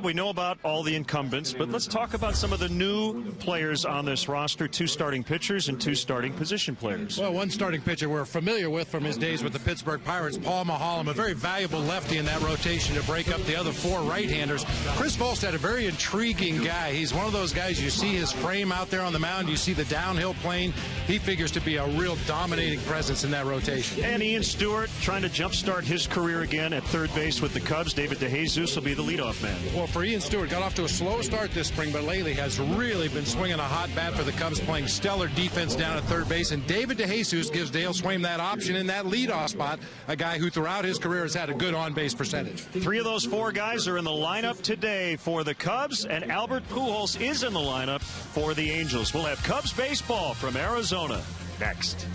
We know about all the incumbents, but let's talk about some of the new players on this roster, 2 starting pitchers and 2 starting position players. Well, one starting pitcher we're familiar with from his days with the Pittsburgh Pirates, Paul Maholm, a very valuable lefty in that rotation to break up the other 4 right-handers. Chris Volstad, a very intriguing guy. He's one of those guys, you see his frame out there on the mound, you see the downhill plane. He figures to be a real dominating presence in that rotation. And Ian Stewart trying to jumpstart his career again at third base with the Cubs. David DeJesus will be the leadoff man. Well, for Ian Stewart, got off to a slow start this spring, but lately has really been swinging a hot bat for the Cubs, playing stellar defense down at third base. And David DeJesus gives Dale Swaim that option in that leadoff spot, a guy who throughout his career has had a good on-base percentage. 3 of those 4 guys are in the lineup today for the Cubs, and Albert Pujols is in the lineup for the Angels. We'll have Cubs baseball from Arizona next.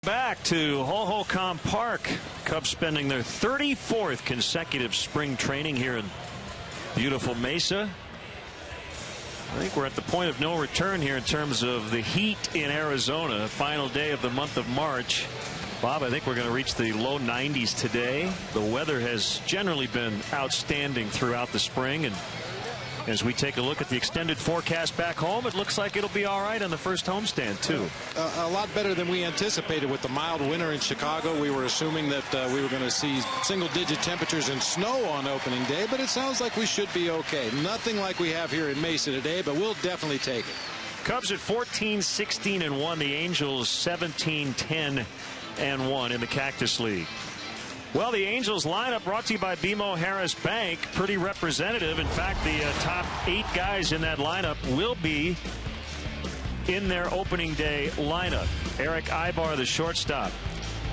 Back to Ho-Ho-Com Park. Cubs spending their 34th consecutive spring training here in beautiful Mesa. I think we're at the point of no return here in terms of the heat in Arizona. Final day of the month of March. Bob, I think we're going to reach the low 90s today. The weather has generally been outstanding throughout the spring, and as we take a look at the extended forecast back home, it looks like it'll be all right on the first homestand, too. A lot better than we anticipated with the mild winter in Chicago. We were assuming that we were going to see single-digit temperatures and snow on opening day, but it sounds like we should be okay. Nothing like we have here in Mesa today, but we'll definitely take it. Cubs at 14-16-1. The Angels 17-10-1 in the Cactus League. Well, the Angels lineup brought to you by BMO Harris Bank. Pretty representative. In fact, the top 8 guys in that lineup will be in their opening day lineup. Eric Ibar, the shortstop.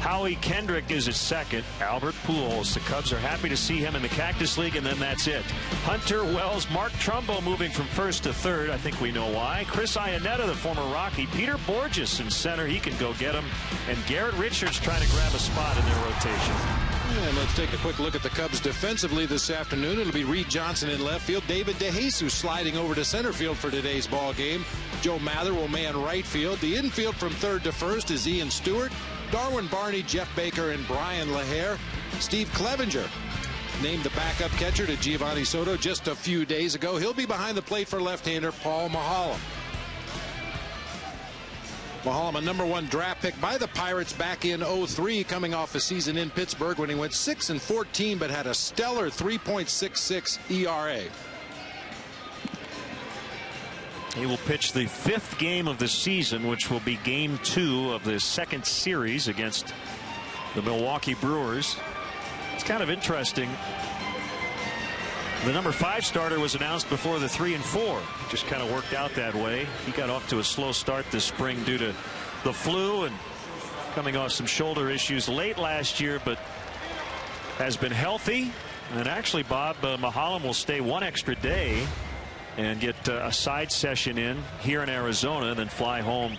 Howie Kendrick is at second. Albert Pujols. The Cubs are happy to see him in the Cactus League, and then that's it. Hunter Wells, Mark Trumbo moving from first to third. I think we know why. Chris Iannetta, the former Rocky. Peter Borges in center. He can go get him. And Garrett Richards trying to grab a spot in their rotation. And let's take a quick look at the Cubs defensively this afternoon. It'll be Reed Johnson in left field. David DeJesus sliding over to center field for today's ball game. Joe Mather will man right field. The infield from third to first is Ian Stewart, Darwin Barney, Jeff Baker, and Brian LaHare. Steve Clevenger named the backup catcher to Giovanni Soto just a few days ago. He'll be behind the plate for left-hander Paul Maholm. Maholm, a #1 draft pick by the Pirates back in 03, coming off a season in Pittsburgh when he went 6-14, but had a stellar 3.66 ERA. He will pitch the 5th game of the season, which will be game 2 of the second series against the Milwaukee Brewers. It's kind of interesting. The #5 starter was announced before the 3 and 4. Just kind of worked out that way. He got off to a slow start this spring due to the flu, and coming off some shoulder issues late last year, but has been healthy. And actually, Bob, Mahalam will stay one extra day and get a side session in here in Arizona, and then fly home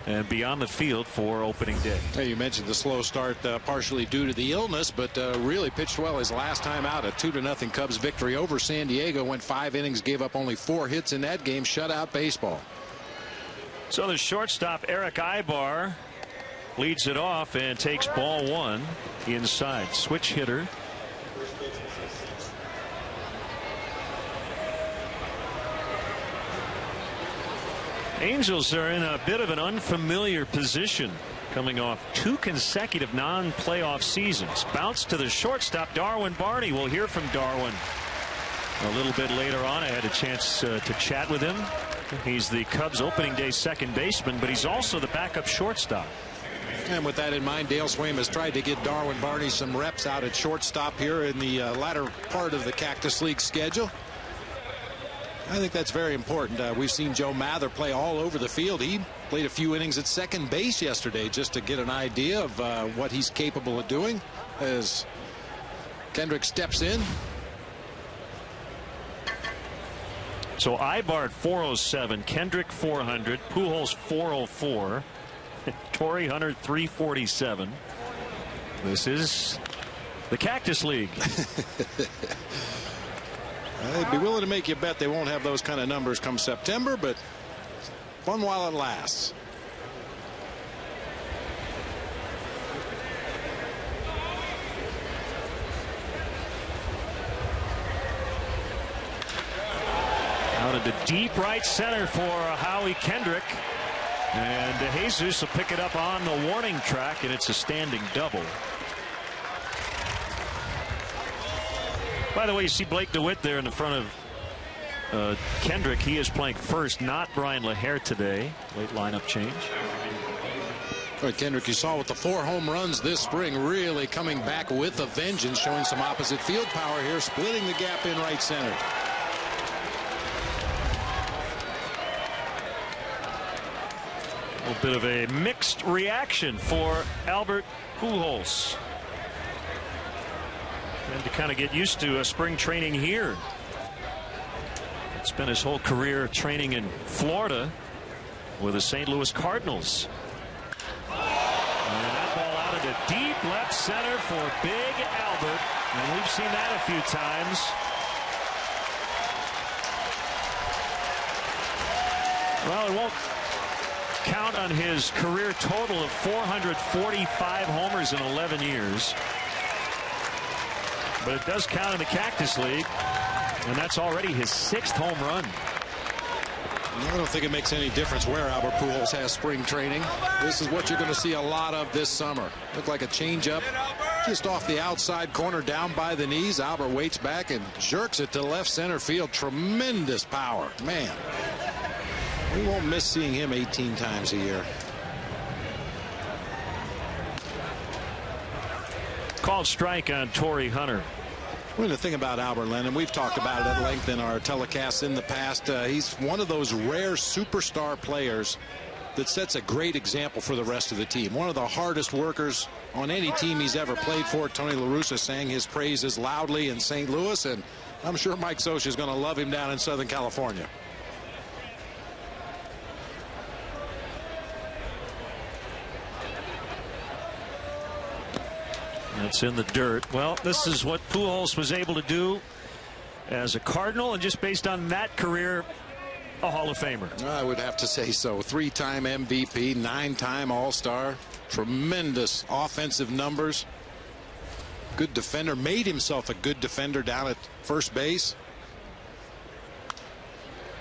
and be on the field for opening day. Hey, you mentioned the slow start, partially due to the illness, but really pitched well his last time out. A 2-0 Cubs victory over San Diego. Went 5 innings, gave up only 4 hits in that game. Shutout baseball. So the shortstop Eric Ibar leads it off and takes ball 1 inside. Switch hitter. Angels are in a bit of an unfamiliar position, coming off 2 consecutive non-playoff seasons. Bounce to the shortstop, Darwin Barney. We'll hear from Darwin a little bit later on. I had a chance to chat with him. He's the Cubs opening day second baseman, but he's also the backup shortstop. And with that in mind, Dale Swaim has tried to get Darwin Barney some reps out at shortstop here in the latter part of the Cactus League schedule. I think that's very important. We've seen Joe Mather play all over the field. He played a few innings at second base yesterday just to get an idea of what he's capable of doing as Kendrick steps in. So Ibar 407, Kendrick 400, Pujols 404, Torrey Hunter 347. This is the Cactus League. I'd be willing to make you a bet they won't have those kind of numbers come September, but fun while it lasts. Out into deep right center for Howie Kendrick. And DeJesus will pick it up on the warning track, and it's a standing double. By the way, you see Blake DeWitt there in the front of Kendrick. He is playing first, not Brian LaHare today. Late lineup change. Right, Kendrick, you saw with the 4 home runs this spring, really coming back with a vengeance, showing some opposite field power here, splitting the gap in right center. A little bit of a mixed reaction for Albert Pujols. And to kind of get used to spring training here. Spent his whole career training in Florida with the St. Louis Cardinals. And that ball out into deep left center for big Albert. And we've seen that a few times. Well, it won't count on his career total of 445 homers in 11 years. But it does count in the Cactus League, and that's already his 6th home run. I don't think it makes any difference where Albert Pujols has spring training. This is what you're going to see a lot of this summer. Looked like a changeup just off the outside corner, down by the knees. Albert waits back and jerks it to left center field. Tremendous power. Man, we won't miss seeing him 18 times a year. Called strike on Torrey Hunter. Well, the thing about Albert, Lennon, we've talked about it at length in our telecasts in the past. He's one of those rare superstar players that sets a great example for the rest of the team. One of the hardest workers on any team he's ever played for. Tony La Russa sang his praises loudly in St. Louis, and I'm sure Mike Scioscia is going to love him down in Southern California. That's in the dirt. Well, this is what Pujols was able to do as a Cardinal, and just based on that career, a Hall of Famer. I would have to say so. 3-time MVP, 9-time All-Star. Tremendous offensive numbers. Good defender. Made himself a good defender down at first base.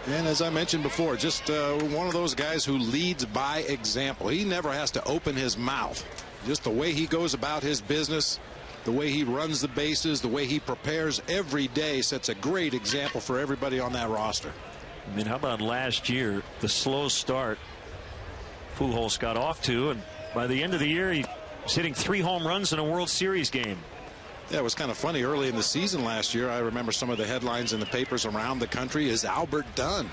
And as I mentioned before, just one of those guys who leads by example. He never has to open his mouth. Just the way he goes about his business, the way he runs the bases, the way he prepares every day sets a great example for everybody on that roster. I mean, how about last year, the slow start Pujols got off to, and by the end of the year, he was hitting 3 home runs in a World Series game. Yeah, it was kind of funny early in the season last year. I remember some of the headlines in the papers around the country. Is Albert done?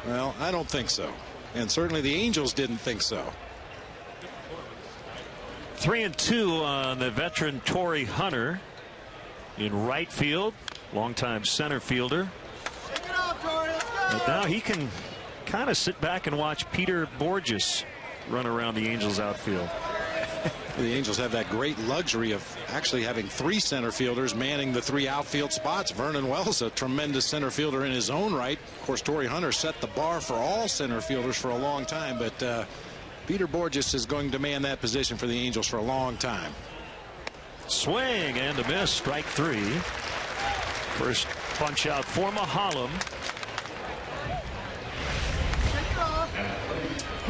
Well, I don't think so. And certainly the Angels didn't think so. 3-2 on the veteran Torrey Hunter in right field, longtime center fielder. But now he can kind of sit back and watch Peter Borges run around the Angels outfield. The Angels have that great luxury of actually having 3 center fielders manning the 3 outfield spots. Vernon Wells, a tremendous center fielder in his own right. Of course, Torrey Hunter set the bar for all center fielders for a long time, but Peter Borges is going to man that position for the Angels for a long time. Swing and a miss, strike 3. First punch out for Mahalam.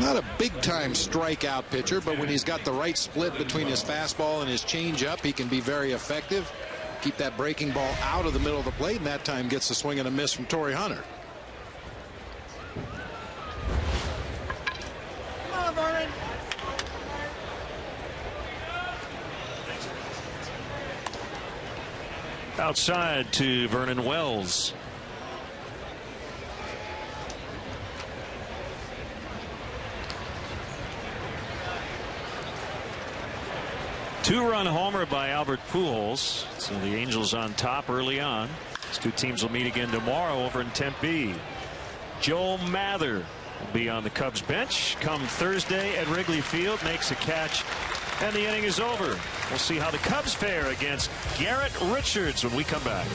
Not a big-time strikeout pitcher, but when he's got the right split between his fastball and his changeup, he can be very effective. Keep that breaking ball out of the middle of the plate, and that time gets the swing and a miss from Torrey Hunter. Come on, Vernon. Outside to Vernon Wells. Two-run homer by Albert Pujols. So the Angels on top early on. These two teams will meet again tomorrow over in Tempe. Joe Mather will be on the Cubs bench come Thursday at Wrigley Field. Makes a catch and the inning is over. We'll see how the Cubs fare against Garrett Richards when we come back.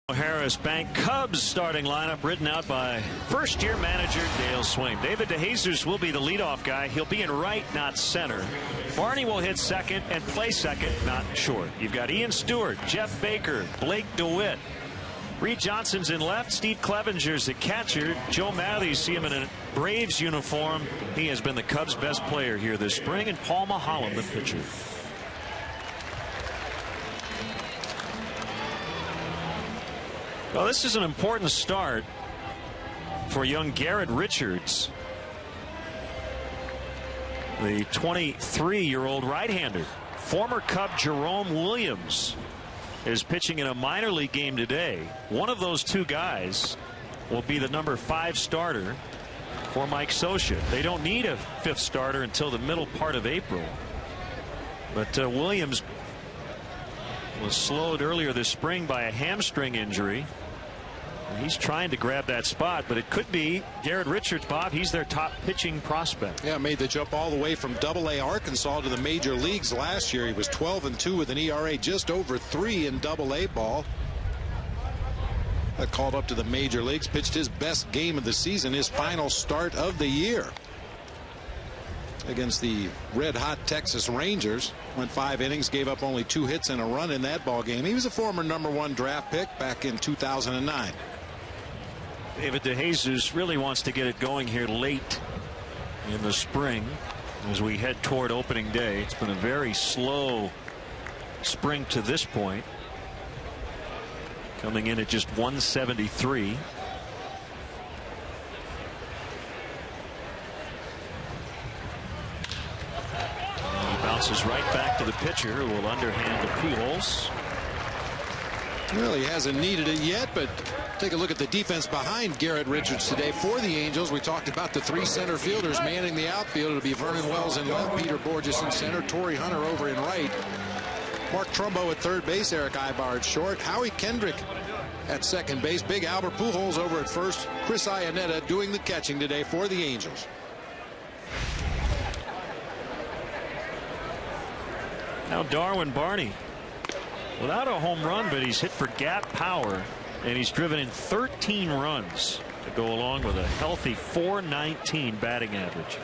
Harris Bank Cubs starting lineup written out by first-year manager Dale Swaim. David DeJesus will be the leadoff guy. He'll be in right, not center. Barney will hit second and play second, not short. You've got Ian Stewart, Jeff Baker, Blake DeWitt. Reed Johnson's in left. Steve Clevenger's at catcher. Joe Mather, you see him in a Braves uniform. He has been the Cubs' best player here this spring. And Paul Mahalam, the pitcher. Well, this is an important start for young Garrett Richards, the 23-year-old right-hander. Former Cub Jerome Williams is pitching in a minor league game today. One of those two guys will be the number 5 starter for Mike Scioscia. They don't need a 5th starter until the middle part of April. But Williams was slowed earlier this spring by a hamstring injury. He's trying to grab that spot, but it could be Garrett Richards, Bob. He's their top pitching prospect. Yeah, made the jump all the way from Double-A Arkansas to the major leagues last year. He was 12-2 with an ERA just over 3 in Double-A ball. Called up to the major leagues, pitched his best game of the season, his final start of the year against the red-hot Texas Rangers. Went 5 innings, gave up only 2 hits and a run in that ball game. He was a former #1 draft pick back in 2009. David DeJesus really wants to get it going here late in the spring as we head toward opening day. It's been a very slow spring to this point, coming in at just 173. Bounces right back to the pitcher, who will underhand to Pujols. Well, he hasn't needed it yet, but take a look at the defense behind Garrett Richards today for the Angels. We talked about the 3 center fielders manning the outfield. It'll be Vernon Wells in left, Peter Borges in center, Torrey Hunter over in right, Mark Trumbo at third base, Eric Ibar at short, Howie Kendrick at second base, Big Albert Pujols over at first, Chris Iannetta doing the catching today for the Angels. Now Darwin Barney, without a home run, but he's hit for gap power, and he's driven in 13 runs to go along with a healthy .419 batting average.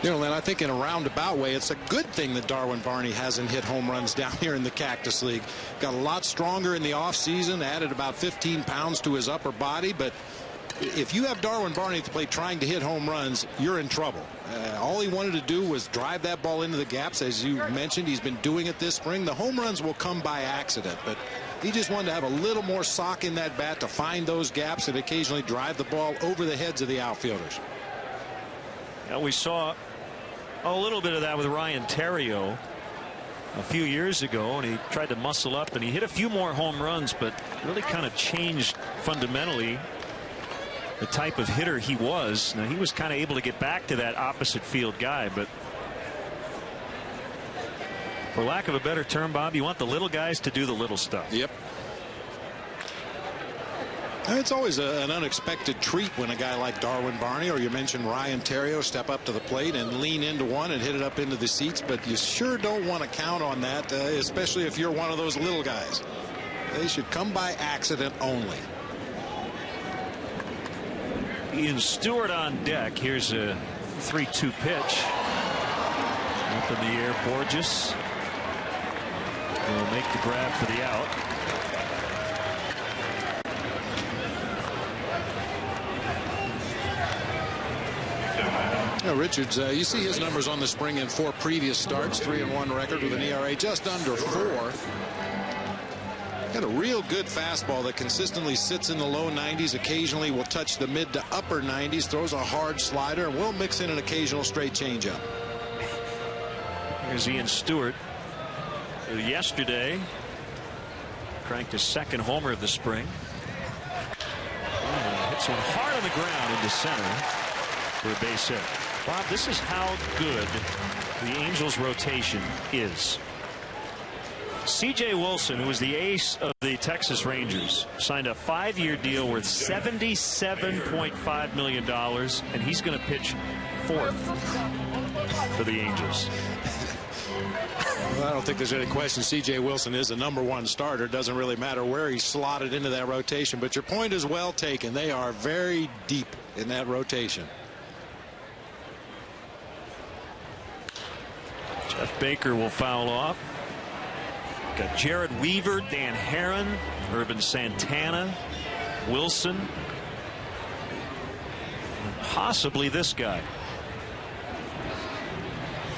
You know, Len, I think in a roundabout way, it's a good thing that Darwin Barney hasn't hit home runs down here in the Cactus League. Got a lot stronger in the offseason, added about 15 pounds to his upper body, but if you have Darwin Barney at the plate trying to hit home runs, you're in trouble. All he wanted to do was drive that ball into the gaps. As you mentioned, he's been doing it this spring. The home runs will come by accident, but he just wanted to have a little more sock in that bat to find those gaps and occasionally drive the ball over the heads of the outfielders. Now, we saw a little bit of that with Ryan Theriot a few years ago, and he tried to muscle up, and he hit a few more home runs, but really kind of changed fundamentally the type of hitter he was. Now, he was kind of able to get back to that opposite field guy, but for lack of a better term, Bob, you want the little guys to do the little stuff. Yep. It's always an unexpected treat when a guy like Darwin Barney, or you mentioned Ryan Theriot, step up to the plate and lean into one and hit it up into the seats, but you sure don't want to count on that, especially if you're one of those little guys. They should come by accident only. Ian Stewart on deck. Here's a 3-2 pitch. Up in the air, Borges will make the grab for the out. Richards, you see his numbers on the spring in 4 previous starts, 3-1 record with an ERA just under 4. Got a real good fastball that consistently sits in the low 90s, occasionally will touch the mid to upper 90s, throws a hard slider, and will mix in an occasional straight changeup. Here's Ian Stewart, who yesterday cranked his 2nd homer of the spring. And hits one hard on the ground into center for a base hit. Bob, this is how good the Angels rotation is. C.J. Wilson, who was the ace of the Texas Rangers, signed a 5-year deal worth $77.5 million, and he's going to pitch 4th for the Angels. Well, I don't think there's any question C.J. Wilson is a #1 starter. Doesn't really matter where he's slotted into that rotation, but your point is well taken. They are very deep in that rotation. Jeff Baker will foul off. Got Jared Weaver, Dan Herron, Irvin Santana, Wilson, and possibly this guy.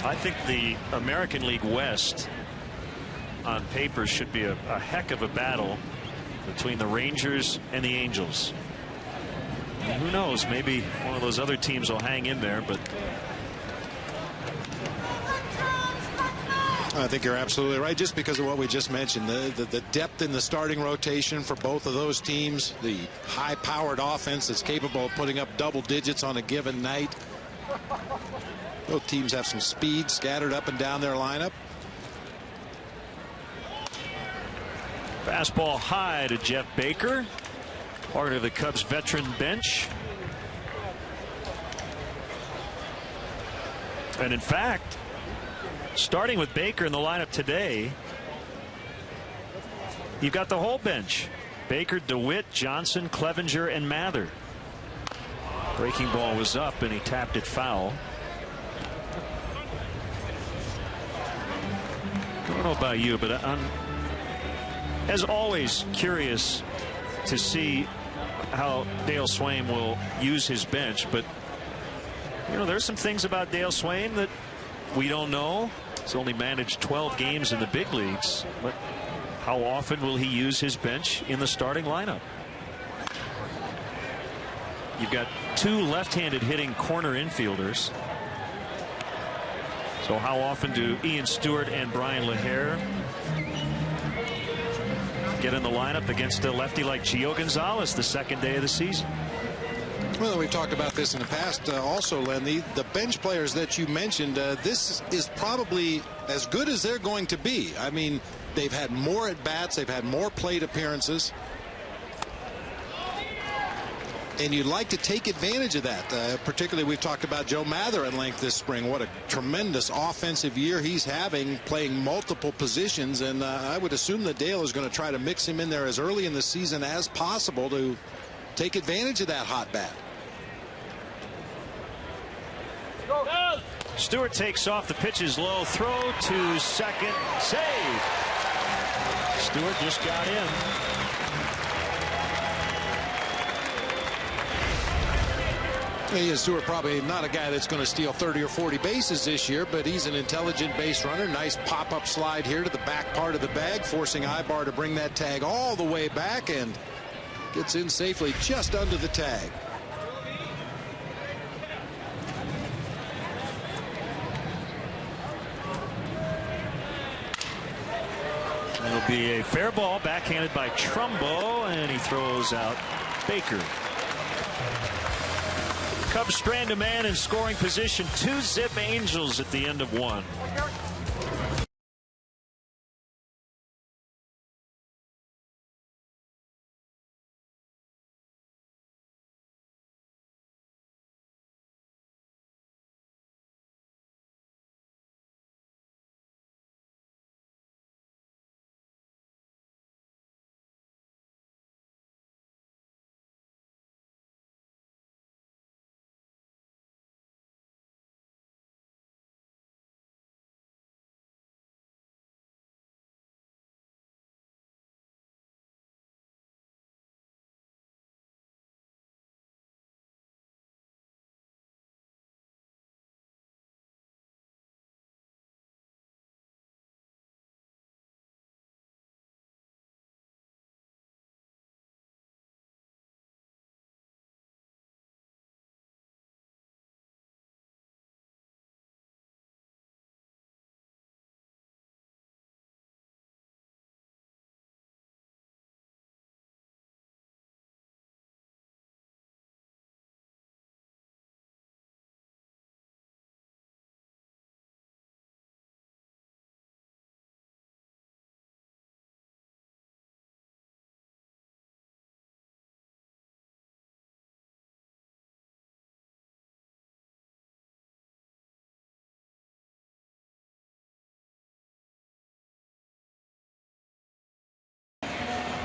I think the American League West on paper should be a heck of a battle between the Rangers and the Angels. And who knows, maybe one of those other teams will hang in there, but I think you're absolutely right, just because of what we just mentioned, the depth in the starting rotation for both of those teams, the high-powered offense that's capable of putting up double digits on a given night. Both teams have some speed scattered up and down their lineup. Fastball high to Jeff Baker, part of the Cubs veteran bench. And in fact, starting with Baker in the lineup today, you've got the whole bench. Baker, DeWitt, Johnson, Clevenger, and Mather. Breaking ball was up, and he tapped it foul. I don't know about you, but I'm, as always, curious to see how Dale Swain will use his bench. But, you know, there's some things about Dale Swain that we don't know. He's only managed 12 games in the big leagues, but how often will he use his bench in the starting lineup? You've got two left-handed hitting corner infielders. So how often do Ian Stewart and Brian LaHare get in the lineup against a lefty like Gio Gonzalez the second day of the season? Well, we've talked about this in the past also, Len. The bench players that you mentioned, this is probably as good as they're going to be. I mean, they've had more at-bats. They've had more plate appearances. And you'd like to take advantage of that. Particularly, we've talked about Joe Mather at length this spring. What a tremendous offensive year he's having, playing multiple positions. And I would assume that Dale is going to try to mix him in there as early in the season as possible to take advantage of that hot bat. Stewart takes off. The pitch is low. Throw to second. Save. Stewart just got in. Ian Stewart probably not a guy that's going to steal 30 or 40 bases this year, but he's an intelligent base runner. Nice pop-up slide here to the back part of the bag, forcing Ibar to bring that tag all the way back, and gets in safely just under the tag. It'll be a fair ball, backhanded by Trumbo, and he throws out Baker. Cubs strand a man in scoring position. 2-zip Angels at the end of 1.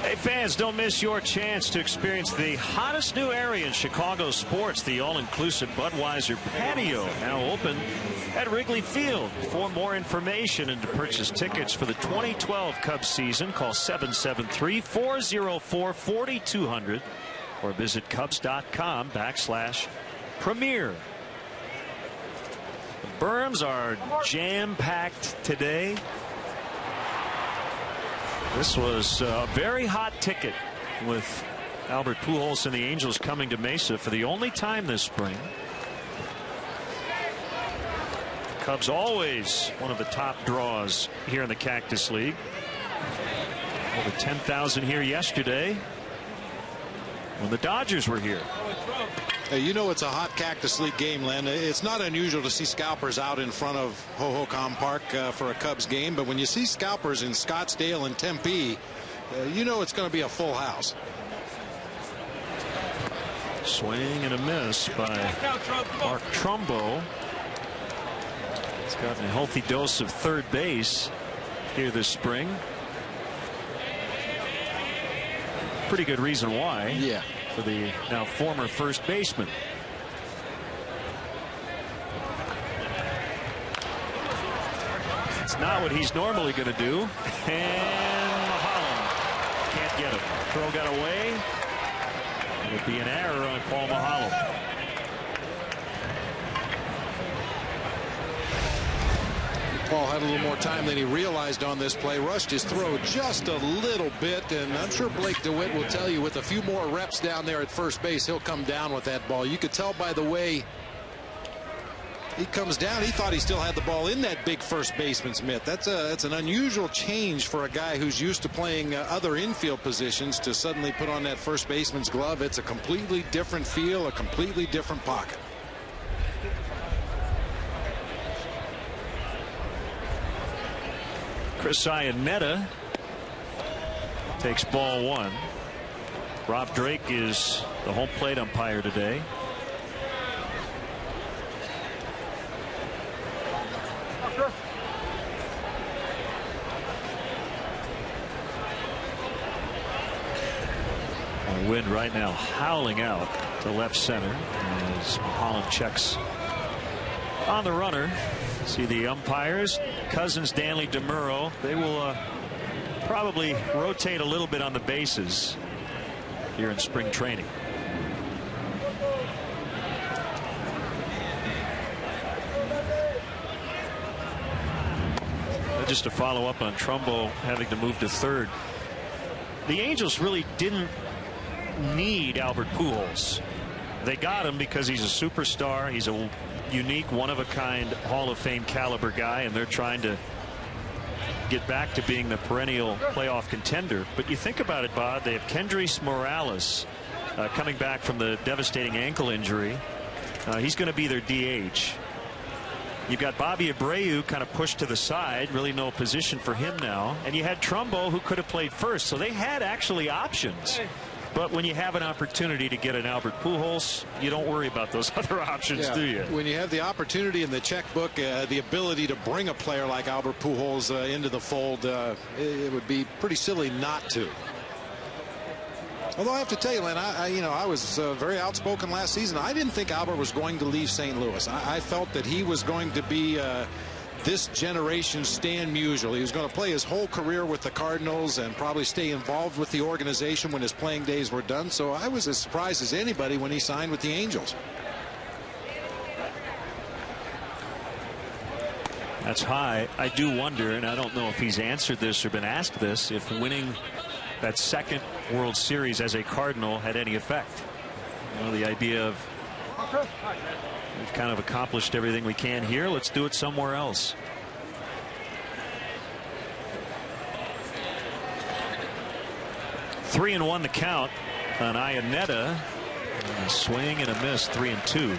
Hey fans, don't miss your chance to experience the hottest new area in Chicago sports, the all-inclusive Budweiser patio, now open at Wrigley Field. For more information and to purchase tickets for the 2012 Cubs season, call 773-404-4200 or visit Cubs.com/premier. The berms are jam-packed today. This was a very hot ticket with Albert Pujols and the Angels coming to Mesa for the only time this spring. Cubs always one of the top draws here in the Cactus League. Over 10,000 here yesterday when the Dodgers were here. Hey, you know it's a hot Cactus League game, Len. It's not unusual to see scalpers out in front of Hohokam Park for a Cubs game, but when you see scalpers in Scottsdale and Tempe, you know it's going to be a full house. Swing and a miss by Mark Trumbo. He's gotten a healthy dose of third base here this spring. Pretty good reason why. Yeah. For the now former first baseman. It's not what he's normally going to do. And Mahalan can't get him. Throw got away. It'll be an error on Paul Mahalan. Paul had a little more time than he realized on this play. Rushed his throw just a little bit, and I'm sure Blake DeWitt will tell you with a few more reps down there at first base, he'll come down with that ball. You could tell by the way he comes down, he thought he still had the ball in that big first baseman's mitt. That's an unusual change for a guy who's used to playing other infield positions to suddenly put on that first baseman's glove. It's a completely different feel, a completely different pocket. Chris Iannetta takes ball one. Rob Drake is the home plate umpire today. The wind right now howling out to left center as Holland checks on the runner. See the umpires, Cousins, Danley, DeMuro. They will probably rotate a little bit on the bases here in spring training. Just to follow up on Trumbo having to move to third. The Angels really didn't need Albert Pujols. They got him because he's a superstar. He's a unique, one-of-a-kind Hall of Fame caliber guy, and they're trying to get back to being the perennial playoff contender. But you think about it, Bob, they have Kendrys Morales coming back from the devastating ankle injury. He's going to be their DH. You've got Bobby Abreu kind of pushed to the side, really no position for him now. And you had Trumbo, who could have played first. So they had actually options. But when you have an opportunity to get an Albert Pujols, you don't worry about those other options, do you? When you have the opportunity in the checkbook, the ability to bring a player like Albert Pujols into the fold, it would be pretty silly not to. Although I have to tell you, Len, I was very outspoken last season. I didn't think Albert was going to leave St. Louis. I felt that he was going to be this generation's Stan Musial. He was going to play his whole career with the Cardinals and probably stay involved with the organization when his playing days were done. So I was as surprised as anybody when he signed with the Angels. That's high. I do wonder, and I don't know if he's answered this or been asked this, if winning that second World Series as a Cardinal had any effect. You know, the idea of we've kind of accomplished everything we can here. Let's do it somewhere else. Three and one the count on Iannetta. A swing and a miss, 3-2.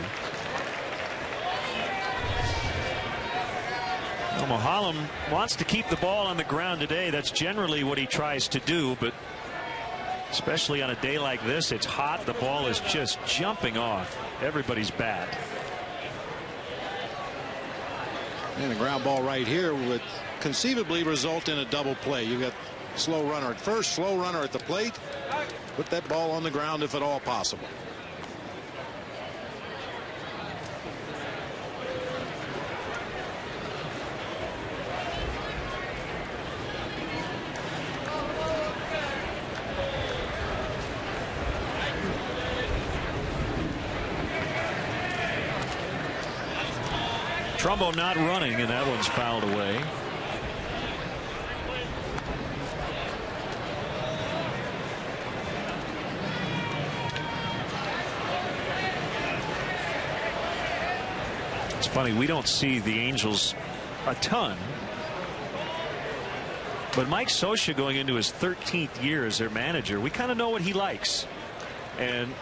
Well, Mulholland wants to keep the ball on the ground today. That's generally what he tries to do, but especially on a day like this, it's hot. The ball is just jumping off everybody's bat. And a ground ball right here would conceivably result in a double play. You got slow runner at first, slow runner at the plate. Put that ball on the ground if at all possible. Trumbo not running, and that one's fouled away. It's funny, we don't see the Angels a ton, but Mike Scioscia, going into his 13th year as their manager, we kind of know what he likes. And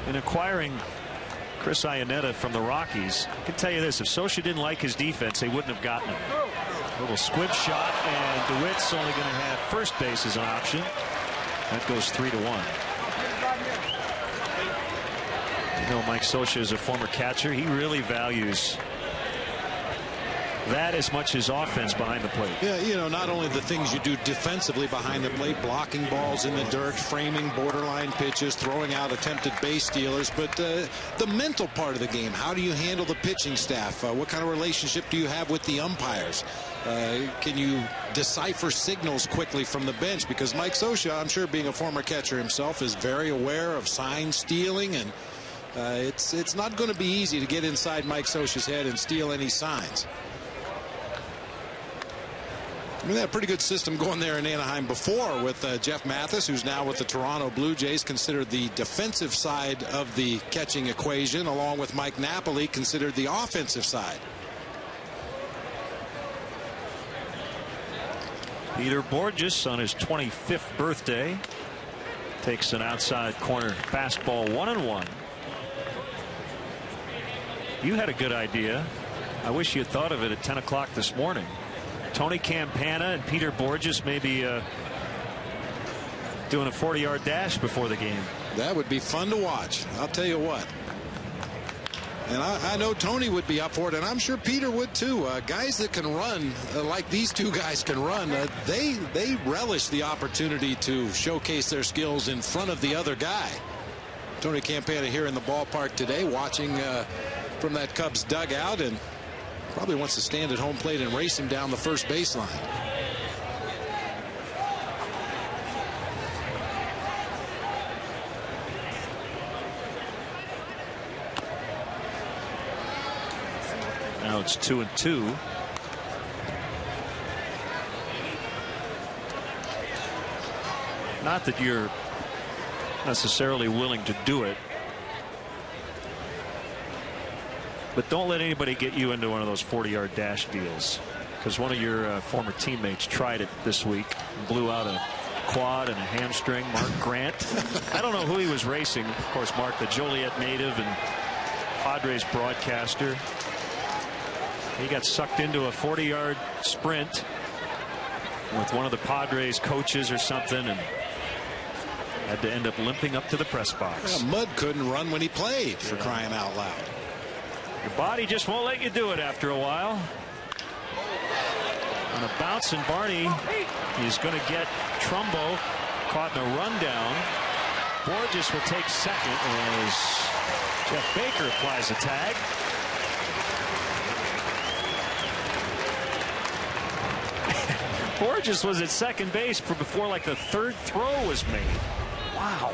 in acquiring Chris Iannetta from the Rockies, I can tell you this: if Scioscia didn't like his defense, they wouldn't have gotten him. A little squib shot, and DeWitt's only going to have first base as an option. That goes 3-1. You know, Mike Scioscia is a former catcher. He really values that as much as offense behind the plate. Yeah, you know, not only the things you do defensively behind the plate, blocking balls in the dirt, framing borderline pitches, throwing out attempted base stealers, but the mental part of the game. How do you handle the pitching staff? What kind of relationship do you have with the umpires? Can you decipher signals quickly from the bench? Because Mike Scioscia, I'm sure, being a former catcher himself, is very aware of sign stealing, and it's not going to be easy to get inside Mike Scioscia's head and steal any signs. I mean, they had a pretty good system going there in Anaheim before with Jeff Mathis, who's now with the Toronto Blue Jays, considered the defensive side of the catching equation, along with Mike Napoli, considered the offensive side. Peter Borges on his 25th birthday takes an outside corner fastball 1-1. You had a good idea. I wish you had thought of it at 10 o'clock this morning. Tony Campana and Peter Borges maybe doing a 40-yard dash before the game. That would be fun to watch. I'll tell you what. And I know Tony would be up for it, and I'm sure Peter would too. Guys that can run like these two guys can run, they relish the opportunity to showcase their skills in front of the other guy. Tony Campana here in the ballpark today, watching from that Cubs dugout, and probably wants to stand at home plate and race him down the first baseline. Now it's 2-2. Not that you're necessarily willing to do it, but don't let anybody get you into one of those 40-yard dash deals, because one of your former teammates tried it this week and blew out a quad and a hamstring. Mark Grant. I don't know who he was racing. Of course, Mark, the Joliet native and Padres broadcaster. He got sucked into a 40-yard sprint with one of the Padres coaches or something, and had to end up limping up to the press box. Well, Mud couldn't run when he played, for crying out loud. Your body just won't let you do it after a while. On a bounce, and Barney is going to get Trumbo caught in a rundown. Borges will take second as Jeff Baker applies a tag. Borges was at second base before like the third throw was made. Wow.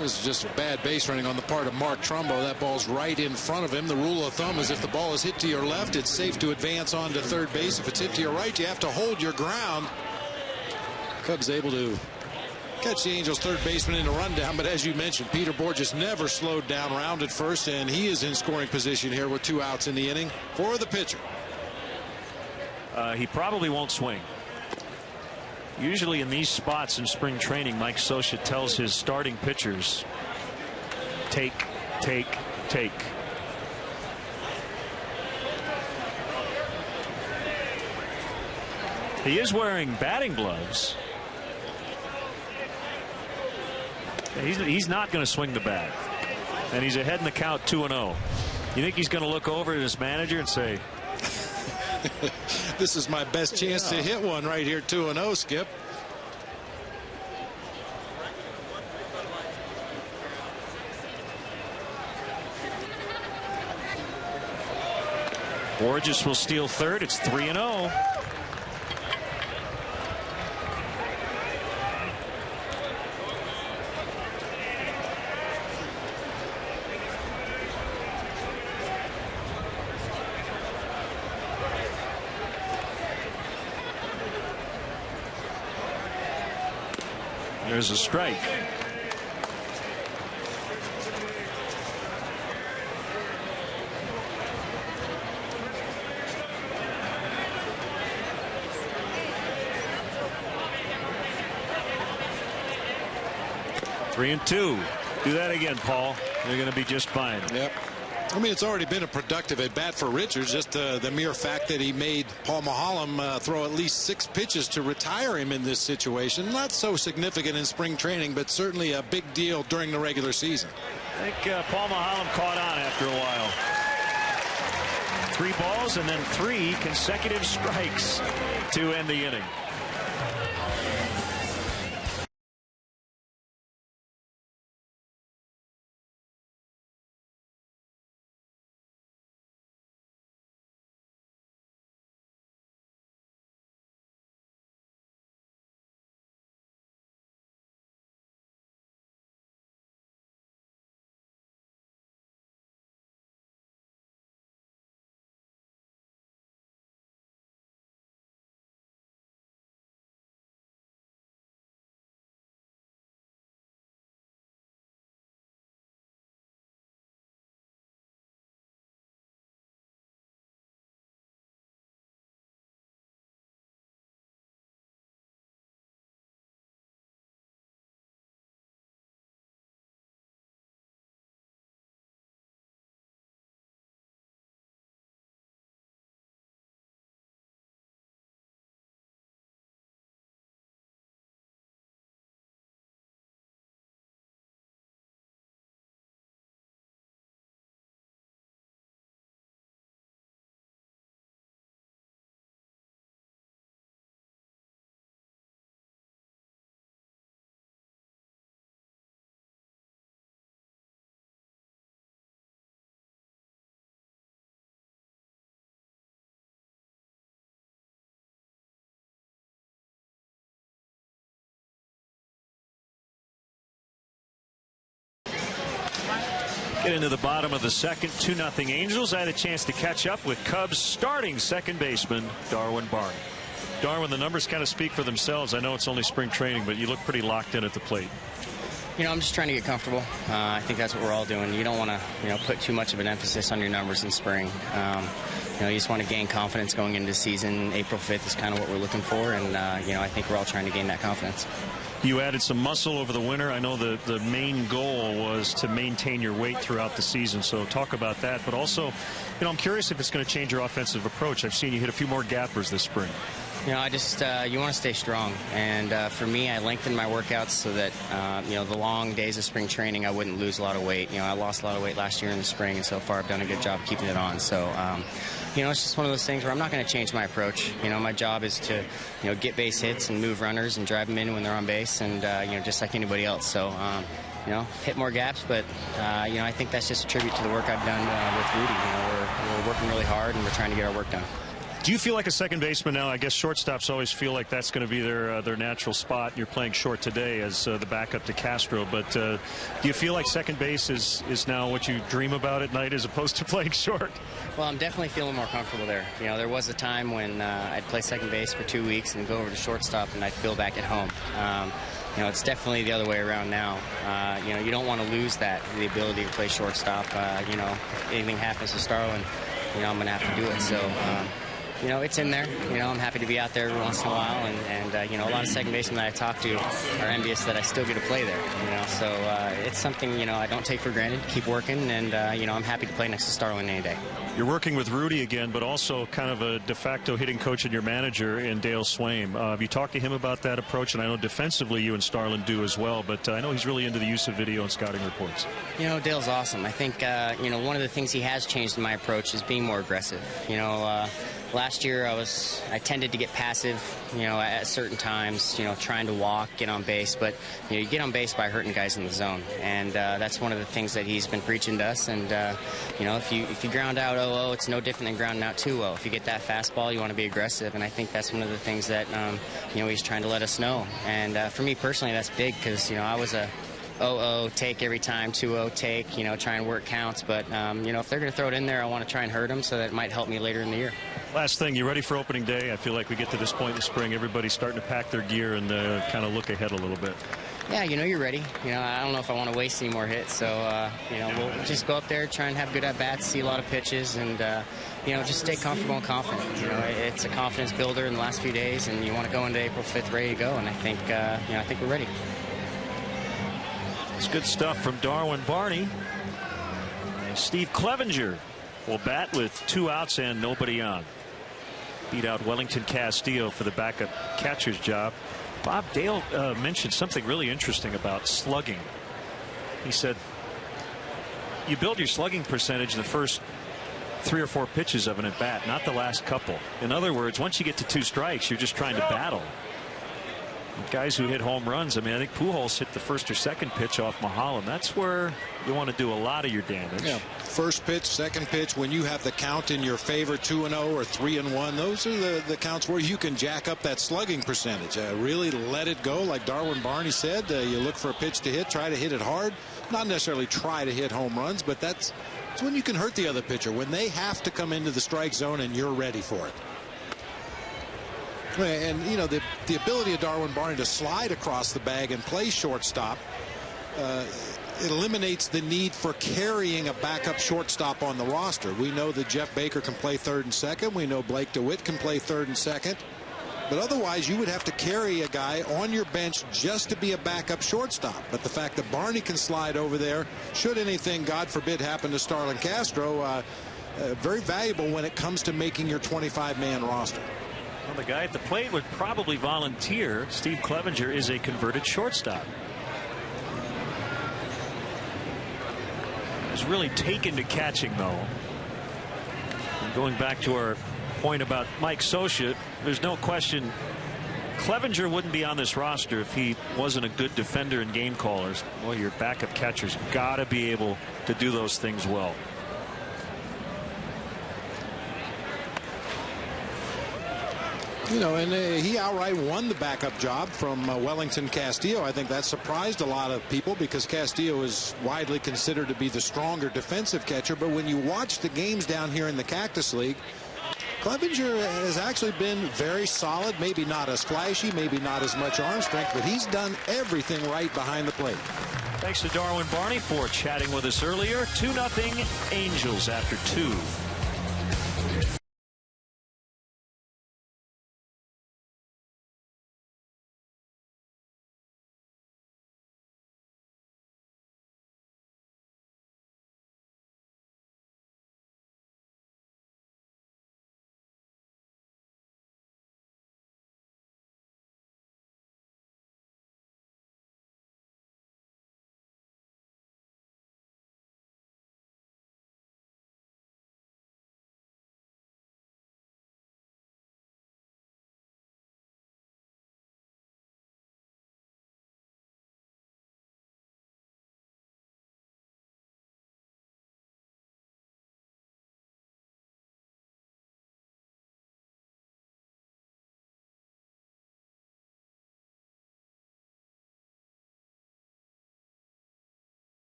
This is just a bad base running on the part of Mark Trumbo. That ball's right in front of him. The rule of thumb is if the ball is hit to your left, it's safe to advance on to third base. If it's hit to your right, you have to hold your ground. Cubs able to catch the Angels' third baseman in a rundown, but as you mentioned, Peter Borges never slowed down, rounded first, and he is in scoring position here with 2 outs in the inning for the pitcher. He probably won't swing. Usually in these spots in spring training, Mike Scioscia tells his starting pitchers, take, take, take. He is wearing batting gloves. He's not going to swing the bat. And he's ahead in the count 2-0. You think he's going to look over at his manager and say, this is my best chance to hit one right here, 2-0, Skip. Borges will steal third. It's 3-0. There's a strike. Three and two. Do that again, Paul. You're going to be just fine. Yep. I mean, it's already been a productive at bat for Richards. Just the mere fact that he made Paul Maholm throw at least 6 pitches to retire him in this situation. Not so significant in spring training, but certainly a big deal during the regular season. I think Paul Maholm caught on after a while. 3 balls and then 3 consecutive strikes to end the inning. Get into the bottom of the second, 2-0 Angels. I had a chance to catch up with Cubs starting second baseman Darwin Barney. Darwin, the numbers kind of speak for themselves. I know it's only spring training, but you look pretty locked in at the plate. You know, I'm just trying to get comfortable. I think that's what we're all doing. You don't want to, put too much of an emphasis on your numbers in spring. You just want to gain confidence going into the season. April 5th is kind of what we're looking for, and I think we're all trying to gain that confidence. You added some muscle over the winter. I know the main goal was to maintain your weight throughout the season, so talk about that. But also, I'm curious if it's going to change your offensive approach. I've seen you hit a few more gappers this spring. I just, you want to stay strong. And for me, I lengthened my workouts so that, the long days of spring training, I wouldn't lose a lot of weight. I lost a lot of weight last year in the spring, and so far I've done a good job keeping it on. So, it's just one of those things where I'm not going to change my approach. My job is to, get base hits and move runners and drive them in when they're on base, and, just like anybody else. So, hit more gaps, but, I think that's just a tribute to the work I've done with Rudy. We're working really hard, and we're trying to get our work done. Do you feel like a second baseman now? I guess shortstops always feel like that's going to be their natural spot. You're playing short today as the backup to Castro, but do you feel like second base is now what you dream about at night as opposed to playing short? Well, I'm definitely feeling more comfortable there. There was a time when I'd play second base for 2 weeks and go over to shortstop, and I'd feel back at home. It's definitely the other way around now. You don't want to lose the ability to play shortstop. If anything happens to Starlin, I'm going to have to do it. So. It's in there. I'm happy to be out there every once in a while, and a lot of second basemen that I talk to are envious that I still get to play there. So it's something I don't take for granted. Keep working, and I'm happy to play next to Starlin any day. You're working with Rudy again, but also kind of a de facto hitting coach and your manager in Dale Swaim. Have you talked to him about that approach? And I know defensively you and Starlin do as well, but I know he's really into the use of video and scouting reports. Dale's awesome. I think one of the things he has changed in my approach is being more aggressive. Last year I tended to get passive, at certain times, trying to walk, get on base, but you get on base by hurting guys in the zone, and that's one of the things that he's been preaching to us. And if you ground out 0-0, it's no different than grounding out 2-0. If you get that fastball, you want to be aggressive, and I think that's one of the things that he's trying to let us know. And for me personally, that's big because I was a 0-0 take every time, 2-0 take, try and work counts, but if they're going to throw it in there, I want to try and hurt them so that it might help me later in the year. Last thing, you ready for opening day? I feel like we get to this point in the spring, everybody's starting to pack their gear and kind of look ahead a little bit. Yeah, you're ready. I don't know if I want to waste any more hits, so we'll just go up there, try and have good at bats, see a lot of pitches, and just stay comfortable and confident. It's a confidence builder in the last few days, and you want to go into April 5th ready to go, and I think we're ready. It's good stuff from Darwin Barney. Steve Clevenger will bat with 2 outs and nobody on. Beat out Wellington Castillo for the backup catcher's job. Bob Dale mentioned something really interesting about slugging. He said you build your slugging percentage the first 3 or 4 pitches of an at bat, not the last couple. In other words, once you get to 2 strikes, you're just trying to battle. Guys who hit home runs, I think Pujols hit the first or second pitch off Mahalan. That's where you want to do a lot of your damage. Yeah, first pitch, second pitch, when you have the count in your favor, 2-0 or 3-1, those are the counts where you can jack up that slugging percentage. Really let it go, like Darwin Barney said. You look for a pitch to hit, try to hit it hard. Not necessarily try to hit home runs, but that's when you can hurt the other pitcher, when they have to come into the strike zone and you're ready for it. And the ability of Darwin Barney to slide across the bag and play shortstop it eliminates the need for carrying a backup shortstop on the roster. We know that Jeff Baker can play third and second. We know Blake DeWitt can play third and second. But otherwise, you would have to carry a guy on your bench just to be a backup shortstop. But the fact that Barney can slide over there, should anything, God forbid, happen to Starlin Castro, very valuable when it comes to making your 25-man roster. Well, the guy at the plate would probably volunteer. Steve Clevenger is a converted shortstop. He's really taken to catching, though. And going back to our point about Mike Scioscia, there's no question Clevenger wouldn't be on this roster if he wasn't a good defender and game callers. Well, your backup catcher's got to be able to do those things well. You know, and he outright won the backup job from Wellington Castillo. I think that surprised a lot of people because Castillo is widely considered to be the stronger defensive catcher. But when you watch the games down here in the Cactus League, Clevenger has actually been very solid. Maybe not as flashy, maybe not as much arm strength, but he's done everything right behind the plate. Thanks to Darwin Barney for chatting with us earlier. 2-0 Angels after 2.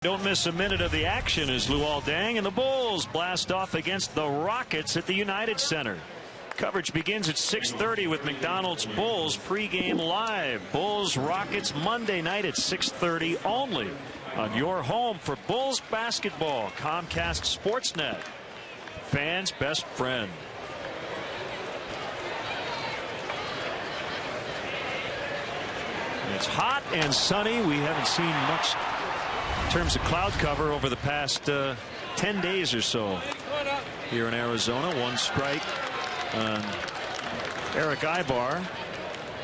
Don't miss a minute of the action as Luol Deng and the Bulls blast off against the Rockets at the United Center. Coverage begins at 6:30 with McDonald's Bulls pregame live. Bulls Rockets Monday night at 6:30 only on your home for Bulls basketball. Comcast Sportsnet, fans' best friend. It's hot and sunny. We haven't seen much in terms of cloud cover over the past 10 days or so here in Arizona. One strike on Eric Ibar,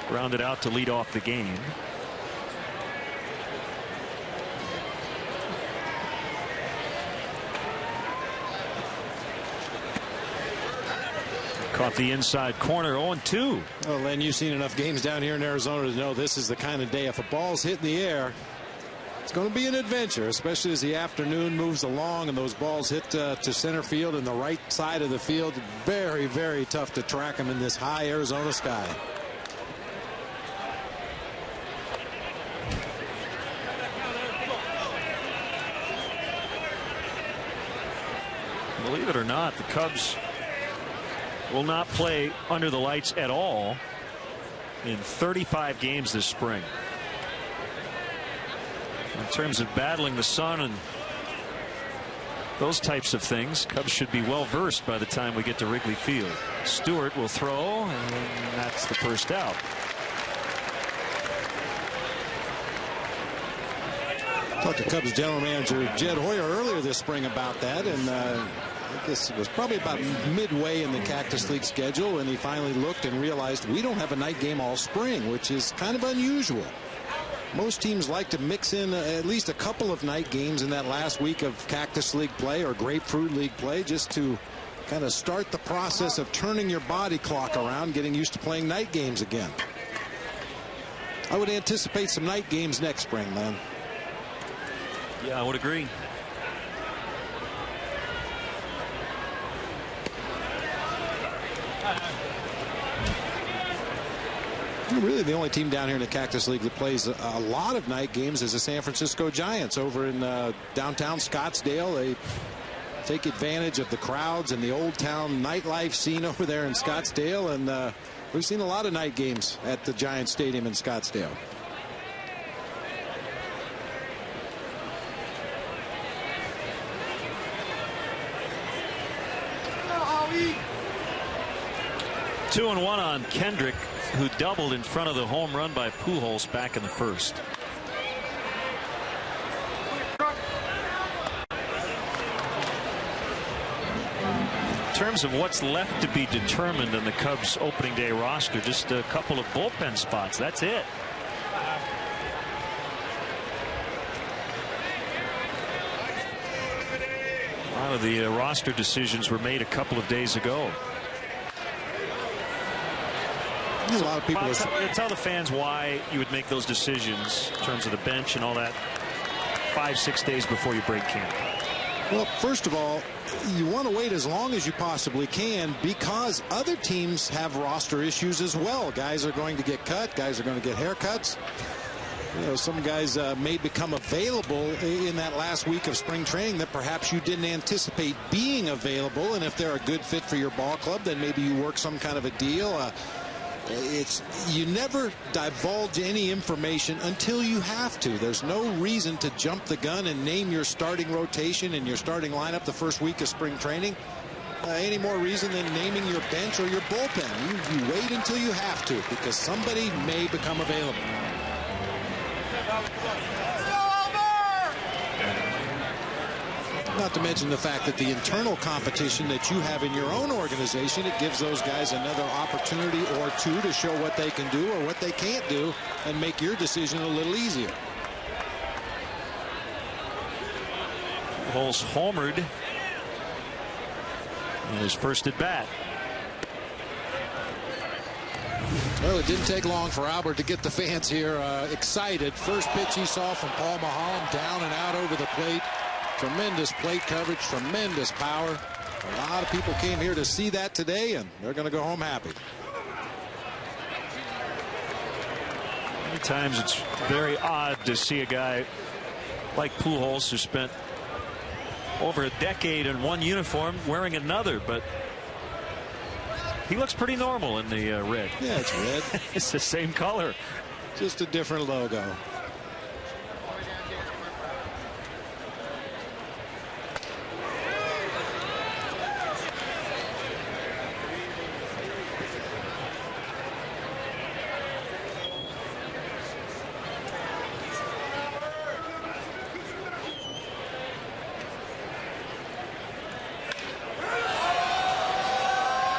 grounded out to lead off the game. Caught the inside corner. 0-2. Well, Len, you've seen enough games down here in Arizona to know this is the kind of day if a ball's hit in the air, it's going to be an adventure, especially as the afternoon moves along and those balls hit to center field and the right side of the field. Very, very tough to track them in this high Arizona sky. Believe it or not, the Cubs will not play under the lights at all in 35 games this spring. In terms of battling the sun and those types of things, Cubs should be well versed by the time we get to Wrigley Field. Stewart will throw, and that's the first out. Talked to Cubs general manager Jed Hoyer earlier this spring about that, and I guess it was probably about midway in the Cactus League schedule, and he finally looked and realized we don't have a night game all spring, which is kind of unusual. Most teams like to mix in at least a couple of night games in that last week of Cactus League play or Grapefruit League play, just to kind of start the process of turning your body clock around, getting used to playing night games again. I would anticipate some night games next spring, man. Yeah, I would agree. Really, the only team down here in the Cactus League that plays a lot of night games is the San Francisco Giants over in downtown Scottsdale. They take advantage of the crowds and the old town nightlife scene over there in Scottsdale, and we've seen a lot of night games at the Giants Stadium in Scottsdale. 2-1 on Kendrick, who doubled in front of the home run by Pujols back in the first. In terms of what's left to be determined in the Cubs opening day roster, just a couple of bullpen spots. That's it. A lot of the roster decisions were made a couple of days ago. There's a lot of people. Tell the fans why you would make those decisions in terms of the bench and all that 5-6 days before you break camp. Well, first of all, you want to wait as long as you possibly can because other teams have roster issues as well. Guys are going to get cut. Guys are going to get haircuts. You know, some guys may become available in that last week of spring training that perhaps you didn't anticipate being available. And if they're a good fit for your ball club, then maybe you work some kind of a deal. You never divulge any information until you have to. There's no reason to jump the gun and name your starting rotation and your starting lineup the first week of spring training. Any more reason than naming your bench or your bullpen. You wait until you have to because somebody may become available. Not to mention the fact that the internal competition that you have in your own organization, it gives those guys another opportunity or two to show what they can do or what they can't do and make your decision a little easier. Pujols homered in his first at bat. Well, it didn't take long for Albert to get the fans here excited. First pitch he saw from Paul Maholm, down and out over the plate. Tremendous plate coverage, tremendous power. A lot of people came here to see that today, and they're going to go home happy. Many times it's very odd to see a guy like Pujols who spent over a decade in one uniform wearing another, but he looks pretty normal in the red. Yeah, it's red. It's the same color. Just a different logo.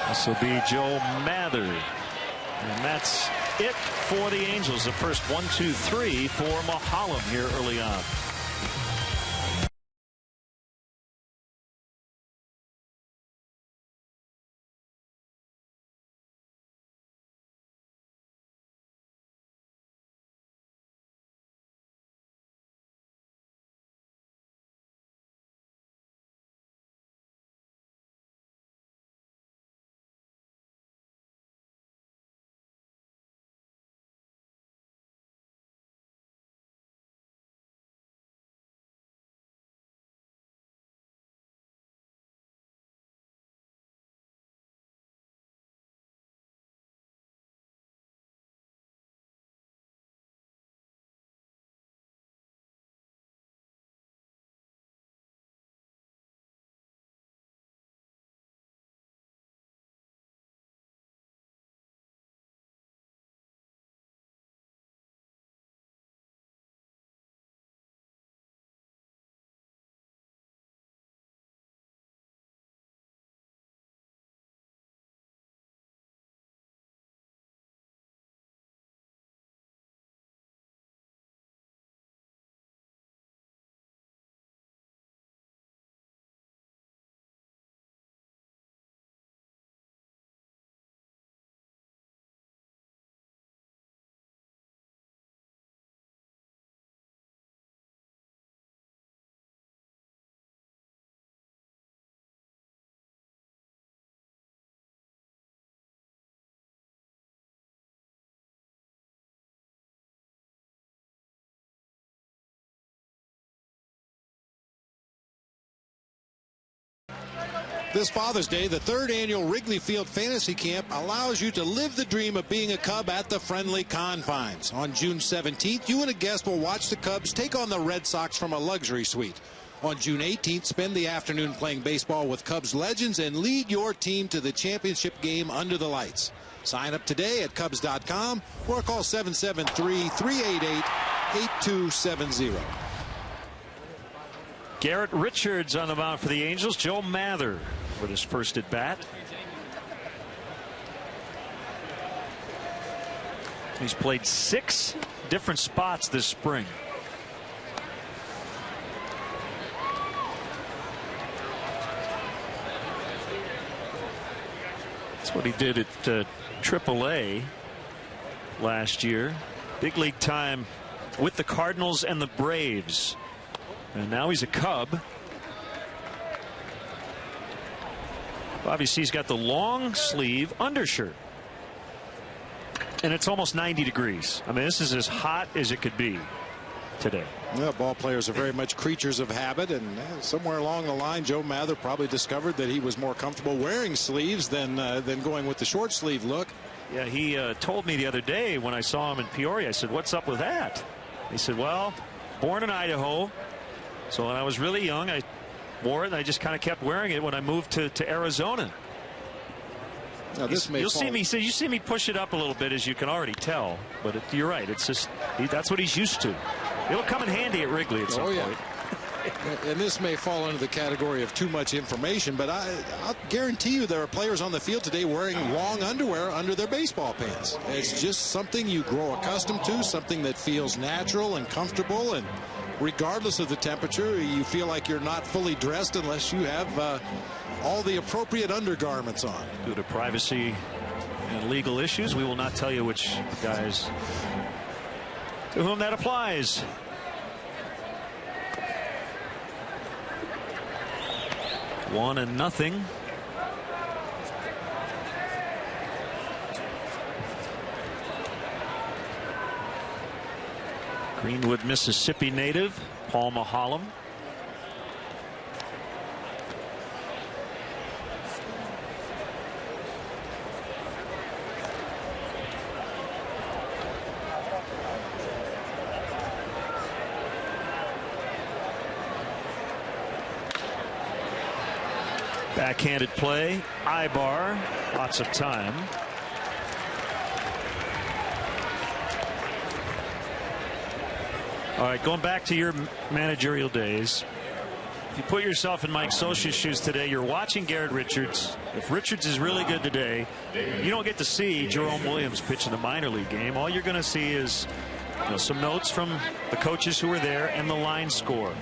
This will be Joe Mather. And that's it for the Angels. The first 1-2-3 for Maholm here early on. This Father's Day, the third annual Wrigley Field Fantasy Camp allows you to live the dream of being a Cub at the friendly confines. On June 17th, you and a guest will watch the Cubs take on the Red Sox from a luxury suite. On June 18th, spend the afternoon playing baseball with Cubs legends and lead your team to the championship game under the lights. Sign up today at Cubs.com or call 773-388-8270. Garrett Richards on the mound for the Angels. Joe Mather with his first at bat. He's played 6 different spots this spring. That's what he did at AAA last year. Big league time with the Cardinals and the Braves. And now he's a Cub. Obviously, he's got the long sleeve undershirt. And it's almost 90 degrees. I mean, this is as hot as it could be today. Yeah, ball players are very much creatures of habit, and somewhere along the line, Joe Mather probably discovered that he was more comfortable wearing sleeves than going with the short sleeve look. Yeah, he told me the other day when I saw him in Peoria. I said, "What's up with that?" He said, "Well, born in Idaho, so when I was really young, I wore it, and I just kind of kept wearing it when I moved to Arizona." Now, this may You'll see me. So you see me push it up a little bit, as you can already tell. But you're right. It's just that's what he's used to. It'll come in handy at Wrigley at some point. And this may fall into the category of too much information, but I'll guarantee you there are players on the field today wearing long underwear under their baseball pants. It's just something you grow accustomed to, something that feels natural and comfortable, and regardless of the temperature, you feel like you're not fully dressed unless you have all the appropriate undergarments on. Due to privacy and legal issues, we will not tell you which guys to whom that applies. One and nothing. Greenwood, Mississippi native Paul Maholm. Backhanded play, Ibar, lots of time. All right, going back to your managerial days, if you put yourself in Mike Scioscia's shoes today, you're watching Garrett Richards. If Richards is really good today, you don't get to see Jerome Williams pitch in the minor league game. All you're going to see is some notes from the coaches who were there and the line score.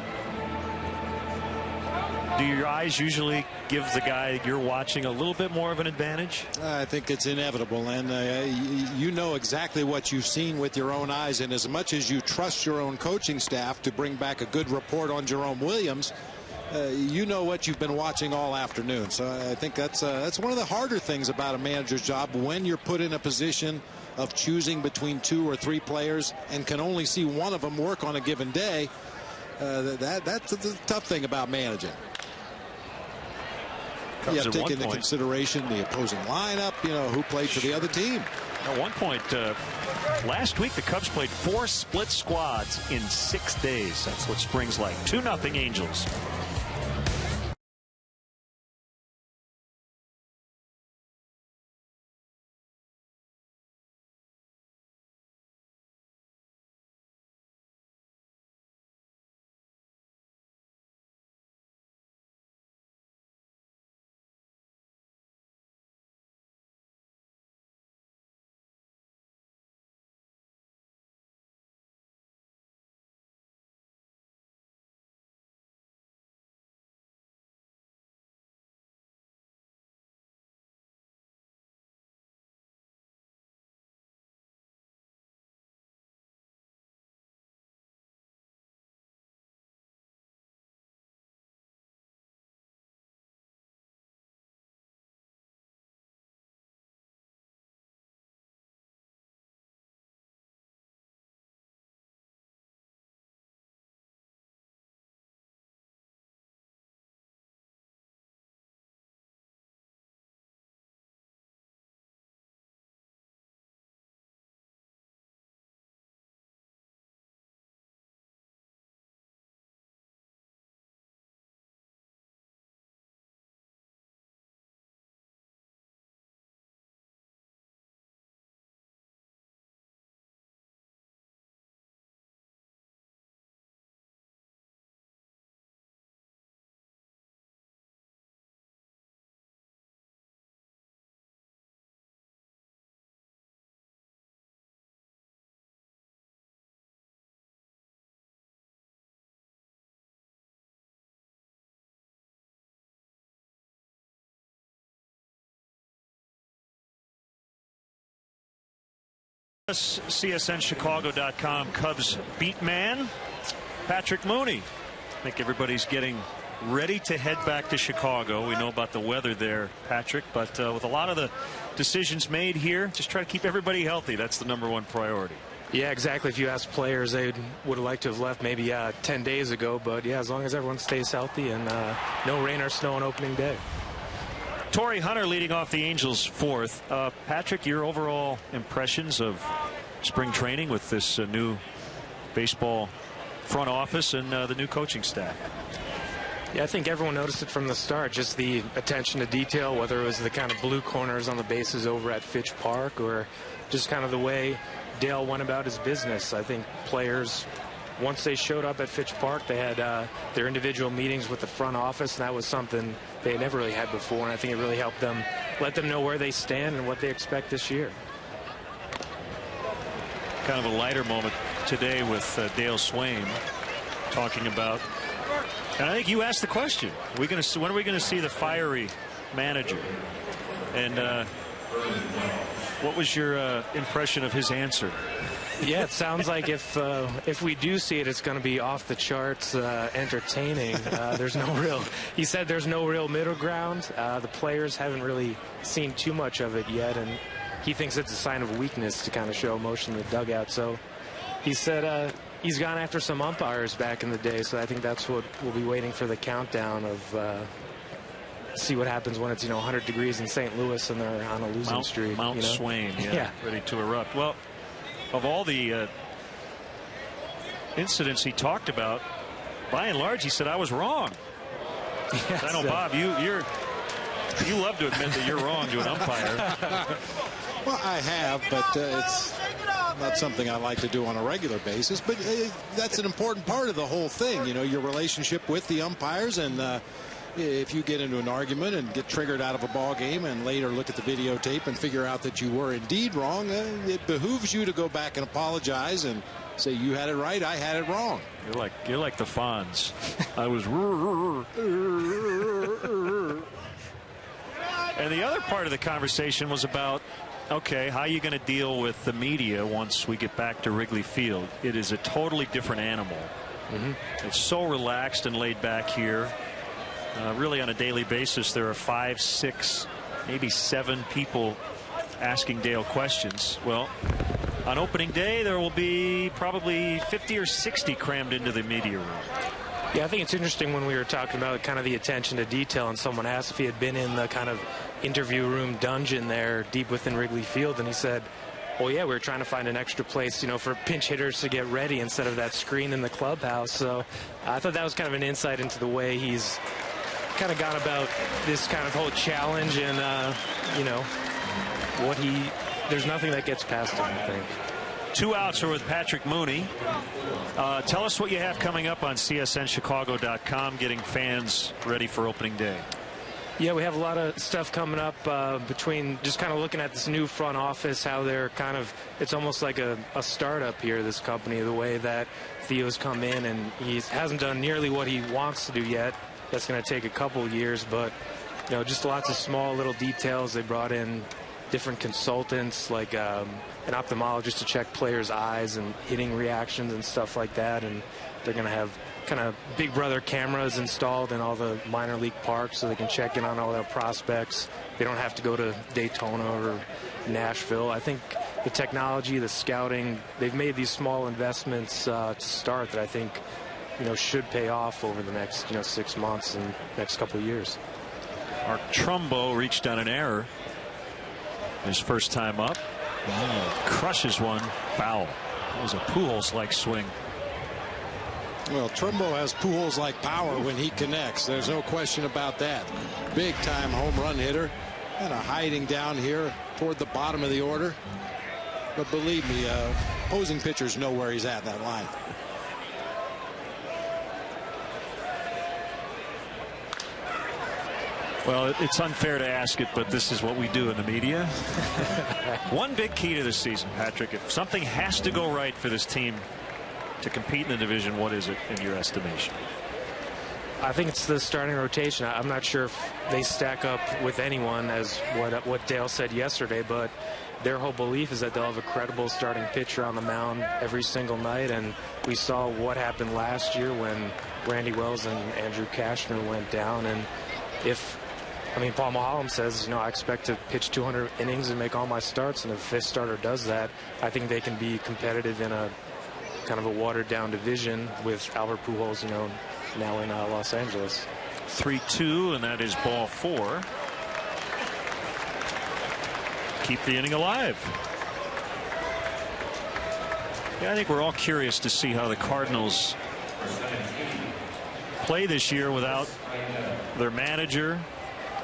Do your eyes usually give the guy you're watching a little bit more of an advantage? I think it's inevitable, and you know exactly what you've seen with your own eyes, and as much as you trust your own coaching staff to bring back a good report on Jerome Williams, you know what you've been watching all afternoon. So I think that's one of the harder things about a manager's job when you're put in a position of choosing between 2 or 3 players and can only see one of them work on a given day. That's the tough thing about managing. You have to take into consideration the opposing lineup, who played for the other team. At one point last week, the Cubs played 4 split squads in 6 days. That's what spring's like. 2-0 Angels. CSNChicago.com Cubs beat man Patrick Mooney. I think everybody's getting ready to head back to Chicago. We know about the weather there, Patrick, but with a lot of the decisions made here, just try to keep everybody healthy. That's the #1 priority. Yeah, exactly. If you ask players, they would have liked to have left maybe 10 days ago. But, yeah, as long as everyone stays healthy and no rain or snow on opening day. Torrey Hunter leading off the Angels 4th. Patrick, your overall impressions of spring training with this new baseball front office and the new coaching staff? Yeah, I think everyone noticed it from the start, just the attention to detail, whether it was the kind of blue corners on the bases over at Fitch Park or just kind of the way Dale went about his business. I think players, once they showed up at Fitch Park, they had their individual meetings with the front office, and that was something they had never really had before, and I think it really helped them, let them know where they stand and what they expect this year. Kind of a lighter moment today with Dale Swain talking about, and I think you asked the question, when are we going to see the fiery manager? And what was your impression of his answer? Yeah, it sounds like if we do see it, it's going to be off the charts entertaining. There's no real, he said there's no real middle ground. The players haven't really seen too much of it yet, and he thinks it's a sign of weakness to kind of show emotion in the dugout. So he said he's gone after some umpires back in the day, so I think that's what we'll be waiting for, the countdown of see what happens when it's 100 degrees in St. Louis and they're on a losing streak. Mount Swain, yeah, ready to erupt. Well, of all the incidents he talked about, by and large, he said, I was wrong. Yes, I know, Bob, you love to admit that you're wrong to an umpire. Well, I have, but it's not something I like to do on a regular basis. But that's an important part of the whole thing, your relationship with the umpires. And if you get into an argument and get triggered out of a ball game and later look at the videotape and figure out that you were indeed wrong, it behooves you to go back and apologize and say you had it right, I had it wrong. You're like the Fonz. I was. And the other part of the conversation was about, okay, how are you going to deal with the media once we get back to Wrigley Field? It is a totally different animal. It's so relaxed and laid back here. Really on a daily basis, there are 5, 6, maybe 7 people asking Dale questions. Well, on opening day, there will be probably 50 or 60 crammed into the media room. Yeah, I think it's interesting when we were talking about kind of the attention to detail, and someone asked if he had been in the kind of interview room dungeon there deep within Wrigley Field, and he said, well, yeah, we were trying to find an extra place, for pinch hitters to get ready instead of that screen in the clubhouse. So I thought that was kind of an insight into the way he's kind of gone about this kind of whole challenge, and there's nothing that gets past him, I think. 2 outs are with Patrick Mooney. Tell us what you have coming up on CSNChicago.com, getting fans ready for opening day. Yeah, we have a lot of stuff coming up between just kind of looking at this new front office, how they're kind of, it's almost like a startup here, this company, the way that Theo's come in, and he hasn't done nearly what he wants to do yet. That's going to take a couple years, but just lots of small little details. They brought in different consultants, like an ophthalmologist to check players' eyes and hitting reactions and stuff like that, and they're going to have kind of Big Brother cameras installed in all the minor league parks so they can check in on all their prospects. They don't have to go to Daytona or Nashville. I think the technology, the scouting, they've made these small investments to start that I think should pay off over the next 6 months and next couple of years. Mark Trumbo reached on an error his first time up. Crushes one, foul. That was a Pujols-like swing. Well, Trumbo has Pujols-like power when he connects. There's no question about that. Big time home run hitter. Kind of hiding down here toward the bottom of the order. But believe me, opposing pitchers know where he's at in that line. Well, it's unfair to ask it, but this is what we do in the media. One big key to this season, Patrick, if something has to go right for this team to compete in the division, what is it in your estimation? I think it's the starting rotation. I'm not sure if they stack up with anyone, as what Dale said yesterday, but their whole belief is that they'll have a credible starting pitcher on the mound every single night, and we saw what happened last year when Randy Wells and Andrew Cashner went down. And Paul Maholm says, I expect to pitch 200 innings and make all my starts, and if this starter does that, I think they can be competitive in a kind of a watered-down division with Albert Pujols, now in Los Angeles. 3-2, and that is ball 4. Keep the inning alive. Yeah, I think we're all curious to see how the Cardinals play this year without their manager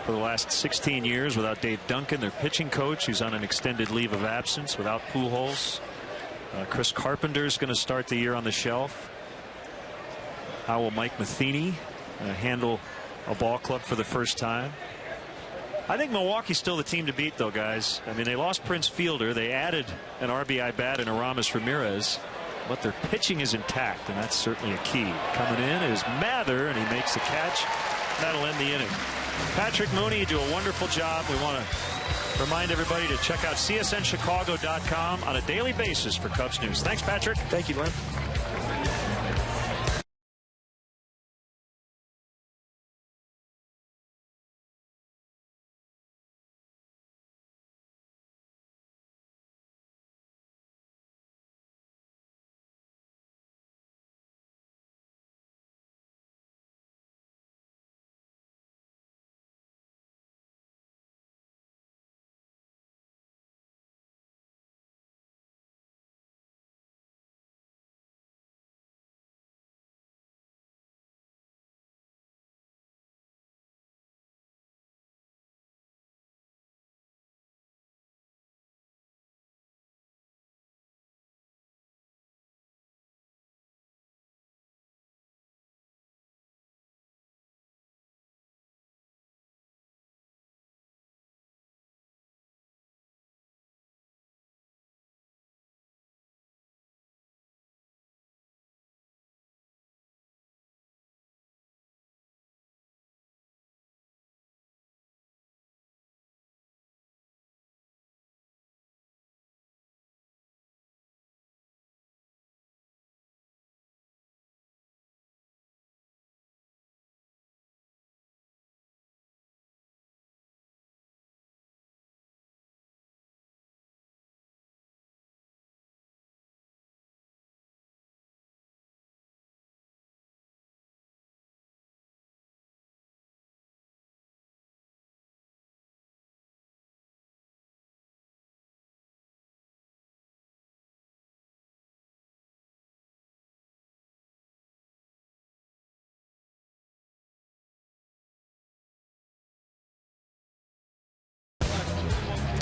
for the last 16 years, without Dave Duncan, their pitching coach, who's on an extended leave of absence, without Pujols. Chris Carpenter is going to start the year on the shelf. How will Mike Matheny handle a ball club for the first time? I think Milwaukee's still the team to beat, though, guys. They lost Prince Fielder. They added an RBI bat in Aramis Ramirez, but their pitching is intact, and that's certainly a key. Coming in is Mather, and he makes the catch. That'll end the inning. Patrick Mooney, you do a wonderful job. We want to remind everybody to check out csnchicago.com on a daily basis for Cubs news. Thanks, Patrick. Thank you, Glenn.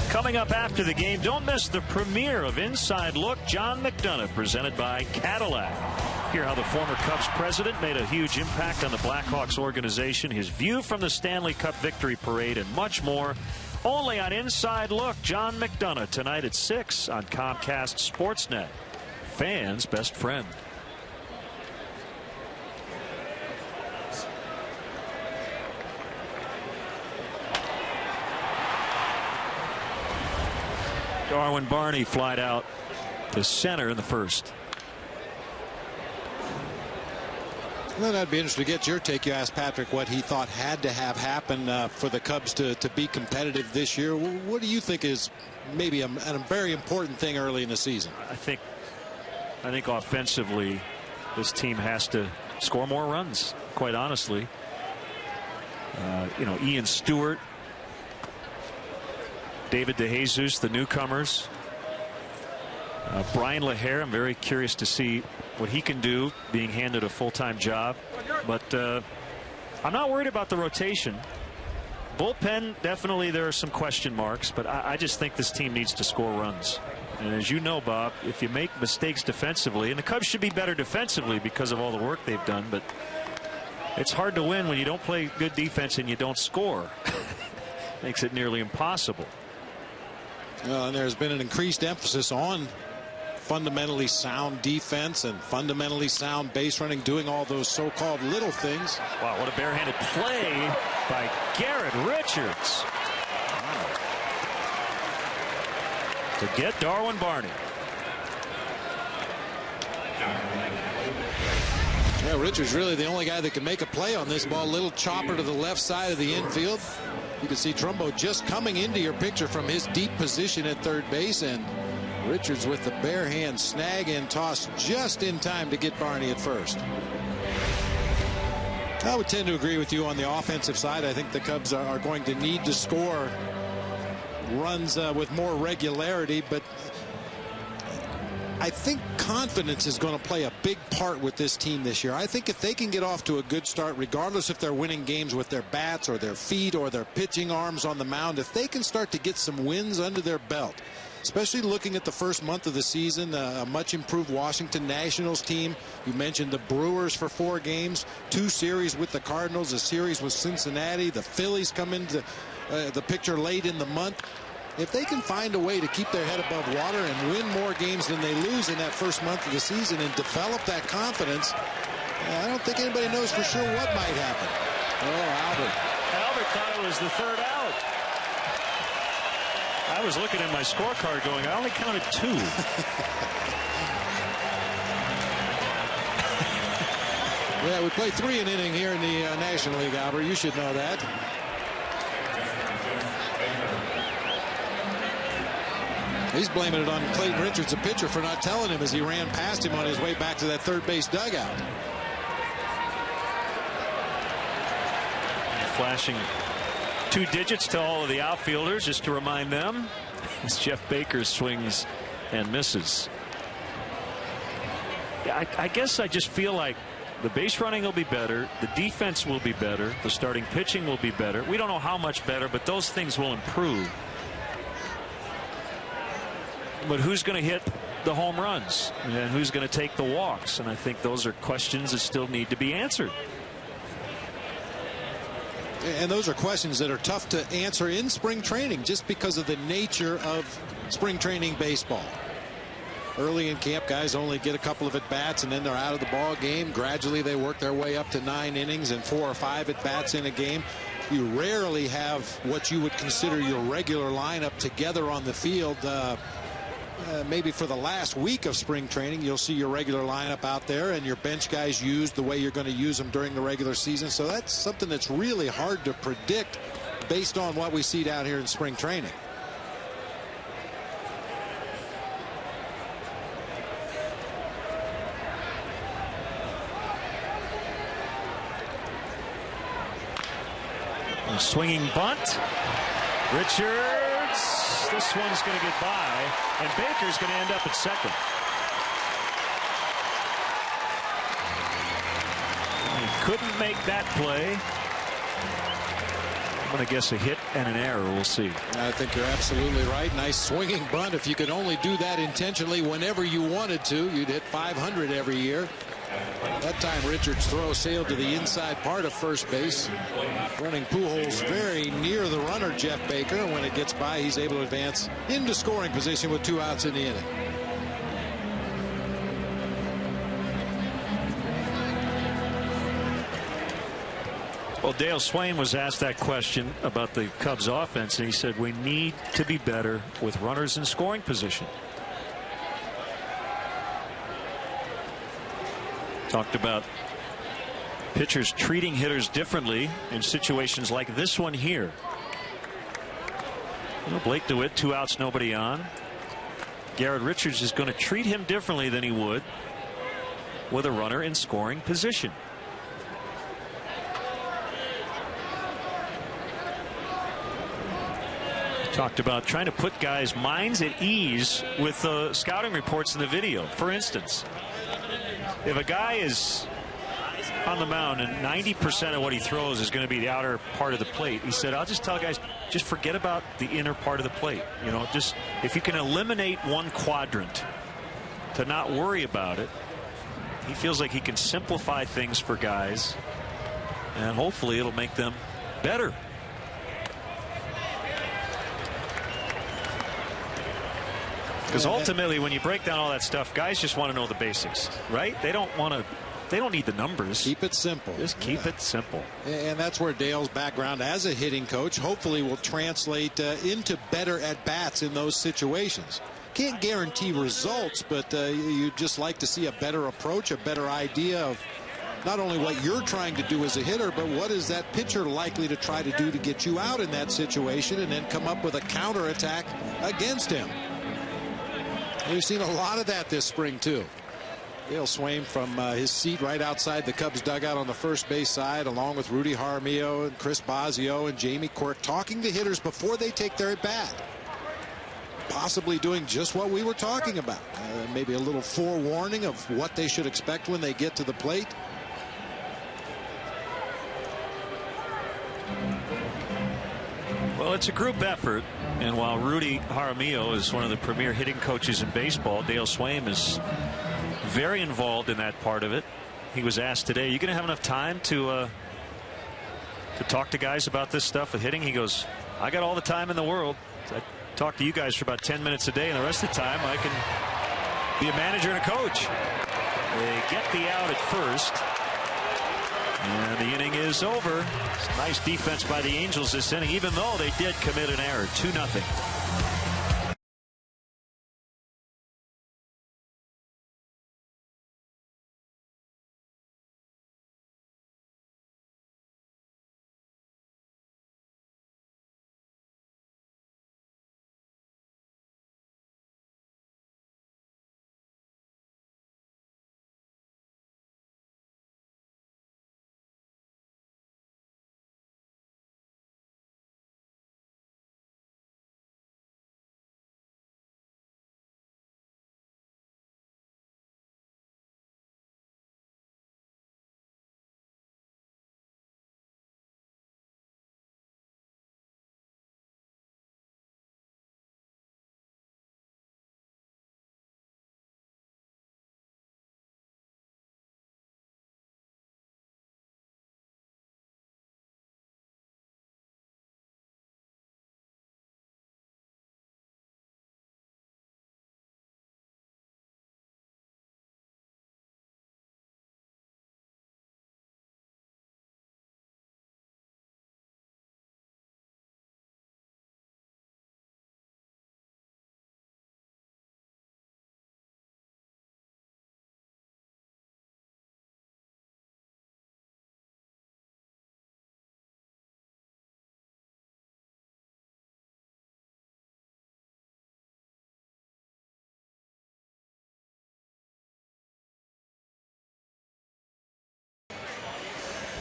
Coming up after the game, don't miss the premiere of Inside Look, John McDonough, presented by Cadillac. Hear how the former Cubs president made a huge impact on the Blackhawks organization, his view from the Stanley Cup victory parade, and much more. Only on Inside Look, John McDonough, tonight at 6 on Comcast Sportsnet. Fans' best friend. Darwin Barney flied out to center in the first. Well, that'd be interesting to get your take. You asked Patrick what he thought had to have happened for the Cubs to be competitive this year. What do you think is maybe a very important thing early in the season? I think offensively, this team has to score more runs, quite honestly. Ian Stewart, David DeJesus, the newcomers. Brian LaHare, I'm very curious to see what he can do being handed a full-time job. But I'm not worried about the rotation. Bullpen, definitely there are some question marks, but I just think this team needs to score runs. And as you know, Bob, if you make mistakes defensively, and the Cubs should be better defensively because of all the work they've done, but it's hard to win when you don't play good defense and you don't score. Makes it nearly impossible. And there's been an increased emphasis on fundamentally sound defense and fundamentally sound base running, doing all those so-called little things. Wow, what a barehanded play by Garrett Richards. Wow. To get Darwin Barney. Yeah, Richards really the only guy that can make a play on this ball. Little chopper to the left side of the infield. You can see Trumbo just coming into your picture from his deep position at third base, and Richards with the bare hand snag and toss just in time to get Barney at first. I would tend to agree with you on the offensive side. I think the Cubs are going to need to score runs with more regularity, but I think confidence is going to play a big part with this team this year. I think if they can get off to a good start, regardless if they're winning games with their bats or their feet or their pitching arms on the mound, if they can start to get some wins under their belt, especially looking at the first month of the season, a much improved Washington Nationals team. You mentioned the Brewers for 4 games, 2 series with the Cardinals, a series with Cincinnati. The Phillies come into the picture late in the month. If they can find a way to keep their head above water and win more games than they lose in that first month of the season and develop that confidence, I don't think anybody knows for sure what might happen. Oh, Albert thought it was the 3rd out. I was looking at my scorecard going, I only counted 2. Yeah, we play 3 an inning here in the National League, Albert. You should know that. He's blaming it on Clayton Richards, the pitcher, for not telling him as he ran past him on his way back to that third base dugout. Flashing 2 digits to all of the outfielders just to remind them as Jeff Baker swings and misses. Yeah, I guess I just feel like the base running will be better, the defense will be better, the starting pitching will be better. We don't know how much better, but those things will improve. But who's going to hit the home runs and who's going to take the walks? And I think those are questions that still need to be answered. And those are questions that are tough to answer in spring training just because of the nature of spring training baseball. Early in camp, guys only get a couple of at-bats and then they're out of the ball game. Gradually they work their way up to 9 innings and 4 or 5 at-bats in a game. You rarely have what you would consider your regular lineup together on the field. Maybe for the last week of spring training, you'll see your regular lineup out there and your bench guys used the way you're going to use them during the regular season. So that's something that's really hard to predict based on what we see down here in spring training. A swinging bunt. Richards. This one's going to get by, and Baker's going to end up at second. He couldn't make that play. I'm going to guess a hit and an error. We'll see. I think you're absolutely right. Nice swinging bunt. If you could only do that intentionally whenever you wanted to, you'd hit 500 every year. That time Richards' throw sailed to the inside part of first base, running Pujols very near the runner, Jeff Baker, and when it gets by, he's able to advance into scoring position with 2 outs in the inning. Well, Dale Swain was asked that question about the Cubs offense, and he said we need to be better with runners in scoring position. Talked about pitchers treating hitters differently in situations like this one here. Well, Blake DeWitt, 2 outs, nobody on. Garrett Richards is going to treat him differently than he would with a runner in scoring position. Talked about trying to put guys' minds at ease with the scouting reports in the video. For instance, if a guy is on the mound and 90% of what he throws is going to be the outer part of the plate, he said, I'll just tell guys, just forget about the inner part of the plate. You know, just if you can eliminate one quadrant to not worry about it, he feels like he can simplify things for guys, and hopefully it'll make them better. Because ultimately, when you break down all that stuff, guys just want to know the basics, right? They don't need the numbers. Keep it simple. Just keep it simple. And that's where Dale's background as a hitting coach hopefully will translate into better at-bats in those situations. Can't guarantee results, but you'd just like to see a better approach, a better idea of not only what you're trying to do as a hitter, but what is that pitcher likely to try to do to get you out in that situation and then come up with a counterattack against him. And we've seen a lot of that this spring, too. Dale Swaim from his seat right outside the Cubs dugout on the first base side, along with Rudy Jaramillo and Chris Bosio and Jamie Quirk, talking to hitters before they take their at-bat. Possibly doing just what we were talking about. Maybe a little forewarning of what they should expect when they get to the plate. Well, it's a group effort, and while Rudy Jaramillo is one of the premier hitting coaches in baseball, Dale Swaim is very involved in that part of it. He was asked today, "Are you going to have enough time to talk to guys about this stuff with hitting?" He goes, "I got all the time in the world. I talk to you guys for about 10 minutes a day, and the rest of the time I can be a manager and a coach." They get the out at first, and the inning is over. It's nice defense by the Angels this inning, even though they did commit an error. 2-0.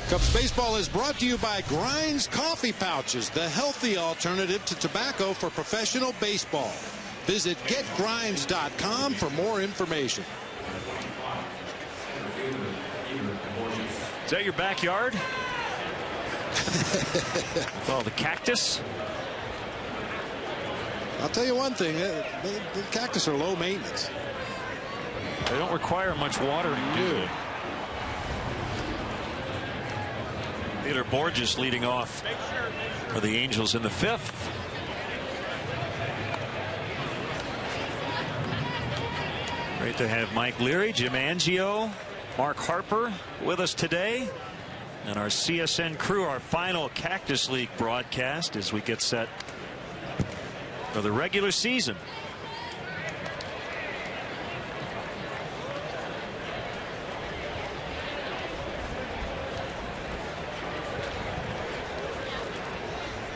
Cubs baseball is brought to you by Grinds Coffee Pouches, the healthy alternative to tobacco for professional baseball. Visit getgrinds.com for more information. Is that your backyard? With all the cactus? I'll tell you one thing, the cactus are low maintenance. They don't require much water. Dude. Theodore Borges leading off for the Angels in the 5th. Great to have Mike Leary, Jim Angio, Mark Harper with us today, and our CSN crew, our final Cactus League broadcast as we get set for the regular season.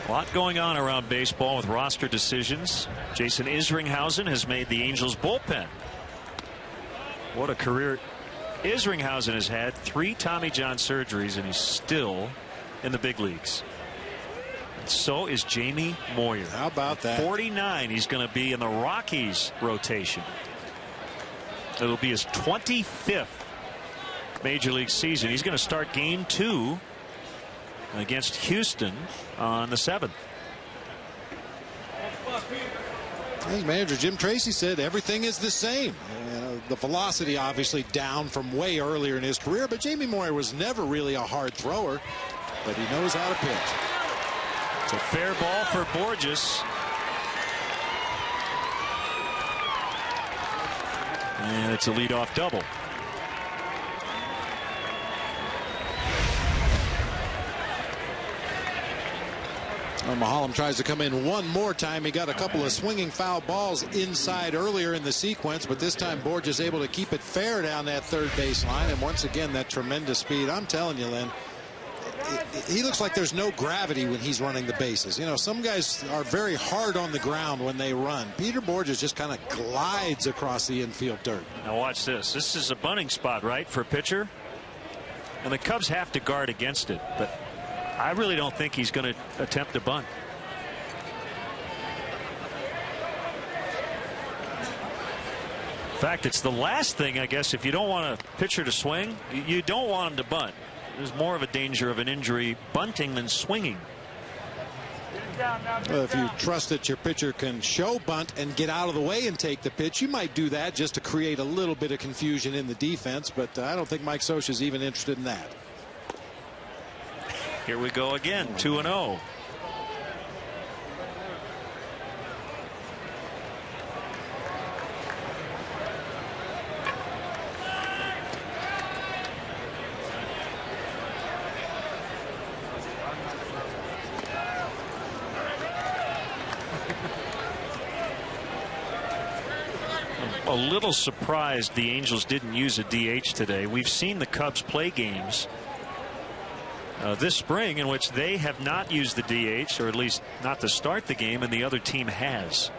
A lot going on around baseball with roster decisions. Jason Isringhausen has made the Angels bullpen. What a career Isringhausen has had. 3 Tommy John surgeries, and he's still in the big leagues. And so is Jamie Moyer. How about that? 49, he's going to be in the Rockies rotation. It'll be his 25th major league season. He's going to start game 2 against Houston on the 7th. His manager Jim Tracy said everything is the same. The velocity obviously down from way earlier in his career, but Jamie Moyer was never really a hard thrower, but he knows how to pitch. It's a fair ball for Borges. And it's a leadoff double. Mahalam tries to come in one more time. He got a couple of swinging foul balls inside earlier in the sequence, but this time Borges able to keep it fair down that third baseline. And once again, that tremendous speed. I'm telling you, Lynn, he looks like there's no gravity when he's running the bases. You know, some guys are very hard on the ground when they run. Peter Borges just kind of glides across the infield dirt. Now watch this. This is a bunting spot, right, for a pitcher? And the Cubs have to guard against it, but I really don't think he's going to attempt to bunt. In fact, it's the last thing, I guess, if you don't want a pitcher to swing, you don't want him to bunt. There's more of a danger of an injury bunting than swinging. Well, if you trust that your pitcher can show bunt and get out of the way and take the pitch, you might do that just to create a little bit of confusion in the defense, but I don't think Mike Scioscia's even interested in that. Here we go again, 2-0. A little surprised the Angels didn't use a DH today. We've seen the Cubs play games this spring in which they have not used the DH, or at least not to start the game, and the other team has.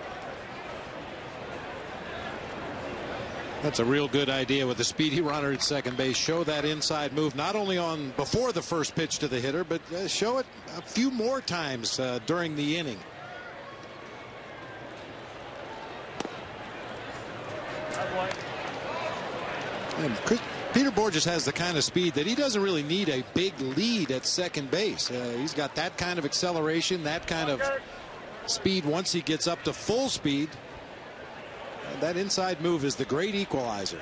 That's a real good idea with the speedy runner at second base. Show that inside move not only on before the first pitch to the hitter, but show it a few more times during the inning. And Peter Borges has the kind of speed that he doesn't really need a big lead at second base. He's got that kind of acceleration, that kind of speed once he gets up to full speed. And that inside move is the great equalizer.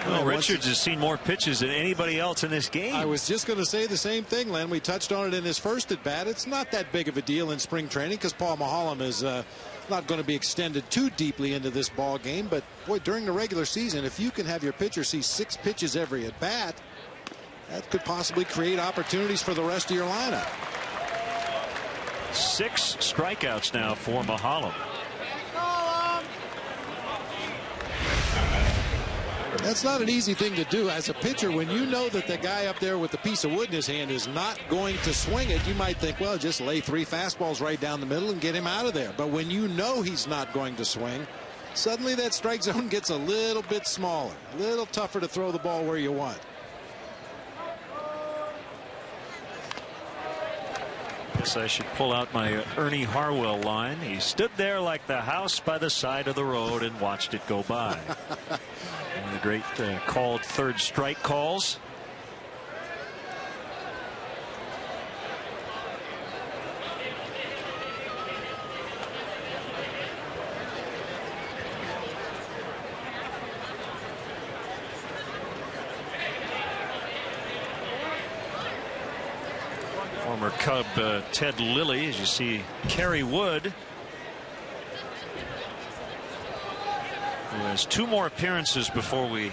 Well, Richards has seen more pitches than anybody else in this game. I was just going to say the same thing, Len. We touched on it in his first at bat. It's not that big of a deal in spring training because Paul Maholm is not going to be extended too deeply into this ball game. But boy, during the regular season, if you can have your pitcher see 6 pitches every at bat, that could possibly create opportunities for the rest of your lineup. 6 strikeouts now for Maholm. That's not an easy thing to do as a pitcher. When you know that the guy up there with the piece of wood in his hand is not going to swing it, you might think, well, just lay 3 fastballs right down the middle and get him out of there. But when you know he's not going to swing, suddenly that strike zone gets a little bit smaller, a little tougher to throw the ball where you want. Guess I should pull out my Ernie Harwell line. He stood there like the house by the side of the road and watched it go by. One of the great called third strike calls. Former Cub Ted Lilly, as you see Kerry Wood, who has 2 more appearances before we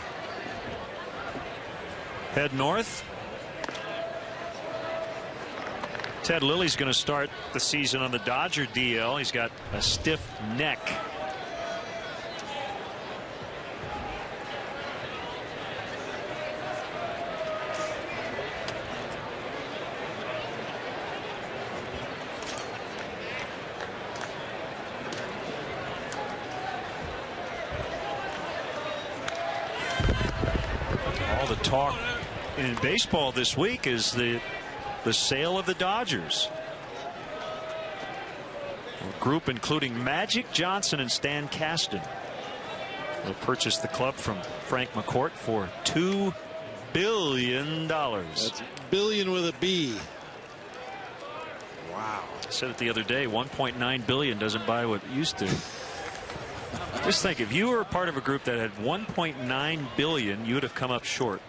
head north. Ted Lilly's going to start the season on the Dodger DL. He's got a stiff neck. The talk in baseball this week is the sale of the Dodgers. A group including Magic Johnson and Stan Kasten will purchase the club from Frank McCourt for $2 billion. That's billion with a B. Wow. I said it the other day, 1.9 billion doesn't buy what it used to. Just think, if you were a part of a group that had 1.9 billion, you would have come up short.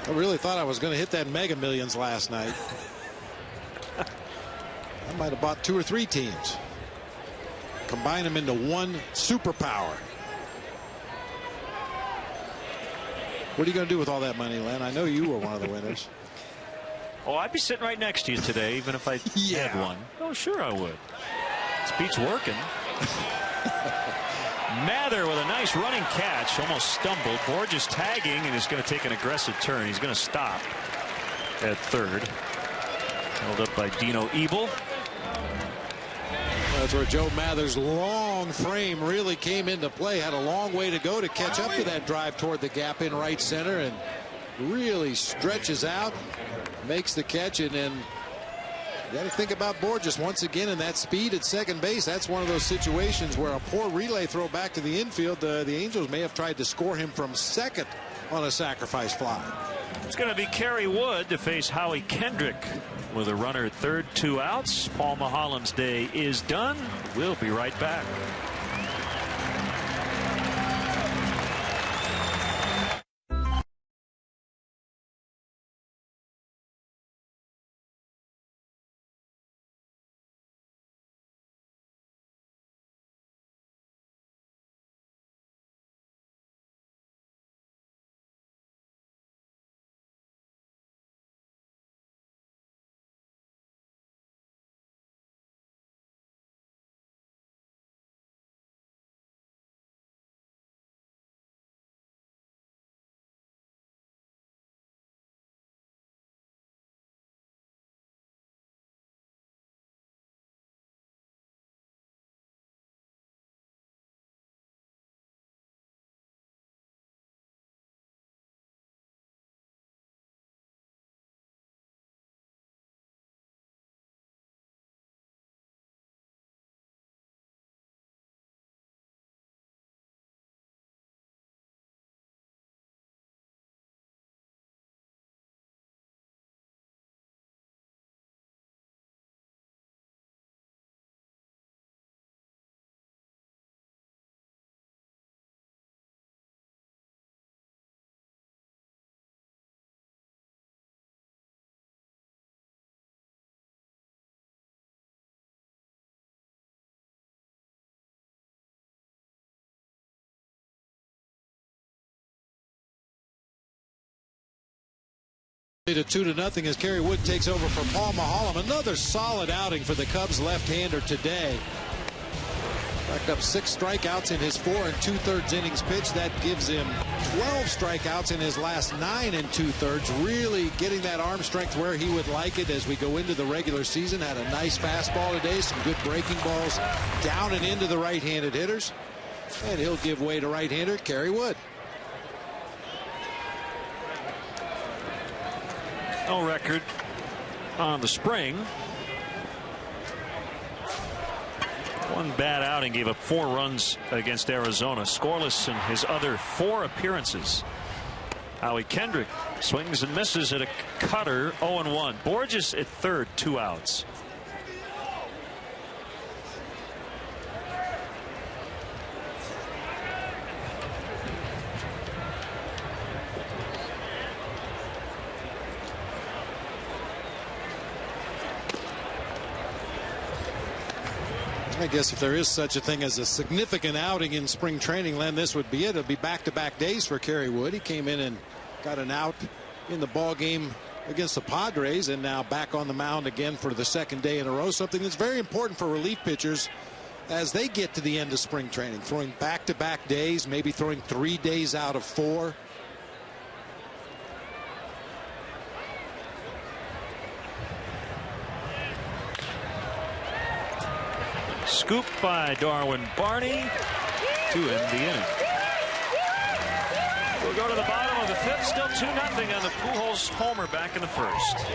I really thought I was going to hit that Mega Millions last night. I might have bought 2 or 3 teams. Combine them into one superpower. What are you going to do with all that money, Len? I know you were one of the winners. Oh, I'd be sitting right next to you today, even if I had one. Oh, sure I would. This beat's working. Mather with a nice running catch. Almost stumbled. Borges tagging and is going to take an aggressive turn. He's going to stop at third. Held up by Dino Ebel. That's where Joe Mather's long frame really came into play. Had a long way to go to catch up to that drive toward the gap in right center, and really stretches out, makes the catch, and then you got to think about Borges once again and that speed at second base. That's one of those situations where a poor relay throw back to the infield. The Angels may have tried to score him from second on a sacrifice fly. It's going to be Kerry Wood to face Howie Kendrick with a runner at third, 2 outs. Paul Maholm's day is done. We'll be right back. To 2-0 as Kerry Wood takes over for Paul Maholm. Another solid outing for the Cubs left-hander today. Racked up 6 strikeouts in his 4 2/3 innings pitched. That gives him 12 strikeouts in his last 9 2/3. Really getting that arm strength where he would like it as we go into the regular season. Had a nice fastball today, some good breaking balls down and into the right-handed hitters. And he'll give way to right-hander Kerry Wood. No record on the spring. One bad outing, gave up 4 runs against Arizona. Scoreless in his other 4 appearances. Howie Kendrick swings and misses at a cutter, 0-1. Borges at third, 2 outs. I guess if there is such a thing as a significant outing in spring training, Len, this would be it. It'll be back-to-back days for Kerry Wood. He came in and got an out in the ball game against the Padres, and now back on the mound again for the second day in a row. Something that's very important for relief pitchers as they get to the end of spring training. Throwing back-to-back days, maybe throwing 3 days out of 4. Scoop by Darwin Barney to end the inning. We'll go to the bottom of the 5th. Still 2-0 on the Pujols homer back in the 1st.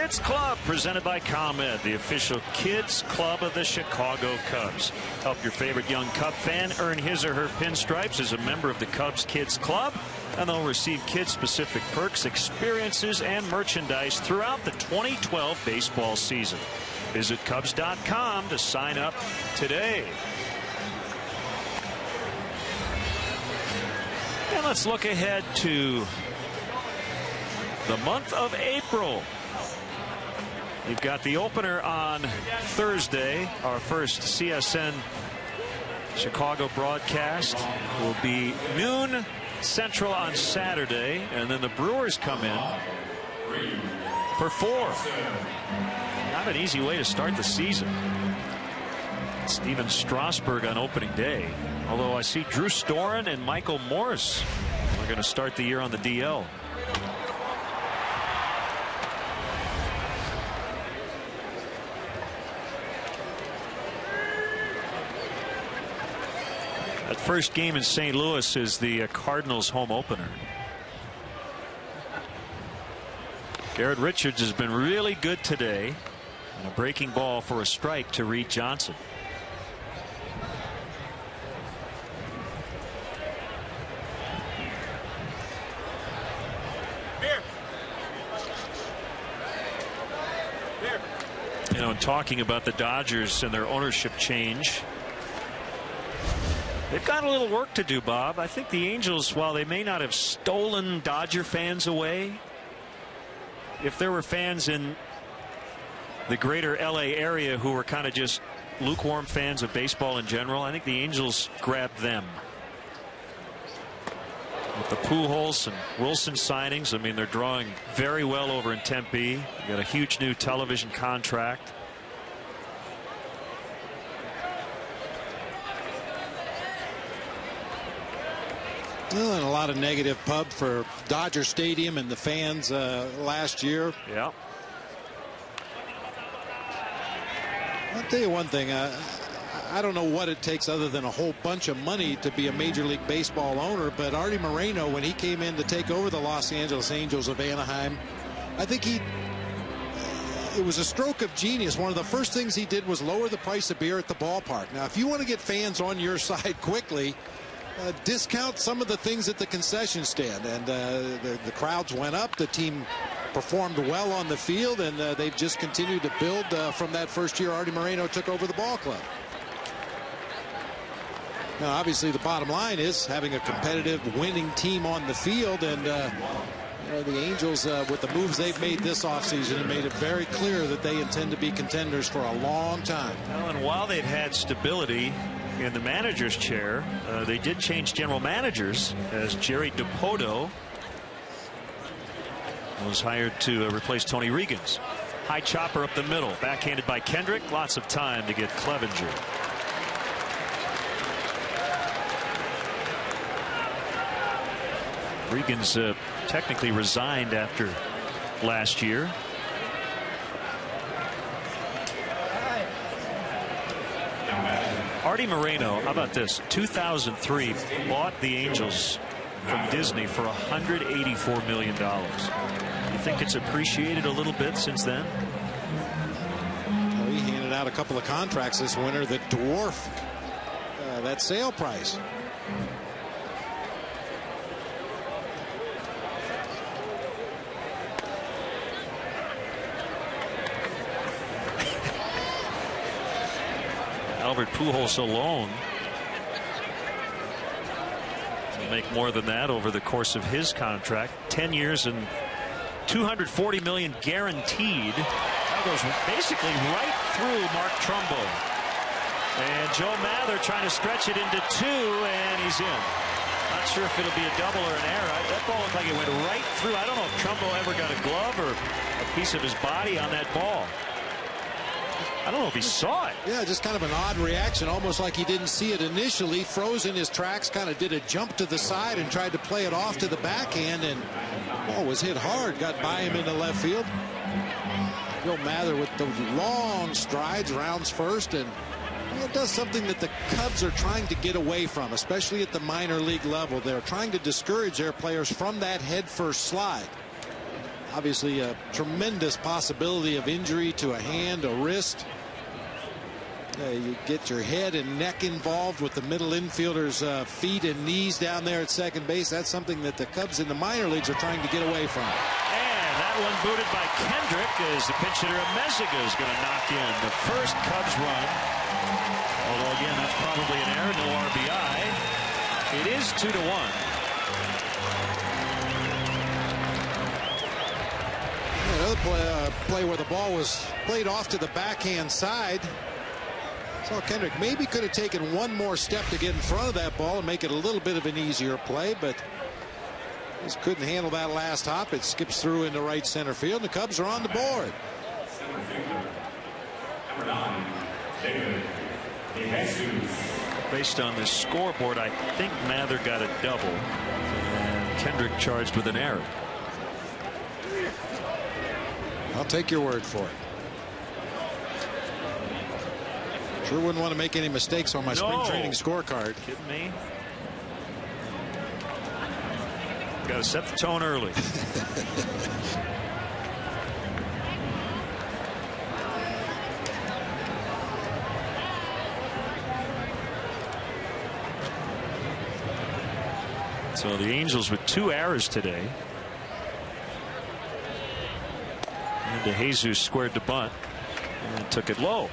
Kids Club, presented by ComEd, the official kids club of the Chicago Cubs. Help your favorite young Cub fan earn his or her pinstripes as a member of the Cubs Kids Club, and they'll receive kid-specific perks, experiences, and merchandise throughout the 2012 baseball season. Visit Cubs.com to sign up today. And let's look ahead to the month of April. You've got the opener on Thursday. Our first CSN Chicago broadcast will be noon Central on Saturday, and then the Brewers come in for 4. Not an easy way to start the season. Steven Strasburg on opening day, although I see Drew Storen and Michael Morse are going to start the year on the DL. That first game in St. Louis is the Cardinals home opener. Garrett Richards has been really good today, and a breaking ball for a strike to Reed Johnson. You know, talking about the Dodgers and their ownership change, they've got a little work to do, Bob. I think the Angels, while they may not have stolen Dodger fans away, if there were fans in the greater LA area who were kind of just lukewarm fans of baseball in general, I think the Angels grabbed them. With the Pujols and Wilson signings, I mean, they're drawing very well over in Tempe. They got a huge new television contract. Well, and a lot of negative pub for Dodger Stadium and the fans last year. Yeah. I'll tell you one thing. I don't know what it takes other than a whole bunch of money to be a Major League Baseball owner, but Artie Moreno, when he came in to take over the Los Angeles Angels of Anaheim, I think it was a stroke of genius. One of the first things he did was lower the price of beer at the ballpark. Now, if you want to get fans on your side quickly, discount some of the things at the concession stand, and the crowds went up. The team performed well on the field, and they've just continued to build from that first year Artie Moreno took over the ball club. Now, obviously, the bottom line is having a competitive, winning team on the field, and the Angels, with the moves they've made this offseason, have made it very clear that they intend to be contenders for a long time. Well, and while they've had stability in the manager's chair, they did change general managers, as Jerry DiPoto was hired to replace Tony Reagans. High chopper up the middle, backhanded by Kendrick. Lots of time to get Clevenger. Reagans technically resigned after last year. Artie Moreno, how about this? 2003 bought the Angels from Disney for $184 million. You think it's appreciated a little bit since then? Well, he handed out a couple of contracts this winter that dwarf that sale price. Albert Pujols alone will make more than that over the course of his contract. 10 years and $240 million guaranteed. That goes basically right through Mark Trumbo. And Joe Mather trying to stretch it into 2, and he's in. Not sure if it'll be a double or an error. That ball looked like it went right through. I don't know if Trumbo ever got a glove or a piece of his body on that ball. I don't know if he saw it. Yeah, just kind of an odd reaction, almost like he didn't see it initially. Froze in his tracks, kind of did a jump to the side and tried to play it off to the backhand, and the ball was hit hard, got by him into left field. Joe Mather with the long strides, rounds first, and it does something that the Cubs are trying to get away from, especially at the minor league level. They're trying to discourage their players from that head-first slide. Obviously a tremendous possibility of injury to a hand, a wrist. You get your head and neck involved with the middle infielder's feet and knees down there at second base. That's something that the Cubs in the minor leagues are trying to get away from. And that one booted by Kendrick as the pinch hitter Meziga is going to knock in the first Cubs run. Although again, that's probably an error, no RBI. It is 2-1. Another play where the ball was played off to the backhand side. So Kendrick maybe could have taken one more step to get in front of that ball and make it a little bit of an easier play, but just couldn't handle that last hop. It skips through into right center field. The Cubs are on the board. Based on the scoreboard, I think Mather got a double, and Kendrick charged with an error. I'll take your word for it. Sure wouldn't want to make any mistakes on my spring training scorecard. Kidding me? Got to set the tone early. So the Angels with 2 errors today. And DeJesus squared the bunt and took it low.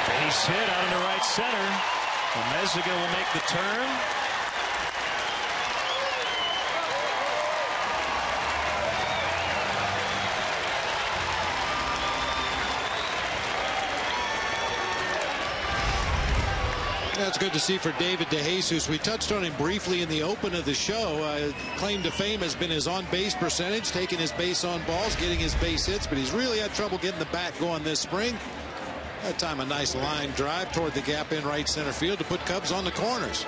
Base hit out into right center. Meziga will make the turn. That's good to see for David DeJesus. We touched on him briefly in the open of the show. Claim to fame has been his on-base percentage, taking his base on balls, getting his base hits, but he's really had trouble getting the bat going this spring. That time a nice line drive toward the gap in right center field to put Cubs on the corners.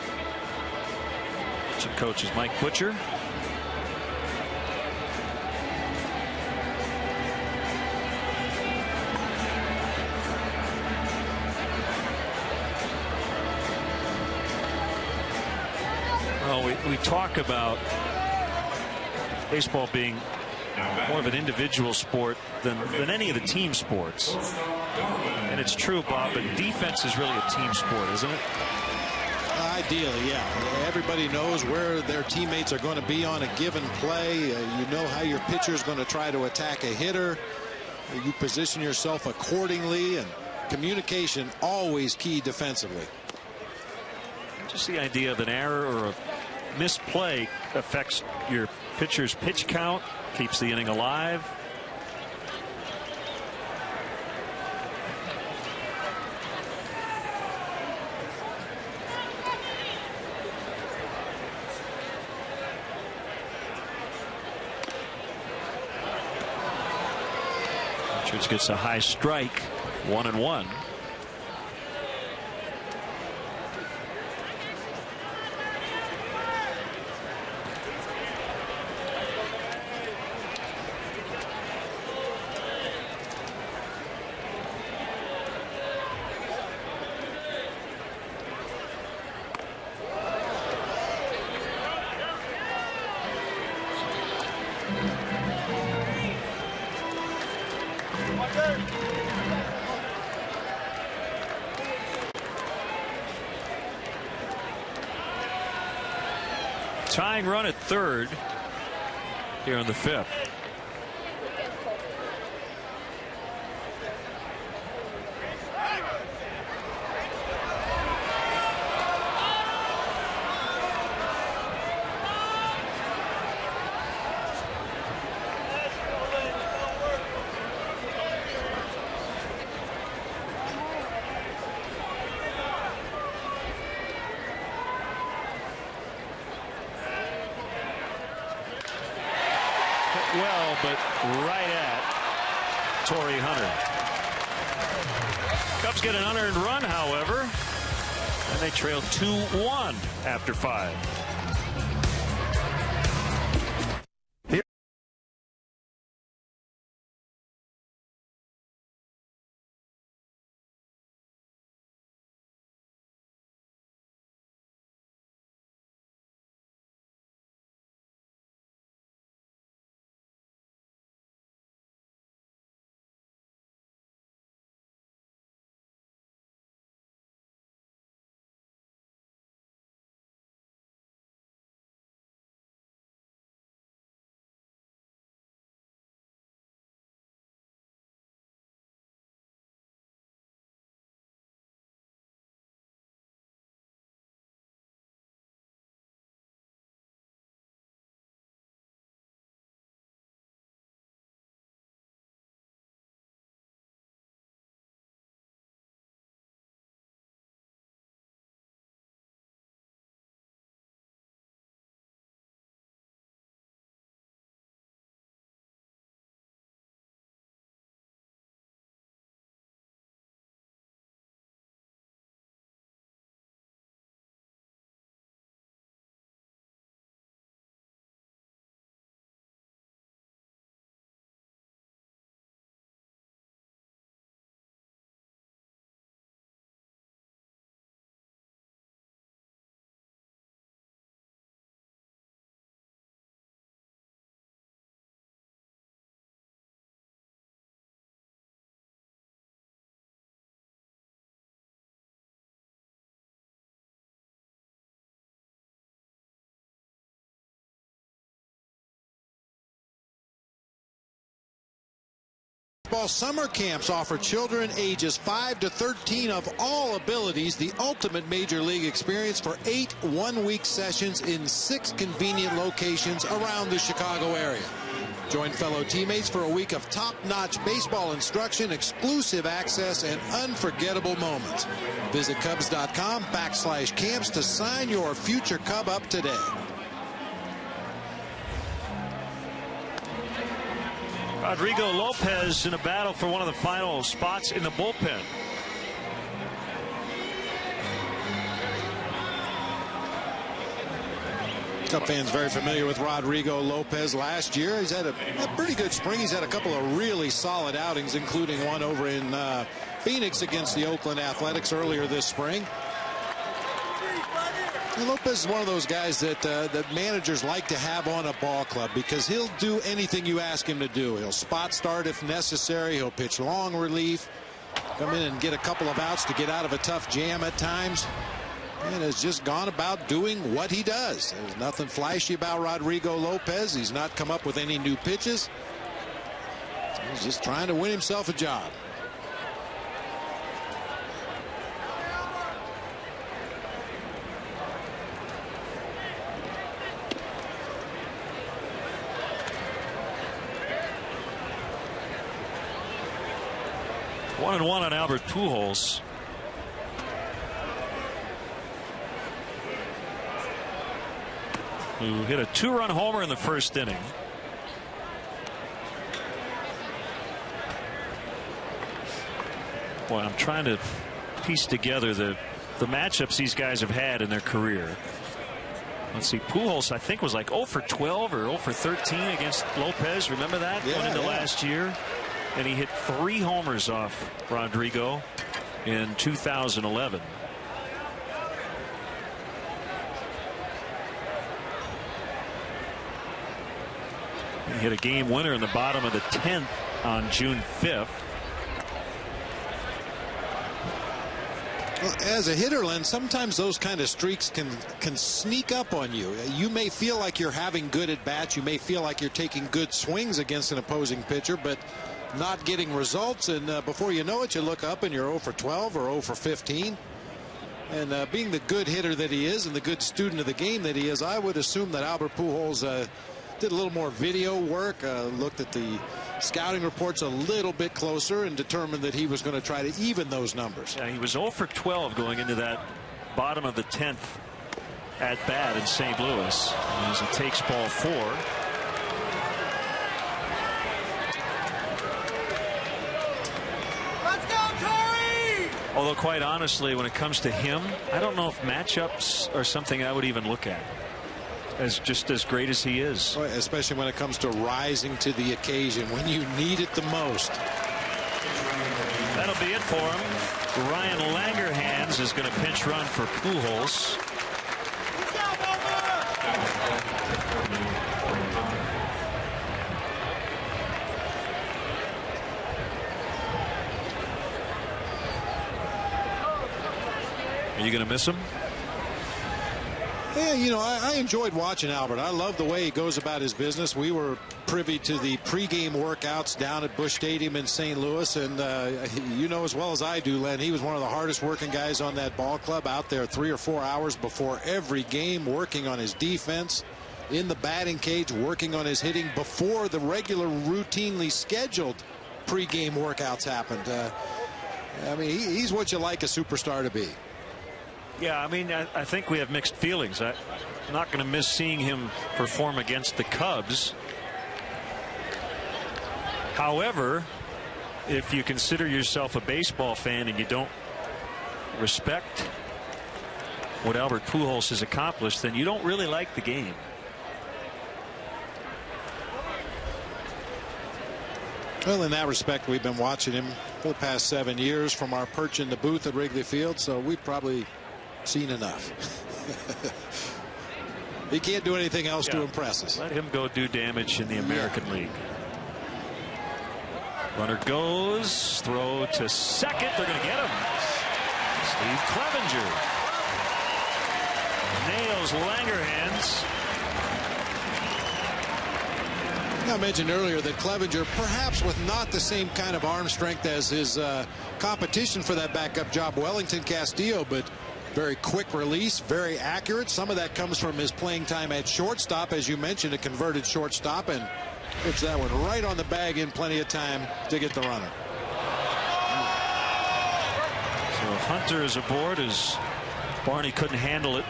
Coach is Mike Butcher. We talk about baseball being more of an individual sport than any of the team sports. And it's true, Bob, but defense is really a team sport, isn't it? Ideally, yeah. Everybody knows where their teammates are going to be on a given play. You know how your pitcher is going to try to attack a hitter. You position yourself accordingly, and communication always key defensively. Just the idea of an error or a misplay affects your pitcher's pitch count, keeps the inning alive. Richards gets a high strike, 1-1. Tying run at third here in the 5th. Well, but right at Torrey Hunter. Cubs get an unearned run, however, and they trail 2-1 after 5. Summer camps offer children ages 5 to 13 of all abilities the ultimate major league experience for 8 one-week sessions in 6 convenient locations around the Chicago area. Join fellow teammates for a week of top-notch baseball instruction, exclusive access, and unforgettable moments. Visit Cubs.com/camps to sign your future Cub up today. Rodrigo Lopez in a battle for one of the final spots in the bullpen. Cub fans very familiar with Rodrigo Lopez. Last year he's had a pretty good spring. He's had a couple of really solid outings, including one over in Phoenix against the Oakland Athletics earlier this spring. And Lopez is one of those guys that managers like to have on a ball club because he'll do anything you ask him to do. He'll spot start if necessary. He'll pitch long relief, come in and get a couple of outs to get out of a tough jam at times, and has just gone about doing what he does. There's nothing flashy about Rodrigo Lopez. He's not come up with any new pitches. He's just trying to win himself a job. One and one on Albert Pujols. Who hit a 2-run homer in the first inning. Boy, I'm trying to piece together the matchups these guys have had in their career. Let's see, Pujols I think was like 0 for 12 or 0 for 13 against Lopez. Remember that? Yeah, going into last year. And he hit 3 homers off Rodrigo in 2011. He hit a game winner in the bottom of the 10th on June 5th. Well, as a hitter, Len, sometimes those kind of streaks can sneak up on you. You may feel like you're having good at bats. You may feel like you're taking good swings against an opposing pitcher, but not getting results, and before you know it, you look up and you're 0 for 12 or 0 for 15. And being the good hitter that he is and the good student of the game that he is, I would assume that Albert Pujols did a little more video work, looked at the scouting reports a little bit closer, and determined that he was going to try to even those numbers. Yeah, he was 0 for 12 going into that bottom of the 10th at bat in St. Louis as he takes ball 4. Although, quite honestly, when it comes to him, I don't know if matchups are something I would even look at. As just as great as he is. Especially when it comes to rising to the occasion when you need it the most. That'll be it for him. Ryan Langerhans is going to pinch run for Pujols. Are you going to miss him? Yeah, you know, I enjoyed watching Albert. I love the way he goes about his business. We were privy to the pregame workouts down at Busch Stadium in St. Louis, and you know as well as I do, Len, he was one of the hardest working guys on that ball club, out there 3 or 4 hours before every game, working on his defense, in the batting cage, working on his hitting before the regular routinely scheduled pregame workouts happened. I mean, he's what you like a superstar to be. Yeah, I mean, I think we have mixed feelings. I'm not going to miss seeing him perform against the Cubs. However, if you consider yourself a baseball fan and you don't respect what Albert Pujols has accomplished, then you don't really like the game. Well, in that respect, we've been watching him for the past 7 years from our perch in the booth at Wrigley Field, so we've probably seen enough. He can't do anything else to impress us. Let him go do damage in the American League. Runner goes, throw to second. They're going to get him. Steve Clevenger nails Langerhans. I mentioned earlier that Clevenger, perhaps with not the same kind of arm strength as his competition for that backup job, Wellington Castillo, but very quick release, very accurate. Some of that comes from his playing time at shortstop, as you mentioned, a converted shortstop, and puts that one right on the bag in plenty of time to get the runner. So Hunter is aboard as Barney couldn't handle it.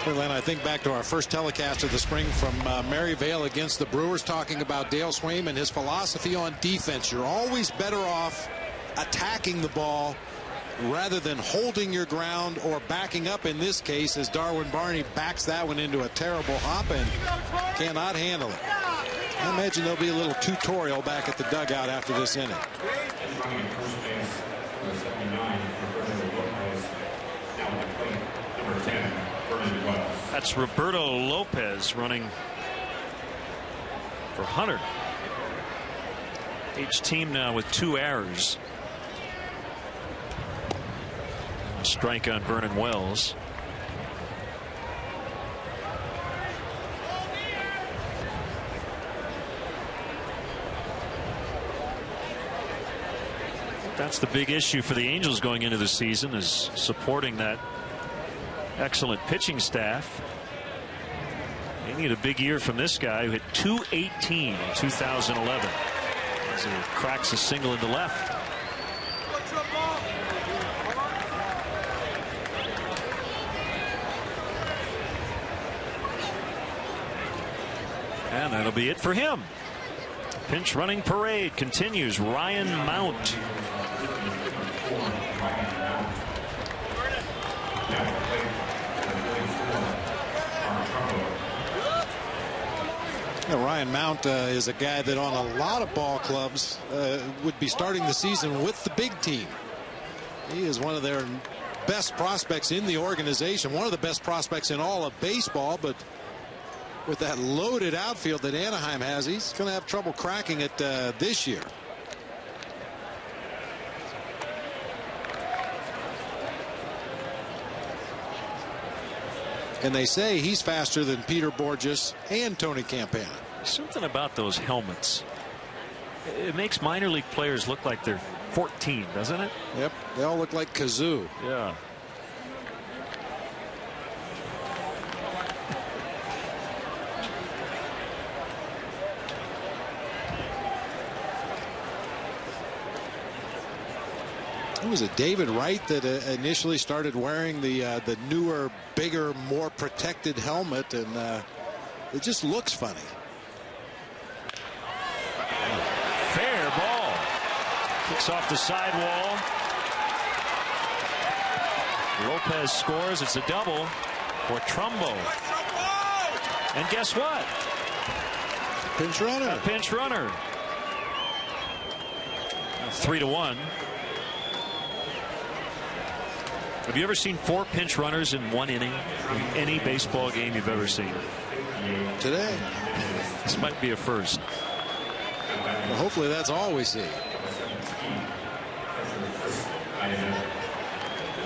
Len, I think back to our first telecast of the spring from Maryvale against the Brewers, talking about Dale Swaim and his philosophy on defense. You're always better off attacking the ball rather than holding your ground or backing up, in this case, as Darwin Barney backs that one into a terrible hop and cannot handle it. I imagine there'll be a little tutorial back at the dugout after this inning. That's Roberto Lopez running for Hunter. Each team now with 2 errors. A strike on Vernon Wells. That's the big issue for the Angels going into the season, is supporting that excellent pitching staff. They need a big year from this guy who hit .218 in 2011 as he cracks a single into left. And that'll be it for him. Pinch running parade continues. Ryan Mount. Ryan Mount is a guy that on a lot of ball clubs would be starting the season with the big team. He is one of their best prospects in the organization, one of the best prospects in all of baseball, but with that loaded outfield that Anaheim has, he's going to have trouble cracking it this year. And they say he's faster than Peter Borges and Tony Campana. Something about those helmets. It makes minor league players look like they're 14, doesn't it? Yep, they all look like Kazoo. Yeah. Was it David Wright that initially started wearing the newer, bigger, more protected helmet, and it just looks funny. Fair ball. Kicks off the sidewall. Lopez scores. It's a double for Trumbo. And guess what? Pinch runner. A pinch runner. 3-1. Have you ever seen 4 pinch runners in 1 inning in any baseball game you've ever seen? Today. This might be a first. Well, hopefully that's all we see.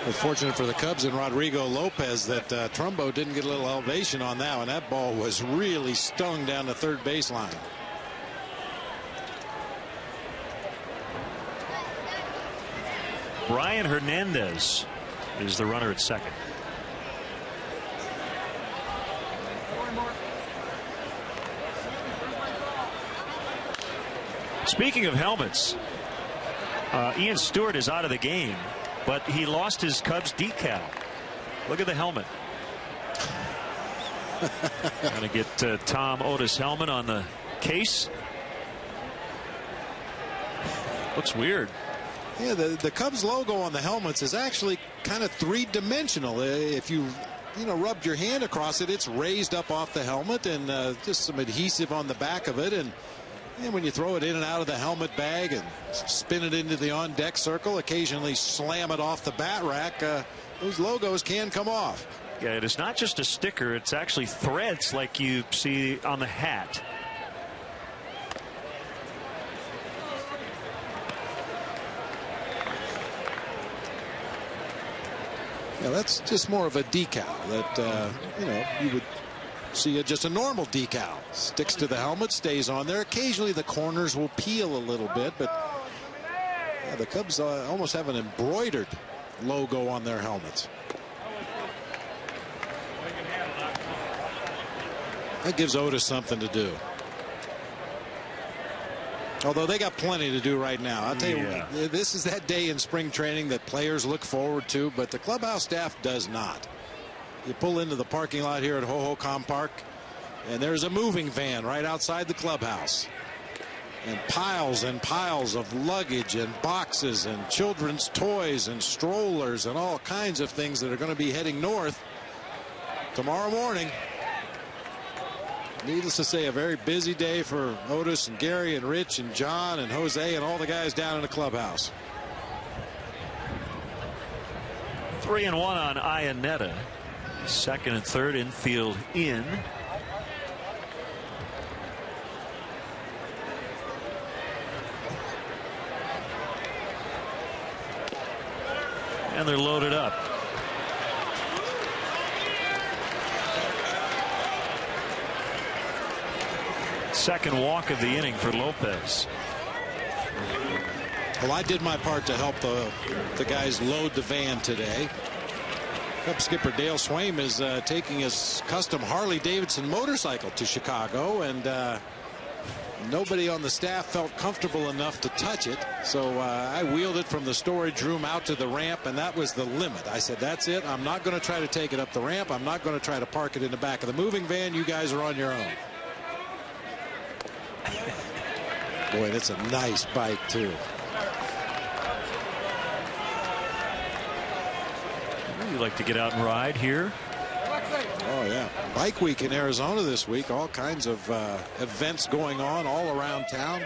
It's fortunate for the Cubs and Rodrigo Lopez that Trumbo didn't get a little elevation on that one. That ball was really stung down the third baseline. Brian Hernandez is the runner at second. Speaking of helmets, Ian Stewart is out of the game, but he lost his Cubs decal. Look at the helmet. Going to get Tom Otis' helmet on the case. Looks weird. Yeah, the Cubs logo on the helmets is actually kind of 3-dimensional. If you rubbed your hand across it, it's raised up off the helmet, and just some adhesive on the back of it. And when you throw it in and out of the helmet bag and spin it into the on-deck circle, occasionally slam it off the bat rack, those logos can come off. Yeah, it is not just a sticker. It's actually threads like you see on the hat. Yeah, that's just more of a decal that you would see just a normal decal. Sticks to the helmet, stays on there. Occasionally the corners will peel a little bit, but yeah, the Cubs almost have an embroidered logo on their helmets. That gives Otis something to do. Although they got plenty to do right now. I'll tell you, this is that day in spring training that players look forward to, but the clubhouse staff does not. You pull into the parking lot here at Ho-Ho-Com Park, and there's a moving van right outside the clubhouse. And piles of luggage and boxes and children's toys and strollers and all kinds of things that are going to be heading north tomorrow morning. Needless to say, a very busy day for Otis and Gary and Rich and John and Jose and all the guys down in the clubhouse. 3-1 on Iannetta. Second and third infield in. And they're loaded up. Second walk of the inning for Lopez. Well, I did my part to help the guys load the van today. Cubs skipper Dale Swaim is taking his custom Harley-Davidson motorcycle to Chicago, and nobody on the staff felt comfortable enough to touch it. So I wheeled it from the storage room out to the ramp, and that was the limit. I said, that's it. I'm not going to try to take it up the ramp. I'm not going to try to park it in the back of the moving van. You guys are on your own. Boy, that's a nice bike, too. You like to get out and ride here? Oh, yeah. Bike week in Arizona this week. All kinds of events going on all around town.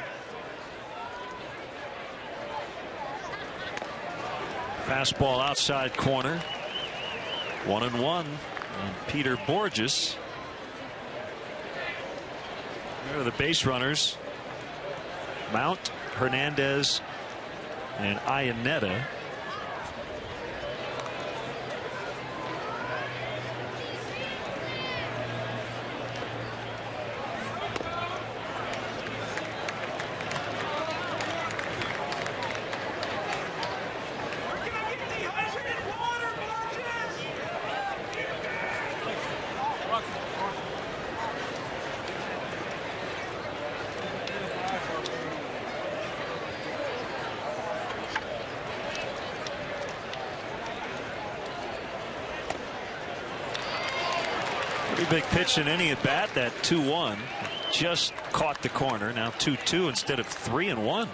Fastball outside corner. 1-1 on Peter Borges. There are the base runners. Mount, Hernandez, and Iannetta. Pretty big pitch in any at bat. That 2-1 just caught the corner. Now 2-2 instead of 3-1.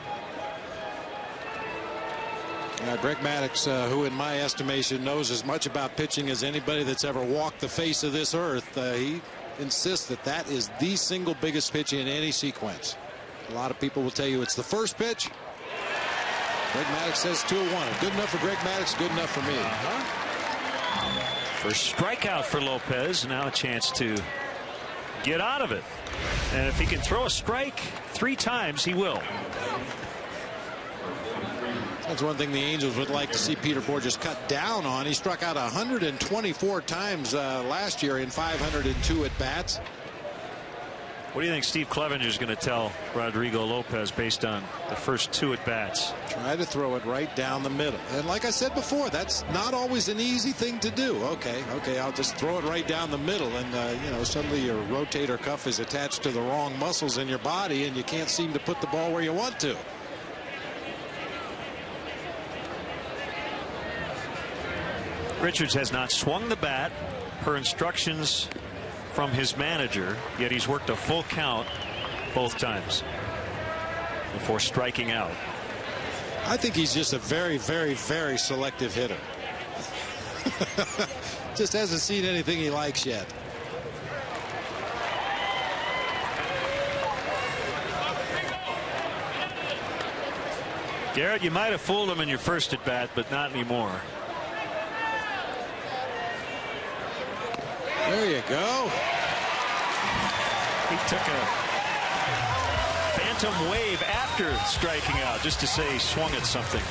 Greg Maddux, who in my estimation knows as much about pitching as anybody that's ever walked the face of this earth, he insists that that is the single biggest pitch in any sequence. A lot of people will tell you it's the first pitch. Greg Maddux says 2-1. Good enough for Greg Maddux, good enough for me. First strikeout for Lopez. Now a chance to get out of it. And if he can throw a strike 3 times, he will. That's one thing the Angels would like to see Peter Bourjos cut down on. He struck out 124 times last year in 502 at bats. What do you think Steve Clevenger is going to tell Rodrigo Lopez based on the first 2 at bats? Try to throw it right down the middle. And like I said before, that's not always an easy thing to do. Okay, I'll just throw it right down the middle. And, you know, suddenly your rotator cuff is attached to the wrong muscles in your body and you can't seem to put the ball where you want to. Richards has not swung the bat per instructions from his manager, yet he's worked a full count both times before striking out. I think he's just a very, very, very selective hitter. Just hasn't seen anything he likes yet. Garrett, you might have fooled him in your first at bat, but not anymore. There you go. He took a phantom wave after striking out just to say he swung at something.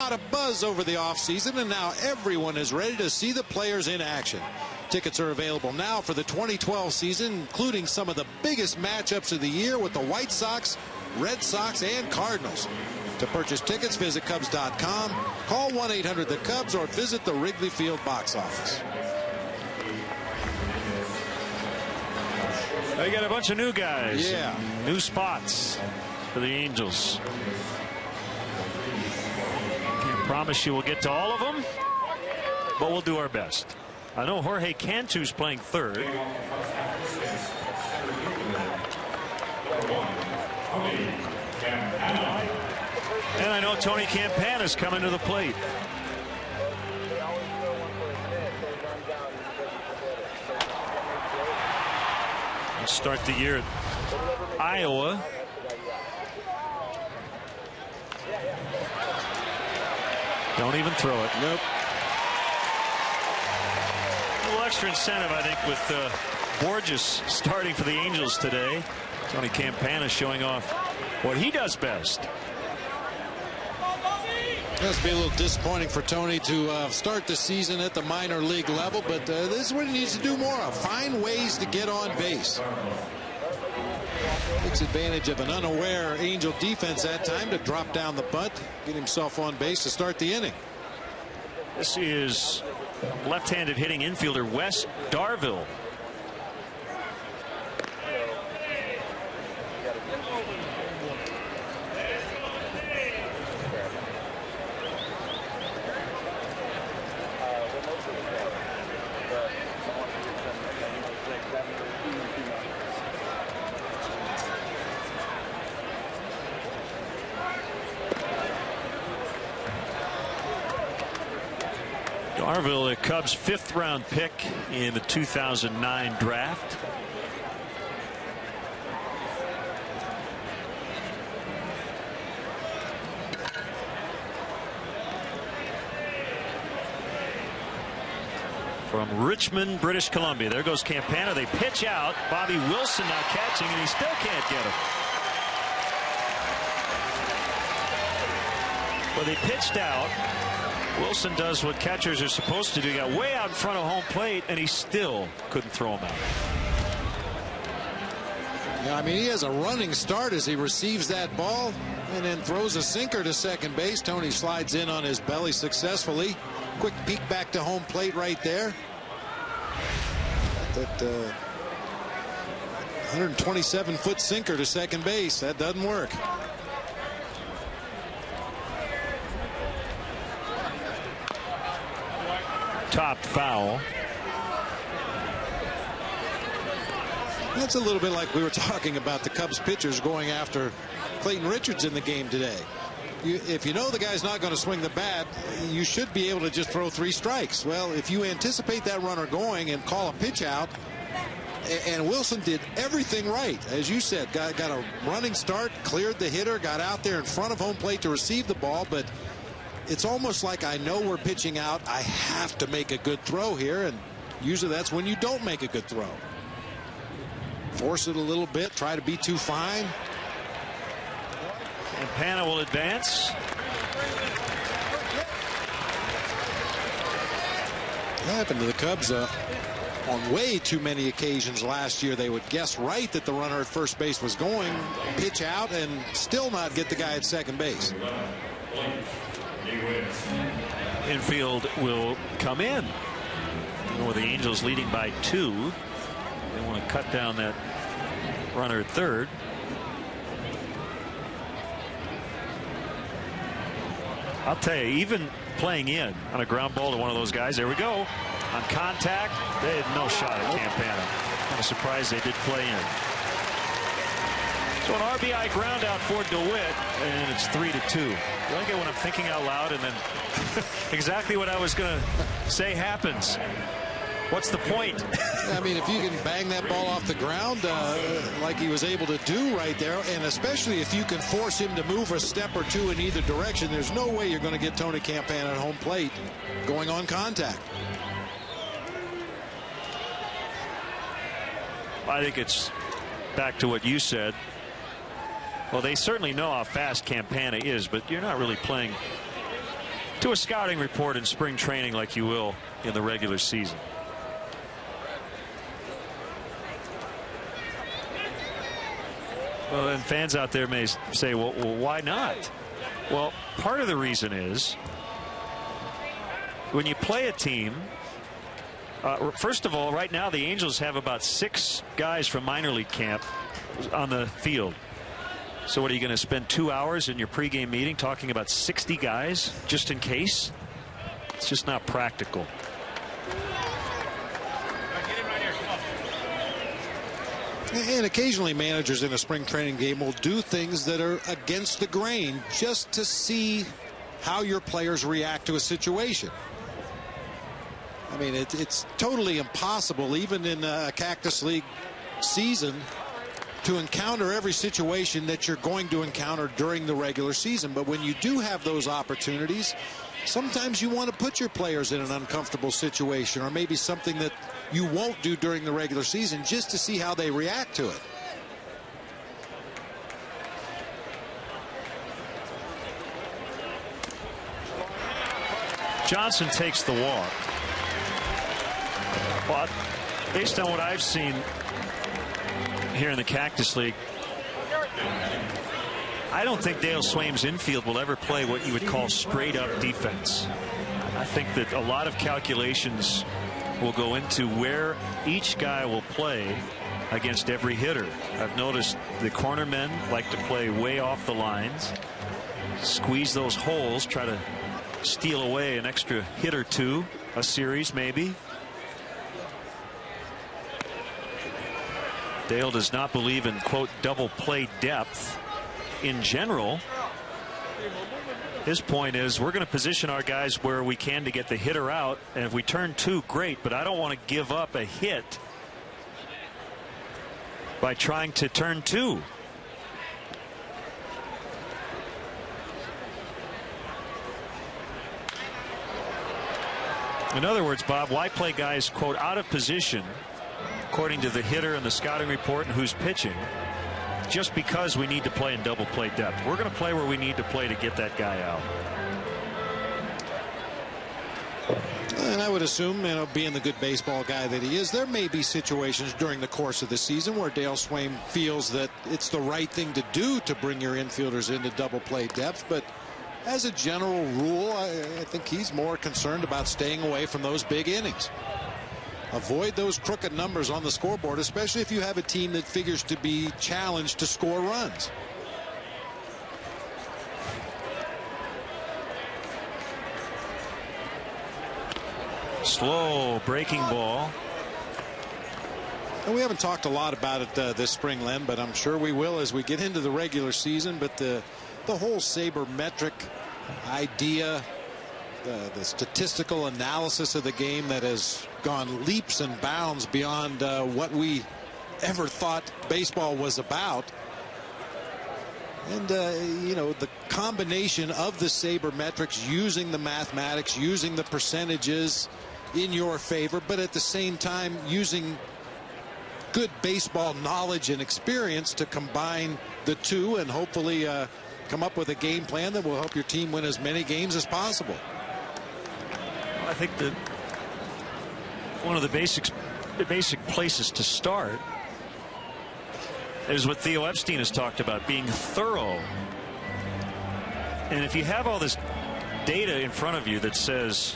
A buzz over the offseason, and now everyone is ready to see the players in action. Tickets are available now for the 2012 season, including some of the biggest matchups of the year with the White Sox, Red Sox, and Cardinals. To purchase tickets, visit Cubs.com, call 1-800-THE-CUBS, or visit the Wrigley Field box office. They got a bunch of new guys. Yeah. New spots for the Angels. Promise you we'll get to all of them, but we'll do our best. I know Jorge Cantu's playing third. And I know Tony Campana's coming to the plate. We'll start the year at Iowa. Don't even throw it. Nope. A little extra incentive, I think, with Bourjos starting for the Angels today. Tony Campana showing off what he does best. It must be a little disappointing for Tony to start the season at the minor league level, but this is what he needs to do more of. Find ways to get on base. Takes advantage of an unaware Angel defense that time to drop down the bunt, get himself on base to start the inning. This is left-handed hitting infielder Wes Darville. Darville, the Cubs' 5th-round pick in the 2009 draft. From Richmond, British Columbia. There goes Campana. They pitch out. Bobby Wilson now catching, and he still can't get him. Well, they pitched out. Wilson does what catchers are supposed to do. He got way out in front of home plate, and he still couldn't throw him out. Yeah, I mean, he has a running start as he receives that ball and then throws a sinker to second base. Tony slides in on his belly successfully. Quick peek back to home plate right there. That 127-foot sinker to second base. That doesn't work. Top foul. That's a little bit like we were talking about the Cubs pitchers going after Clayton Richards in the game today. If you know the guy's not going to swing the bat, you should be able to just throw 3 strikes. Well, if you anticipate that runner going and call a pitch out, and Wilson did everything right, as you said, got a running start, cleared the hitter, got out there in front of home plate to receive the ball, but it's almost like I know we're pitching out. I have to make a good throw here, and usually that's when you don't make a good throw. Force it a little bit, try to be too fine. And Pana will advance. That happened to the Cubs on way too many occasions last year. They would guess right that the runner at first base was going, pitch out, and still not get the guy at second base. Infield will come in. With the Angels leading by 2. They want to cut down that runner at third. I'll tell you, even playing in on a ground ball to one of those guys, there we go. On contact, they had no shot at Campana. Kind of surprised they did play in. So an RBI ground out for DeWitt, and it's 3-2. You like it when I'm thinking out loud and then exactly what I was going to say happens. What's the point? I mean, if you can bang that ball off the ground like he was able to do right there, and especially if you can force him to move a step or two in either direction, there's no way you're going to get Tony Campana at home plate going on contact. I think it's back to what you said. Well, they certainly know how fast Campana is, but you're not really playing to a scouting report in spring training like you will in the regular season. Well, and fans out there may say, well, why not? Well, part of the reason is when you play a team, first of all, right now the Angels have about 6 guys from minor league camp on the field. So what, are you going to spend 2 hours in your pregame meeting talking about 60 guys just in case? It's just not practical. And occasionally managers in a spring training game will do things that are against the grain just to see how your players react to a situation. I mean, it's totally impossible, even in a Cactus League season, to encounter every situation that you're going to encounter during the regular season. But when you do have those opportunities, sometimes you want to put your players in an uncomfortable situation, or maybe something that you won't do during the regular season, just to see how they react to it. Johnson takes the walk. But based on what I've seen here in the Cactus League, I don't think Dale Swaim's infield will ever play what you would call straight up defense. I think that a lot of calculations will go into where each guy will play against every hitter. I've noticed the cornermen like to play way off the lines, squeeze those holes, try to steal away an extra hit or two a series maybe. Dale does not believe in, quote, double play depth in general. His point is we're going to position our guys where we can to get the hitter out, and if we turn two, great, but I don't want to give up a hit by trying to turn two. In other words, Bob, why play guys, quote, out of position according to the hitter and the scouting report and who's pitching, just because we need to play in double play depth? We're going to play where we need to play to get that guy out. And I would assume, you know, being the good baseball guy that he is, there may be situations during the course of the season where Dale Swaim feels that it's the right thing to do to bring your infielders into double play depth. But as a general rule, I think he's more concerned about staying away from those big innings. Avoid those crooked numbers on the scoreboard, especially if you have a team that figures to be challenged to score runs. Slow breaking ball. And we haven't talked a lot about it this spring, Len, but I'm sure we will as we get into the regular season. But the whole sabermetric idea, the statistical analysis of the game that has gone leaps and bounds beyond what we ever thought baseball was about. And you know, the combination of the sabermetrics, using the mathematics, using the percentages in your favor, but at the same time using good baseball knowledge and experience to combine the two and hopefully come up with a game plan that will help your team win as many games as possible. I think that one of the basic places to start is what Theo Epstein has talked about, being thorough. And if you have all this data in front of you that says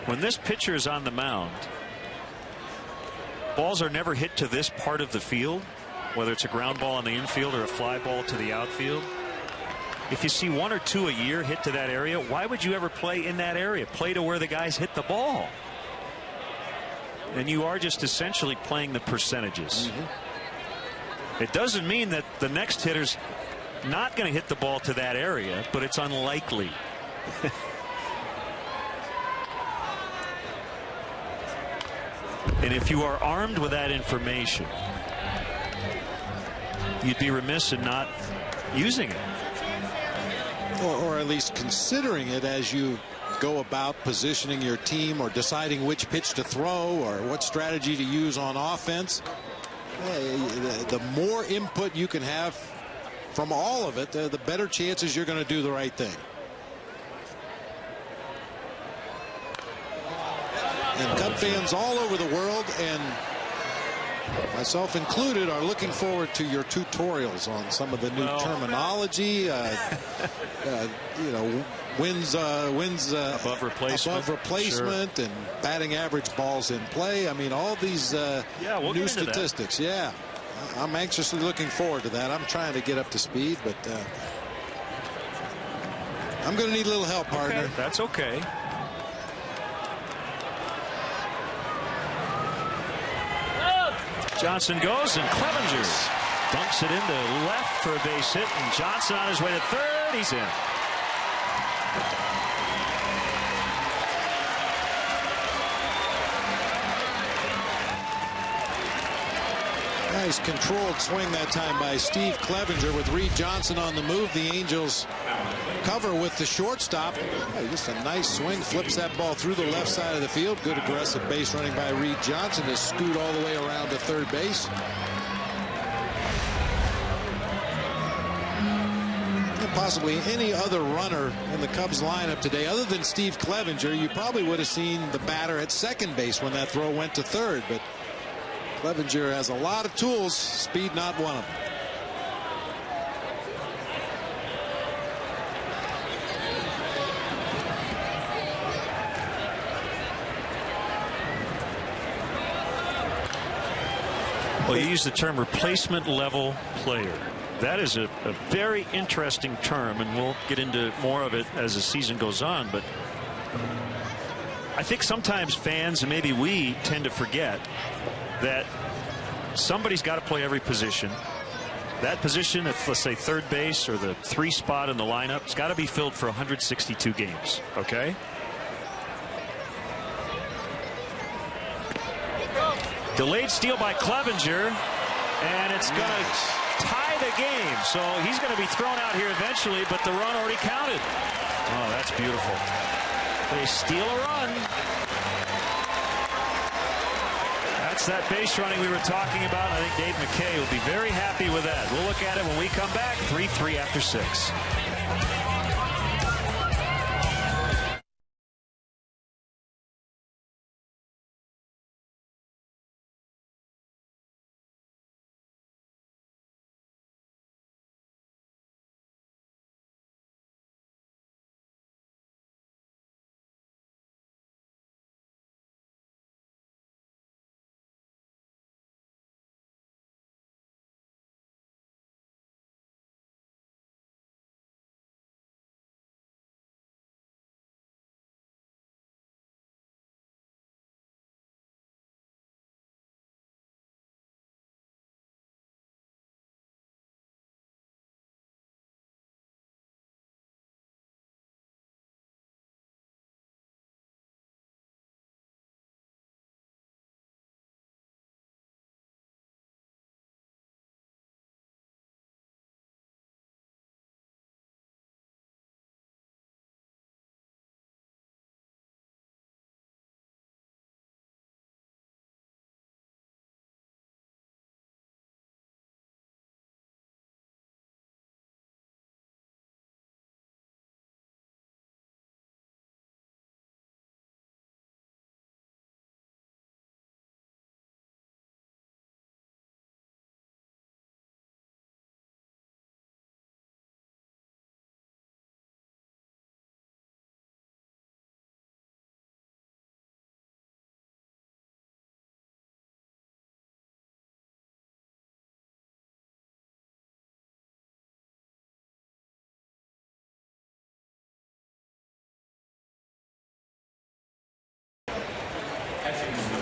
when this pitcher is on the mound, balls are never hit to this part of the field, whether it's a ground ball on the infield or a fly ball to the outfield. If you see one or two a year hit to that area, why would you ever play in that area? Play to where the guys hit the ball. And you are just essentially playing the percentages. It doesn't mean that the next hitter's not going to hit the ball to that area, but it's unlikely. And if you are armed with that information, you'd be remiss in not using it. Or at least considering it as you go about positioning your team or deciding which pitch to throw or what strategy to use on offense. The more input you can have from all of it, the better chances you're going to do the right thing. And Cub fans all over the world, and myself included, are looking forward to your tutorials on some of the new terminology. You know, wins above replacement, sure, and batting average balls in play. I mean, all these we'll new statistics. Yeah, I'm anxiously looking forward to that. I'm trying to get up to speed, but I'm going to need a little help, partner. Okay, that's okay. Johnson goes, and Clevenger dumps it into left for a base hit, and Johnson on his way to third. He's in. Nice controlled swing that time by Steve Clevenger with Reed Johnson on the move. The Angels cover with the shortstop. Just a nice swing, flips that ball through the left side of the field. Good aggressive base running by Reed Johnson to scoot all the way around to third base. And possibly any other runner in the Cubs lineup today other than Steve Clevenger, you probably would have seen the batter at second base when that throw went to third, but Clevenger has a lot of tools, speed not one of them. Well, you use the term replacement level player. That is a very interesting term, and we'll get into more of it as the season goes on. But I think sometimes fans, and maybe we, tend to forget that somebody's got to play every position. That position, if let's say third base or the 3 spot in the lineup, it's got to be filled for 162 games. Okay. Delayed steal by Clevenger, and it's going to tie the game. So he's going to be thrown out here eventually, but the run already counted. Oh, that's beautiful. They steal a run. That's that base running we were talking about. I think Dave McKay will be very happy with that. We'll look at it when we come back. 3-3 after 6.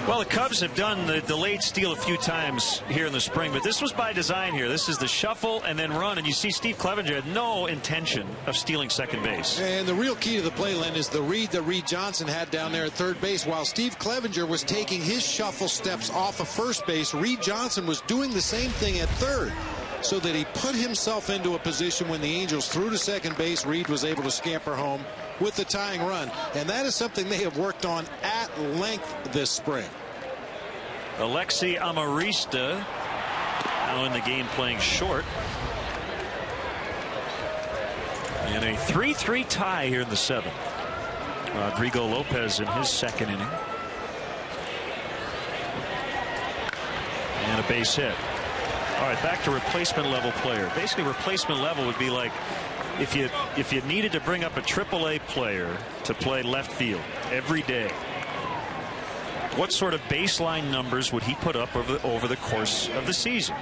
Well, the Cubs have done the delayed steal a few times here in the spring, but this was by design here. This is the shuffle and then run, and you see Steve Clevenger had no intention of stealing second base. And the real key to the play, Len, is the read that Reed Johnson had down there at third base. While Steve Clevenger was taking his shuffle steps off of first base, Reed Johnson was doing the same thing at third, so that he put himself into a position when the Angels threw to second base, Reed was able to scamper home with the tying run. And that is something they have worked on at length this spring. Alexi Amarista now in the game playing short. And a 3-3 tie here in the 7th. Rodrigo Lopez in his second inning. And a base hit. All right, back to replacement level player. Basically, replacement level would be like if you needed to bring up a AAA player to play left field every day. What sort of baseline numbers would he put up over the course of the season?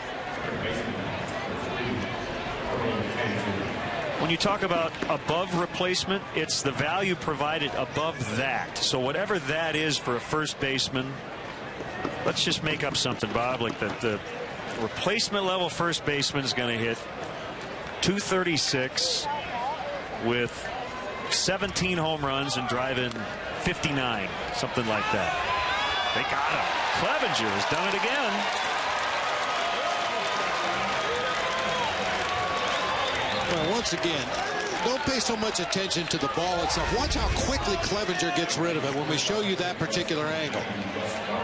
When you talk about above replacement, it's the value provided above that. So whatever that is for a first baseman, let's just make up something, Bob, like the replacement level first baseman is going to hit 236 with 17 home runs and drive in 59, something like that. They got him. Clevenger has done it again. Well, once again, don't pay so much attention to the ball itself. Watch how quickly Clevenger gets rid of it when we show you that particular angle.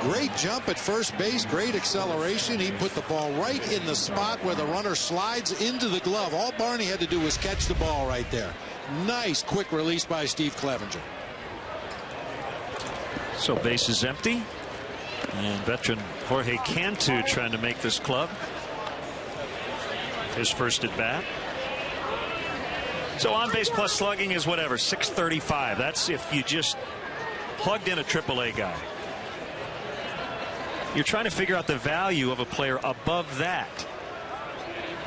Great jump at first base, great acceleration. He put the ball right in the spot where the runner slides into the glove. All Barney had to do was catch the ball right there. Nice quick release by Steve Clevenger. So base is empty, and veteran Jorge Cantu trying to make this club his first at bat. So on base plus slugging is whatever, 635. That's if you just plugged in a AAA guy. You're trying to figure out the value of a player above that.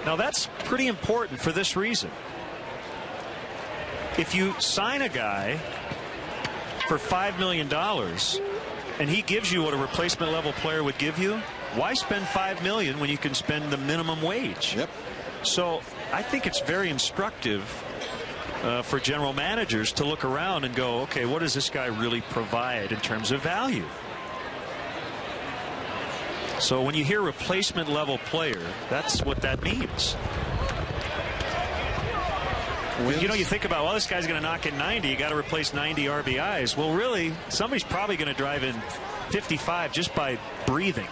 Now, that's pretty important for this reason. If you sign a guy for $5 million and he gives you what a replacement level player would give you, why spend $5 million when you can spend the minimum wage? Yep. So I think it's very instructive for general managers to look around and go, okay, what does this guy really provide in terms of value? So when you hear replacement level player, that's what that means. You know, you think about, well, this guy's going to knock in 90. You got to replace 90 RBIs. Well, really, somebody's probably going to drive in 55 just by breathing.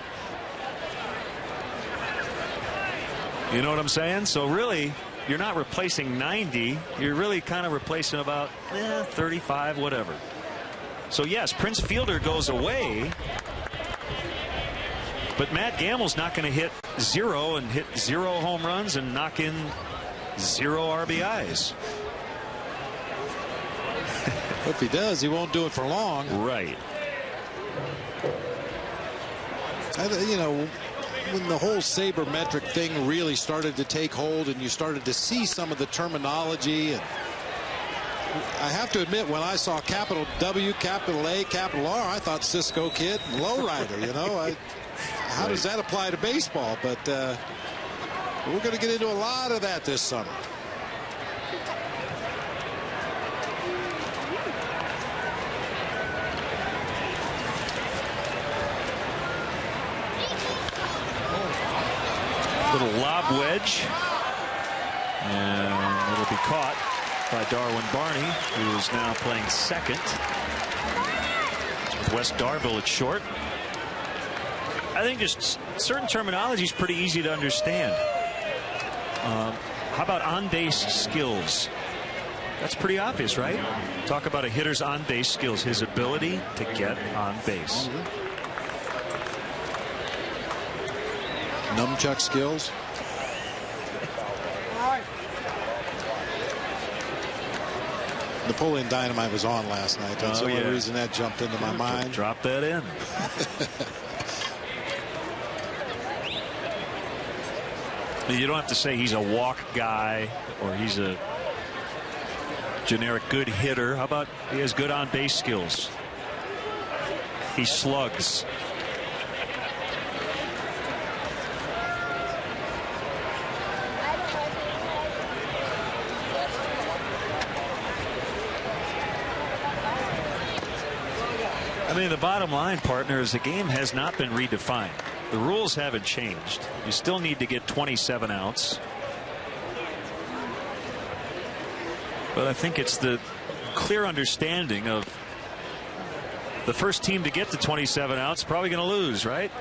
You know what I'm saying? So really, you're not replacing 90. You're really kind of replacing about 35, whatever. So yes, Prince Fielder goes away. But Matt Gamble's not going to hit 0 and hit 0 home runs and knock in 0 RBIs. If he does, he won't do it for long. Right. You know, when the whole sabermetric thing really started to take hold and you started to see some of the terminology, and I have to admit, when I saw capital W, capital A, capital R, I thought Cisco Kid and lowrider. You know, how does that apply to baseball? But we're going to get into a lot of that this summer. Little lob wedge, and it'll be caught by Darwin Barney, who is now playing second. With Wes Darville at short. I think just certain terminology is pretty easy to understand. How about on-base skills? That's pretty obvious, right? Talk about a hitter's on-base skills, his ability to get on base. Nunchuck skills. Napoleon Dynamite was on last night. That's the only reason that jumped into my mind. Drop that in. You don't have to say he's a walk guy or he's a generic good hitter. How about he has good on base skills? He slugs. I mean, the bottom line, partner, is the game has not been redefined. The rules haven't changed. You still need to get 27 outs. But I think it's the clear understanding of the first team to get to 27 outs probably going to lose, right?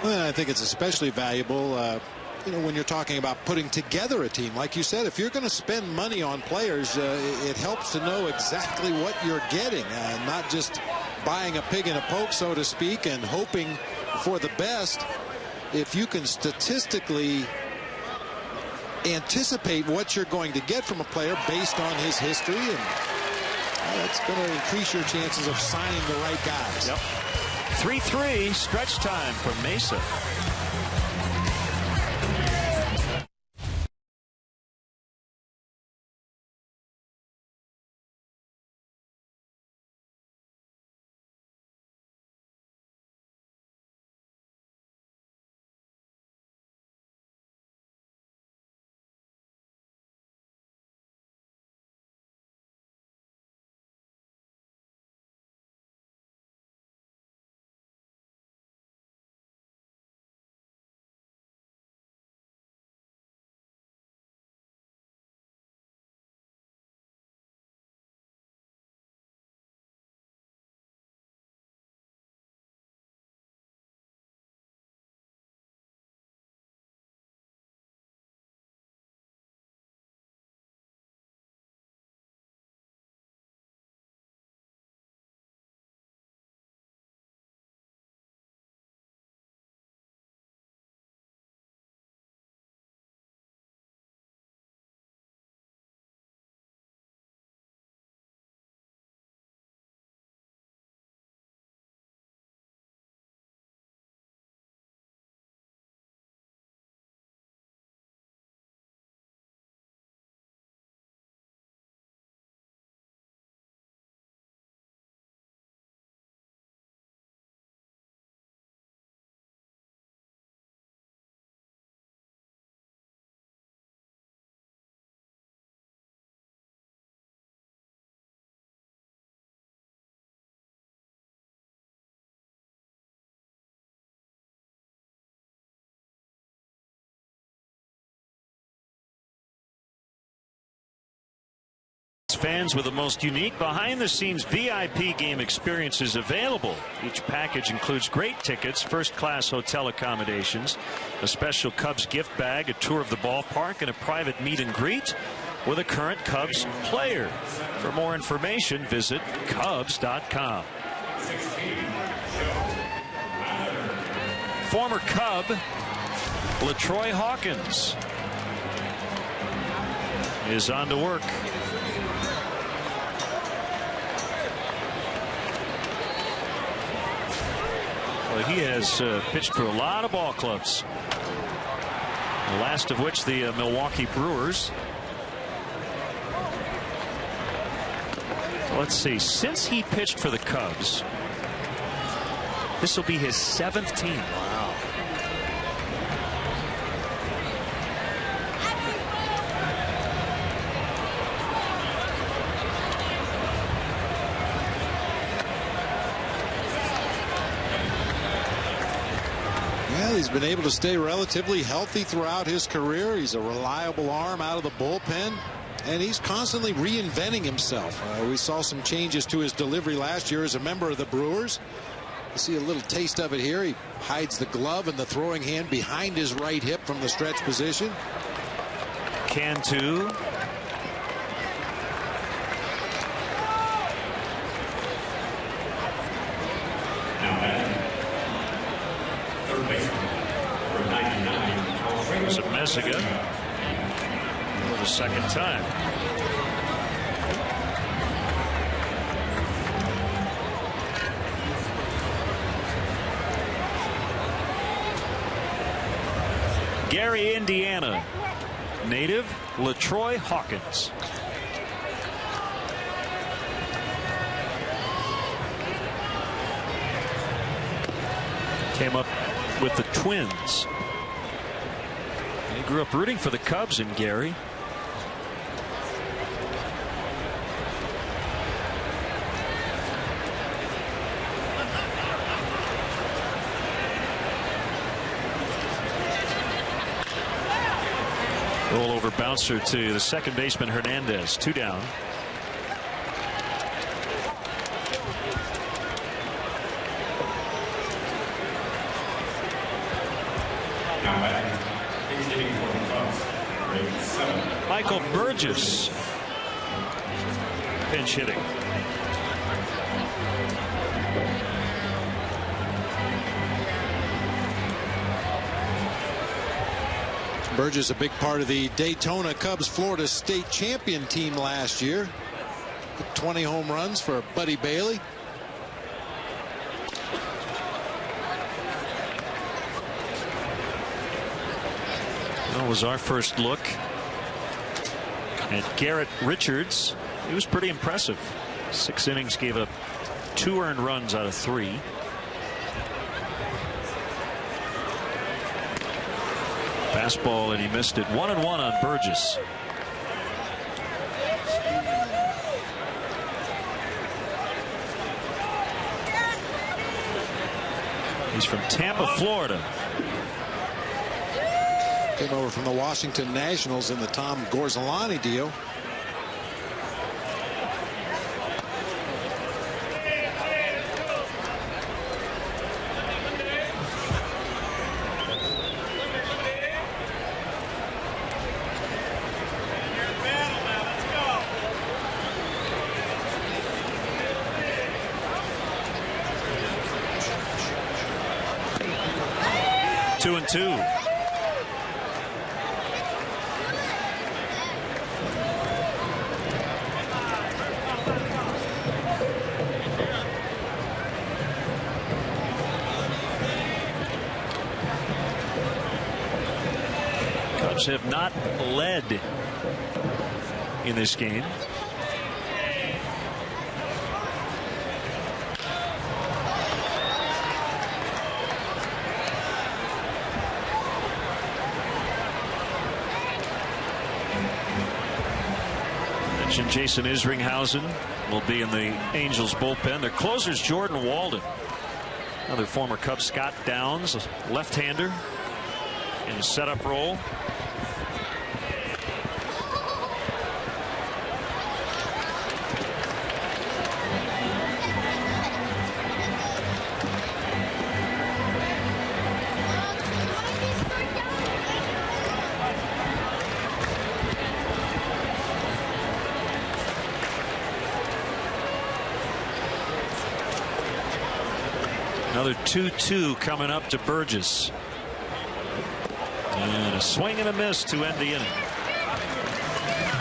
Well, I think it's especially valuable you know, when you're talking about putting together a team. Like you said, if you're going to spend money on players, it helps to know exactly what you're getting, not just buying a pig in a poke, so to speak, and hoping for the best. If you can statistically anticipate what you're going to get from a player based on his history, and that's going to increase your chances of signing the right guys. Yep. 3-3 stretch time from Mesa. fans with the most unique behind-the-scenes VIP game experiences available. Each package includes great tickets, first-class hotel accommodations, a special Cubs gift bag, a tour of the ballpark, and a private meet and greet with a current Cubs player. For more information, visit Cubs.com. Former Cub LaTroy Hawkins is on to work. Well, he has pitched for a lot of ball clubs, the last of which the Milwaukee Brewers. Let's see, since he pitched for the Cubs, this will be his 7th team. Wow. Well, he's been able to stay relatively healthy throughout his career. He's a reliable arm out of the bullpen, and he's constantly reinventing himself. We saw some changes to his delivery last year as a member of the Brewers. You see a little taste of it here. He hides the glove and the throwing hand behind his right hip from the stretch position. Cantu. There's a Messiga for the second time. Gary, Indiana native LaTroy Hawkins. Came up with the Twins. He grew up rooting for the Cubs in Gary. Rollover bouncer to the second baseman Hernandez. 2 down. Michael Burgess pinch hitting. Burgess, a big part of the Daytona Cubs Florida State champion team last year. 20 home runs for Buddy Bailey. That was our first look at Garrett Richards. He was pretty impressive. 6 innings, gave up 2 earned runs out of 3. Fastball, and he missed it. 1-1 on Burgess. He's from Tampa, Florida. Came over from the Washington Nationals in the Tom Gorzolani deal. Two and two. Cubs have not led in this game. Jason Isringhausen will be in the Angels bullpen. Their closer's Jordan Walden, another former Cub. Scott Downs, left-hander in a setup role. Another 2-2 coming up to Burgess. And a swing and a miss to end the inning.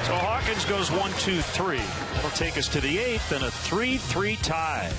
So Hawkins goes 1-2-3. That'll take us to the 8th and a 3-3 tie.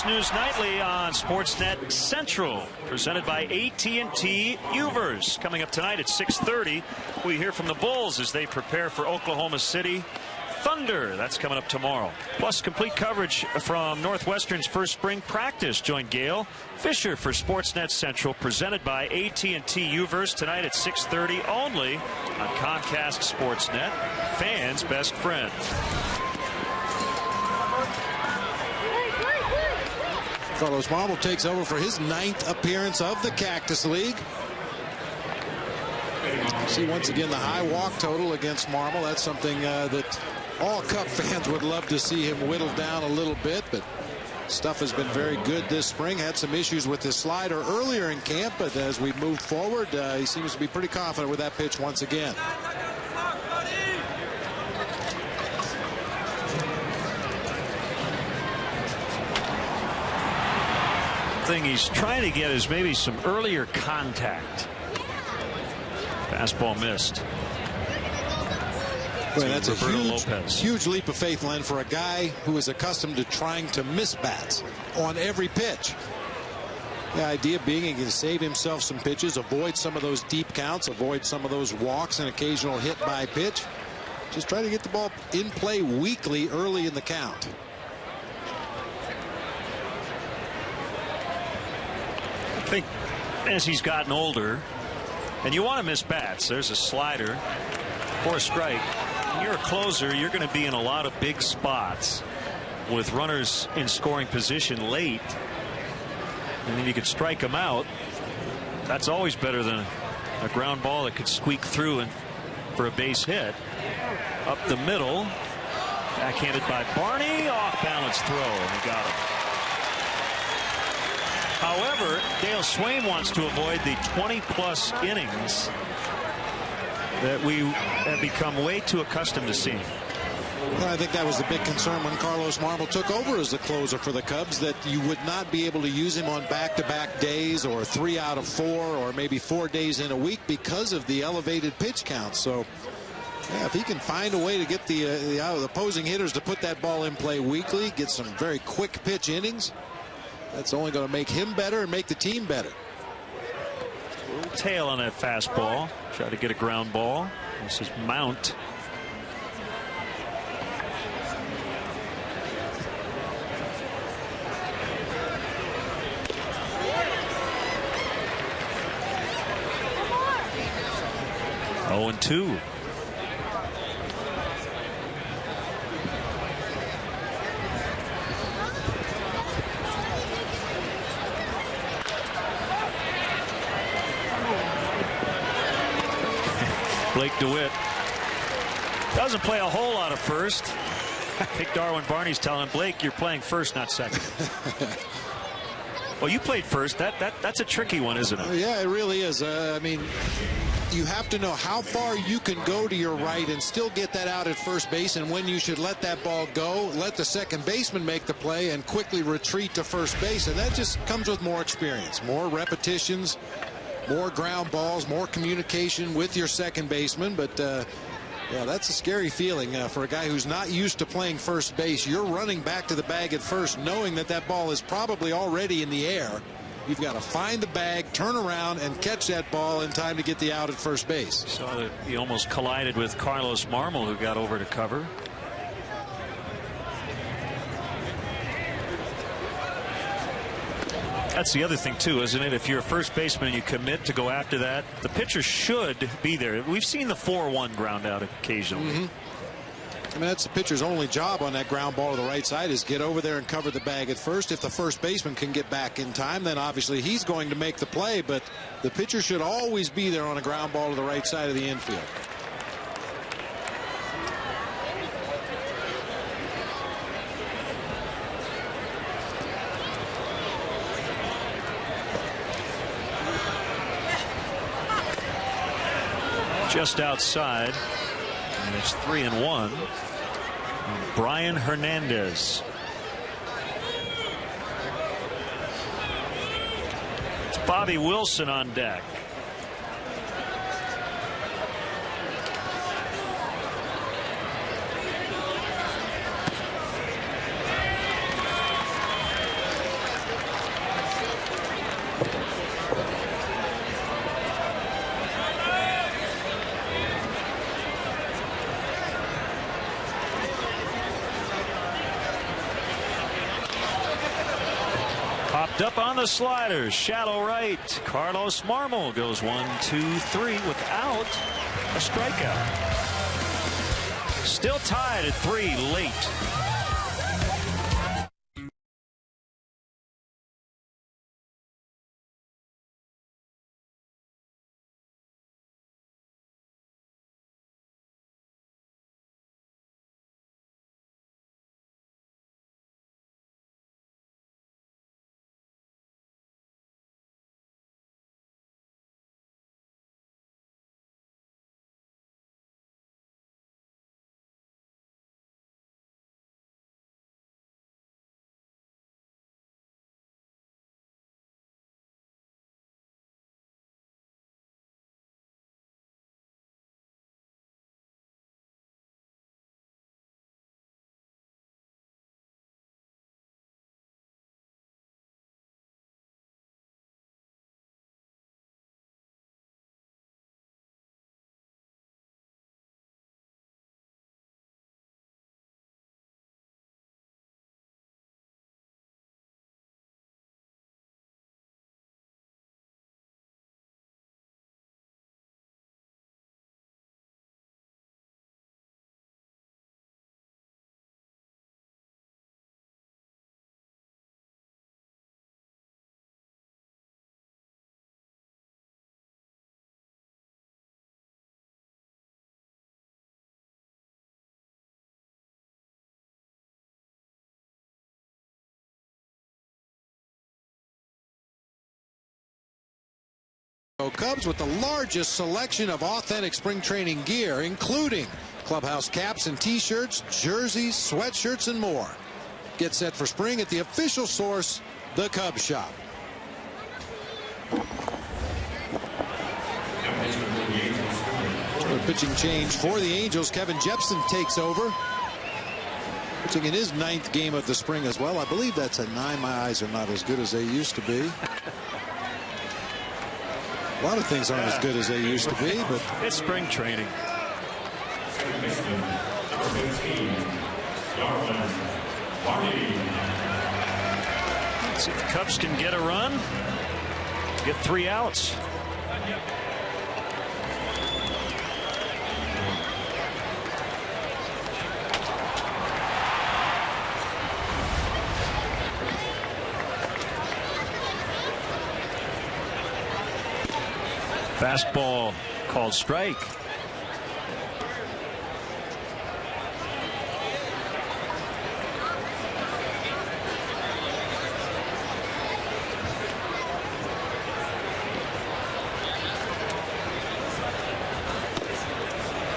News Nightly on Sportsnet Central, presented by AT UVerse. Coming up tonight at 6:30, we hear from the Bulls as they prepare for Oklahoma City Thunder. That's coming up tomorrow. Plus, complete coverage from Northwestern's first spring practice. Join Gail Fisher for Sportsnet Central, presented by AT UVerse tonight at 6:30 only on Comcast Sportsnet, fans' best friend. Carlos Marble takes over for his 9th appearance of the Cactus League. See once again the high walk total against Marble. That's something that all Cub fans would love to see him whittled down a little bit, but stuff has been very good this spring. Had some issues with his slider earlier in camp, but as we move forward, he seems to be pretty confident with that pitch once again. Thing he's trying to get is maybe some earlier contact. Fastball missed. Boy, that's Roberto a huge leap of faith, Len, for a guy who is accustomed to trying to miss bats on every pitch. The idea being he can save himself some pitches, avoid some of those deep counts, avoid some of those walks and occasional hit by pitch. Just try to get the ball in play weakly early in the count. I think as he's gotten older, and you want to miss bats, there's a slider or a strike. When you're a closer, you're going to be in a lot of big spots with runners in scoring position late, and then you could strike them out. That's always better than a ground ball that could squeak through and for a base hit. Up the middle, backhanded by Barney, off balance throw, and he got him. However, Dale Swain wants to avoid the 20-plus innings that we have become way too accustomed to seeing. Well, I think that was the big concern when Carlos Marble took over as the closer for the Cubs, that you would not be able to use him on back-to-back days or 3 out of 4 or maybe 4 days in a week because of the elevated pitch count. So, yeah, if he can find a way to get the opposing hitters to put that ball in play weekly, get some very quick pitch innings, that's only going to make him better and make the team better. A little tail on that fastball. Try to get a ground ball. This is Mount. Oh, and 2. Blake DeWitt Doesn't play a whole lot of first. I think Darwin Barney's telling him, Blake, you're playing first, not second. Well, you played first. That's a tricky one, isn't it? Yeah, it really is. I mean, you have to know how far you can go to your right and still get that out at first base, and when you should let that ball go, let the second baseman make the play, and quickly retreat to first base. And that just comes with more experience, more repetitions, more ground balls, more communication with your second baseman. But yeah, that's a scary feeling for a guy who's not used to playing first base. You're running back to the bag at first, knowing that that ball is probably already in the air. You've got to find the bag, turn around, and catch that ball in time to get the out at first base. Saw that he almost collided with Carlos Marmol, who got over to cover. That's the other thing, too, isn't it? If you're a first baseman and you commit to go after that, the pitcher should be there. We've seen the 4-1 ground out occasionally. I mean, that's the pitcher's only job on that ground ball to the right side, is get over there and cover the bag at first. If the first baseman can get back in time, then obviously he's going to make the play, but the pitcher should always be there on a ground ball to the right side of the infield. Just outside, and it's 3-1. Brian Hernandez. It's Bobby Wilson on deck. Up on the sliders, shallow right. Carlos Marmol goes 1-2-3 without a strikeout. Still tied at 3 late. Cubs with the largest selection of authentic spring training gear, including clubhouse caps and t-shirts, jerseys, sweatshirts, and more. Get set for spring at the official source, the Cubs Shop. A pitching change for the Angels. Kevin Jepson takes over, pitching in his 9th game of the spring as well. I believe that's a 9. My eyes are not as good as they used to be. A lot of things aren't as good as they used to be, but it's spring training. Let's see if the Cubs can get a run, get 3 outs. Fastball called strike.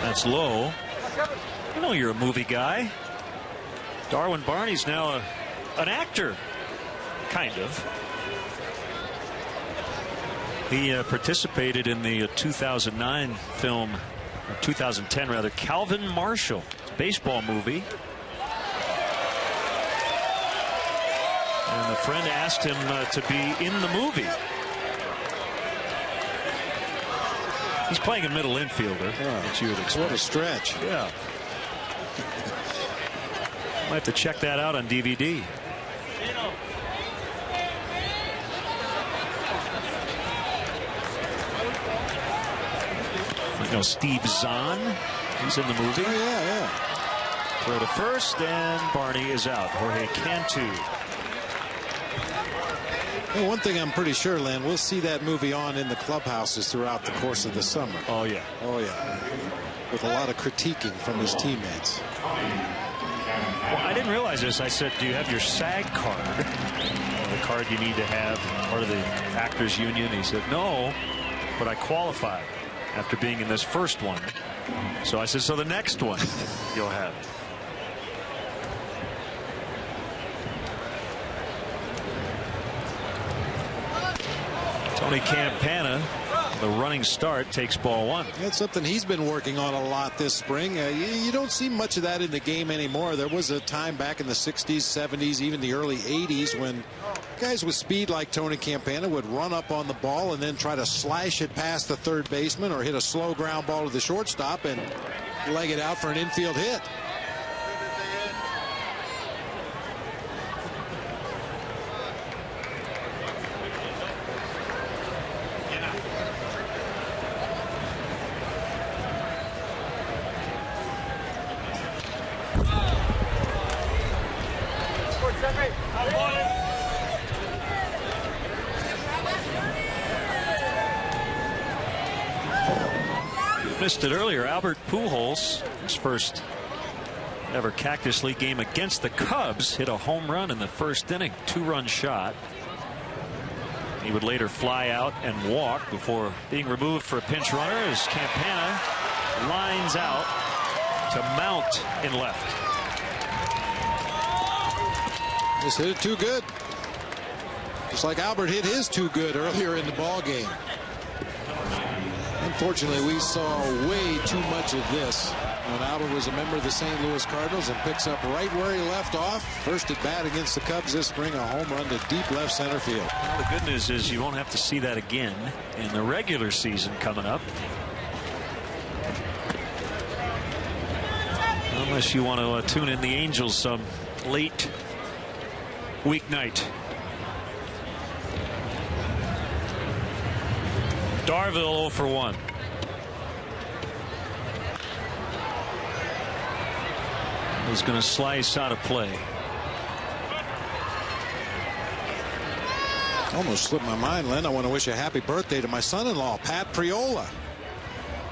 That's low. I know you're a movie guy. Darwin Barney's now an actor, kind of. He participated in the 2009 film, or 2010 rather, Calvin Marshall, baseball movie. And the friend asked him to be in the movie. He's playing a middle infielder, as you would expect. What a stretch. Yeah. Might have to check that out on DVD. You know Steve Zahn, he's in the movie. Oh, yeah. Throw to first, and Barney is out. Jorge Cantu. Well, one thing I'm pretty sure, Len, we'll see that movie on in the clubhouses throughout the course of the summer. Oh, yeah. Oh, yeah. With a lot of critiquing from his teammates. Well, I didn't realize this. I said, do you have your SAG card? The card you need to have, part of the Actors Union. He said, no, but I qualified after being in this first one. So I said, so the next one you'll have. Tony Campana, the running start, takes ball one. That's something he's been working on a lot this spring. You don't see much of that in the game anymore. There was a time back in the 60s, 70s, even the early 80s when guys with speed like Tony Campana would run up on the ball and then try to slash it past the third baseman or hit a slow ground ball to the shortstop and leg it out for an infield hit. Missed it earlier. Albert Pujols, his first ever Cactus League game against the Cubs, hit a home run in the first inning, 2-run shot. He would later fly out and walk before being removed for a pinch runner as Campana lines out to Mount in left. Just hit it too good. Just like Albert hit his too good earlier in the ball game. Unfortunately, we saw way too much of this when Albert was a member of the St. Louis Cardinals and picks up right where he left off. First at bat against the Cubs this spring, a home run to deep left center field. Well, the good news is you won't have to see that again in the regular season coming up. Unless you want to tune in the Angels some late weeknight. Darvill 0 for 1. He's going to slice out of play. Almost slipped my mind, Len. I want to wish a happy birthday to my son-in-law, Pat Priola.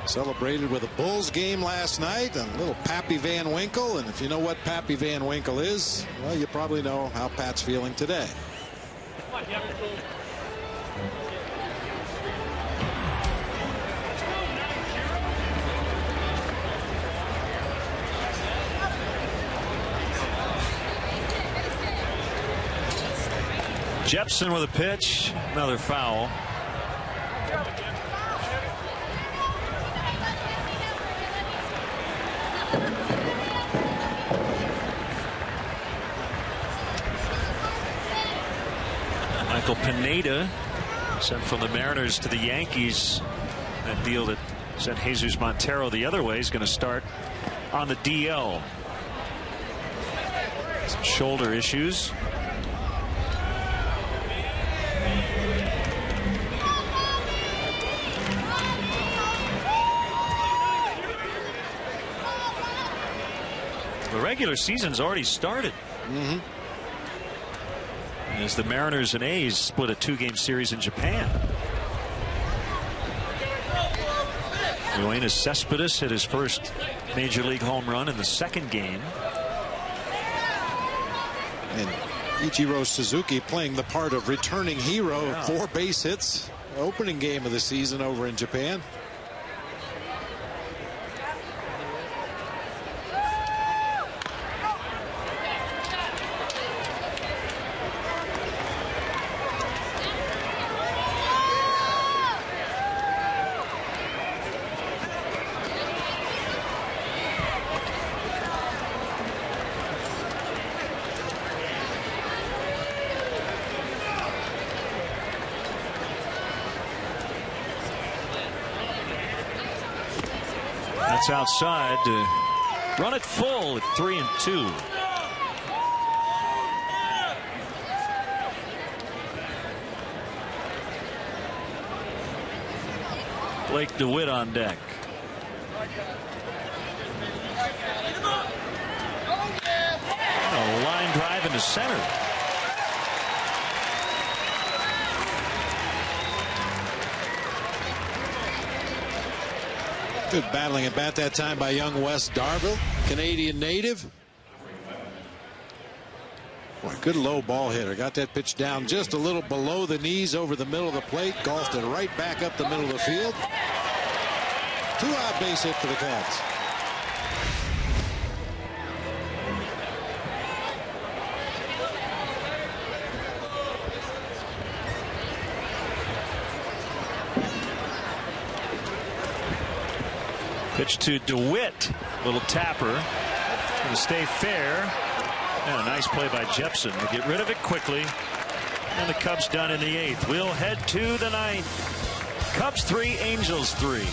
Celebrated with a Bulls game last night and little Pappy Van Winkle. And if you know what Pappy Van Winkle is, well, you probably know how Pat's feeling today. Jepson with a pitch, another foul. Michael Pineda sent from the Mariners to the Yankees. That deal that sent Jesus Montero the other way is going to start on the DL. Some shoulder issues. The regular season's already started. As the Mariners and A's split a 2-game series in Japan. Yoenis Cespedes hit his first major league home run in the second game. And Ichiro Suzuki playing the part of returning hero. Yeah. 4 base hits. Opening game of the season over in Japan. That's outside to run it full at 3-2. Blake DeWitt on deck. A line drive into center. Good battling at bat that time by young Wes Darville, Canadian native. Boy, good low ball hitter. Got that pitch down just a little below the knees over the middle of the plate. Golfed it right back up the middle of the field. 2-out base hit for the Cubs. Pitch to DeWitt. Little tapper. Going to stay fair. And a nice play by Jepson to get rid of it quickly. And the Cubs done in the 8th. We'll head to the 9th. Cubs 3, Angels 3.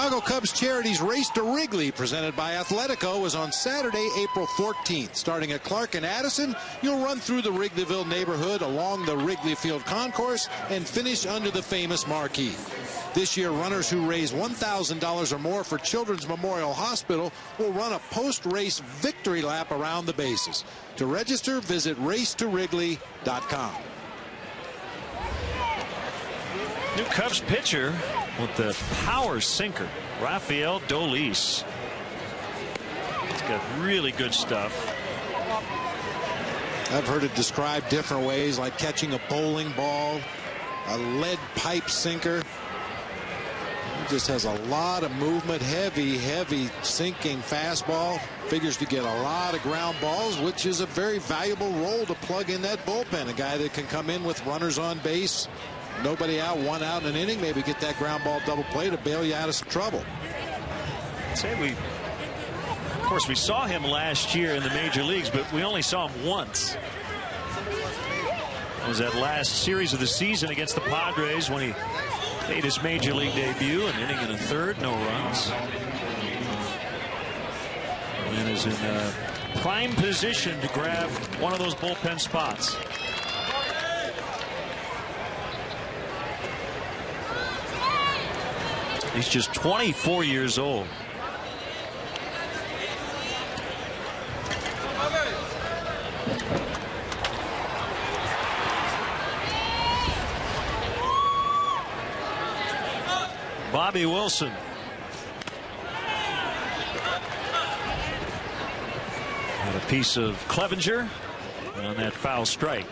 Chicago Cubs Charities Race to Wrigley, presented by Athletico, is on Saturday, April 14th. Starting at Clark and Addison, you'll run through the Wrigleyville neighborhood along the Wrigley Field concourse and finish under the famous marquee. This year, runners who raise $1,000 or more for Children's Memorial Hospital will run a post-race victory lap around the bases. To register, visit racetowrigley.com. New Cubs pitcher with the power sinker, Rafael Dolis. He's got really good stuff. I've heard it described different ways, like catching a bowling ball, a lead pipe sinker. He just has a lot of movement, heavy sinking fastball. Figures to get a lot of ground balls, which is a very valuable role to plug in that bullpen. A guy that can come in with runners on base, nobody out, 1 out in an inning, maybe get that ground ball double play to bail you out of some trouble. Of course, we saw him last year in the major leagues, but we only saw him once. It was that last series of the season against the Padres when he made his major league debut, an inning and a third, no runs. And is in prime position to grab one of those bullpen spots. He's just 24 years old. Bobby Wilson. Got a piece of Clevenger on that foul strike.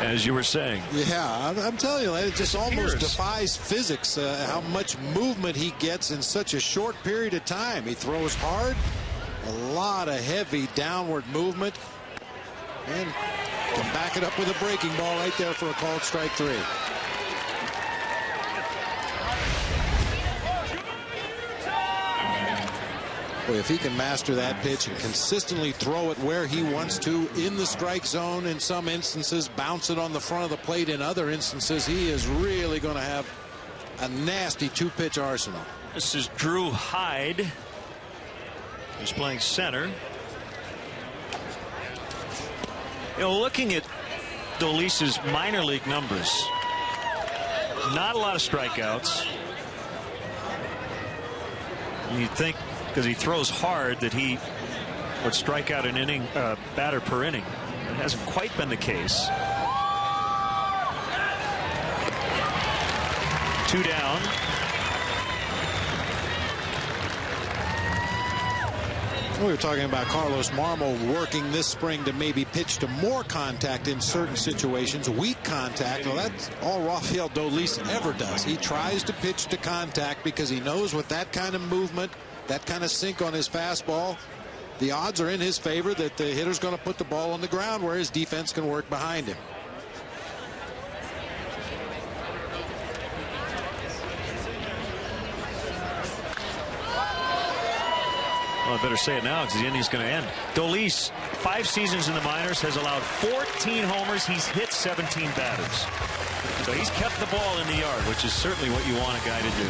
as you were saying. Yeah, I'm telling you, it just almost defies physics how much movement he gets in such a short period of time. He throws hard, a lot of heavy downward movement, and can back it up with a breaking ball right there for a called strike 3. Boy, if he can master that pitch and consistently throw it where he wants to in the strike zone in some instances, bounce it on the front of the plate in other instances, he is really going to have a nasty 2-pitch arsenal. This is Drew Hyde. He's playing center. You know, looking at Dolis's minor league numbers, not a lot of strikeouts. You'd think, because he throws hard, that he would strike out an inning, batter per inning. It hasn't quite been the case. 2 down. We were talking about Carlos Marmol working this spring to maybe pitch to more contact in certain situations, weak contact. Well, that's all Rafael Dolis ever does. He tries to pitch to contact because he knows with that kind of movement, that kind of sink on his fastball, the odds are in his favor that the hitter's going to put the ball on the ground where his defense can work behind him. Well, I better say it now because the inning's going to end. Dolis, 5 seasons in the minors, has allowed 14 homers. He's hit 17 batters. So he's kept the ball in the yard, which is certainly what you want a guy to do.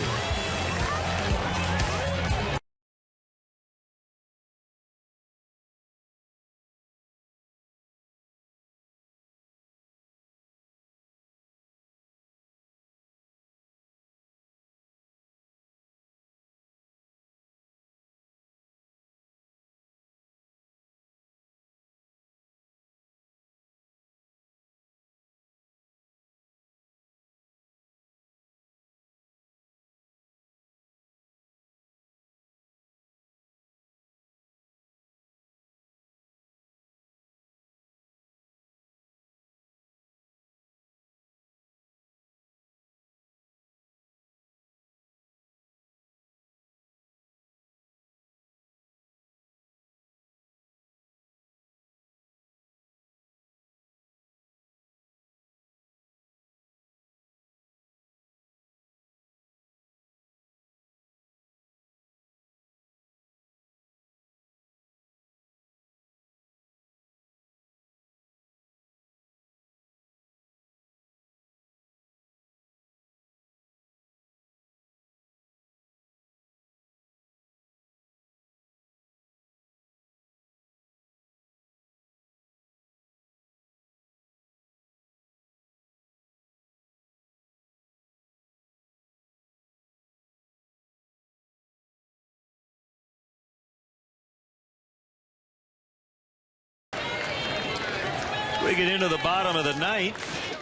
We get into the bottom of the ninth.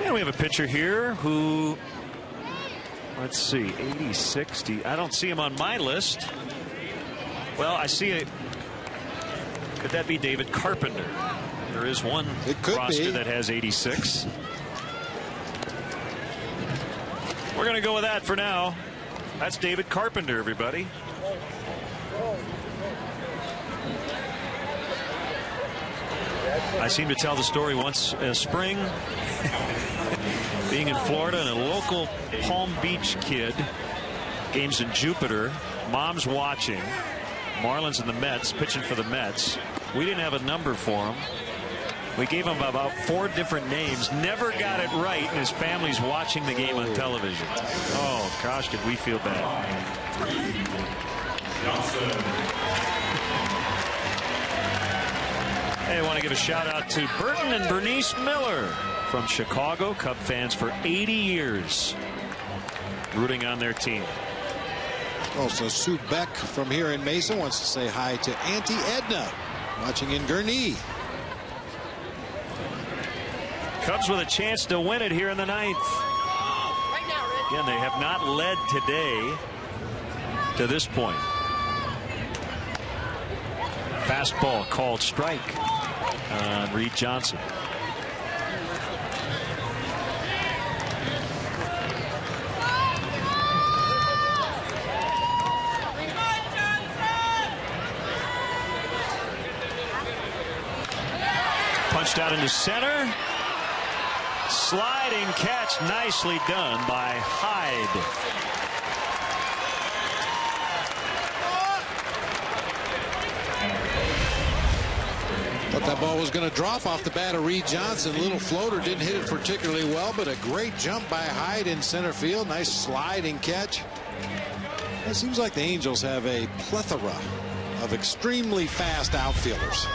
And we have a pitcher here who, let's see, 80, 60. I don't see him on my list. Well, I see it. Could that be David Carpenter? There is one roster that has 86. We're going to go with that for now. That's David Carpenter, everybody. I seem to tell the story once spring, being in Florida, and a local Palm Beach kid, games in Jupiter, mom's watching, Marlins and the Mets, pitching for the Mets. We didn't have a number for him. We gave him about 4 different names, never got it right, and his family's watching the game on television. Oh, gosh, did we feel bad. Hey, I want to give a shout out to Burton and Bernice Miller from Chicago, Cub fans for 80 years, rooting on their team. Also, Sue Beck from here in Mesa wants to say hi to Auntie Edna, watching in Gurnee. Cubs with a chance to win it here in the ninth. Again, they have not led today to this point. Fastball called strike on Reed Johnson. Punched out into center. Sliding catch, nicely done by Hyde. Thought that ball was going to drop off the bat of Reed Johnson. Little floater, didn't hit it particularly well, but a great jump by Hyde in center field. Nice sliding catch. It seems like the Angels have a plethora of extremely fast outfielders.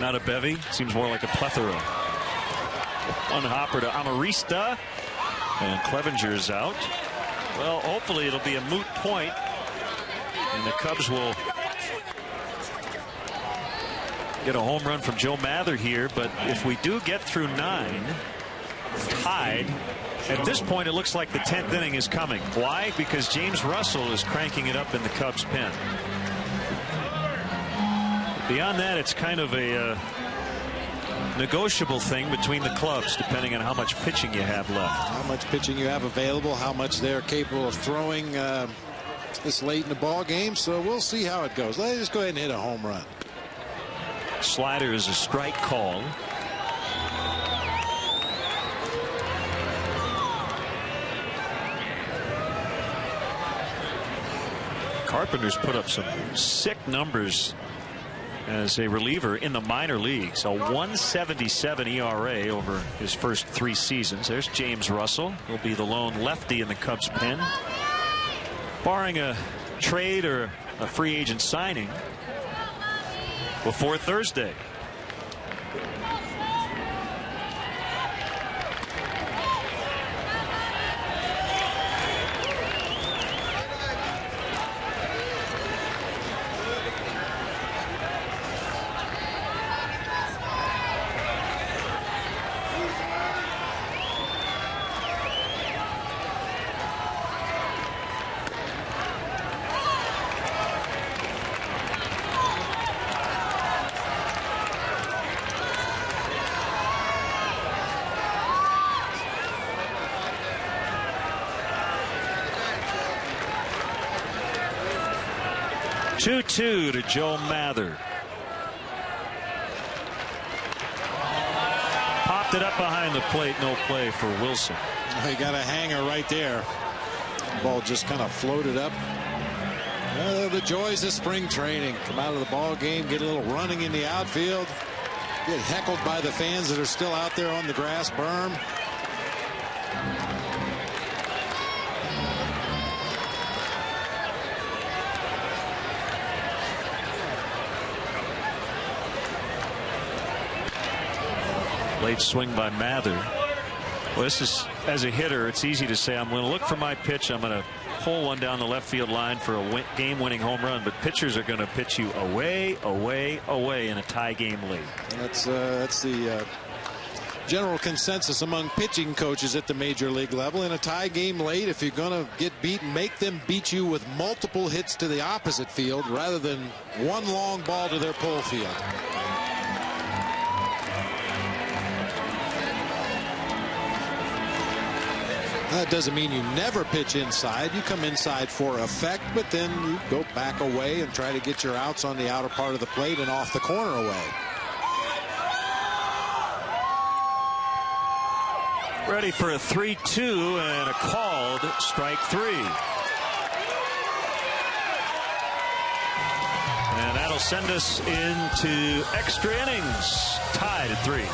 Not a bevy. Seems more like a plethora. One hopper to Amarista. And Clevenger's out. Well, hopefully it'll be a moot point. And the Cubs will get a home run from Joe Mather here. But if we do get through 9, tied, at this point it looks like the 10th inning is coming. Why? Because James Russell is cranking it up in the Cubs pen. Beyond that, it's kind of a negotiable thing between the clubs, depending on how much pitching you have left. How much pitching you have available, how much they're capable of throwing this late in the ball game. So we'll see how it goes. Let's just go ahead and hit a home run. Slider is a strike call. Carpenter's put up some sick numbers as a reliever in the minor leagues. A 1.77 ERA over his first 3 seasons. There's James Russell. He'll be the lone lefty in the Cubs pen. Barring a trade or a free agent signing before Thursday. Two to Joe Mather. Popped it up behind the plate. No play for Wilson. He got a hanger right there. The ball just kind of floated up. The joys of spring training. Come out of the ball game, get a little running in the outfield, get heckled by the fans that are still out there on the grass berm. Late swing by Mather. Well, this is, as a hitter, it's easy to say I'm going to look for my pitch. I'm going to pull one down the left field line for a game-winning home run. But pitchers are going to pitch you away, away, away in a tie game late. That's the general consensus among pitching coaches at the major league level. In a tie game late, if you're going to get beaten, make them beat you with multiple hits to the opposite field rather than one long ball to their pull field. That doesn't mean you never pitch inside. You come inside for effect, but then you go back away and try to get your outs on the outer part of the plate and off the corner away. Ready for a 3-2 and a called strike 3. And that'll send us into extra innings, tied at 3.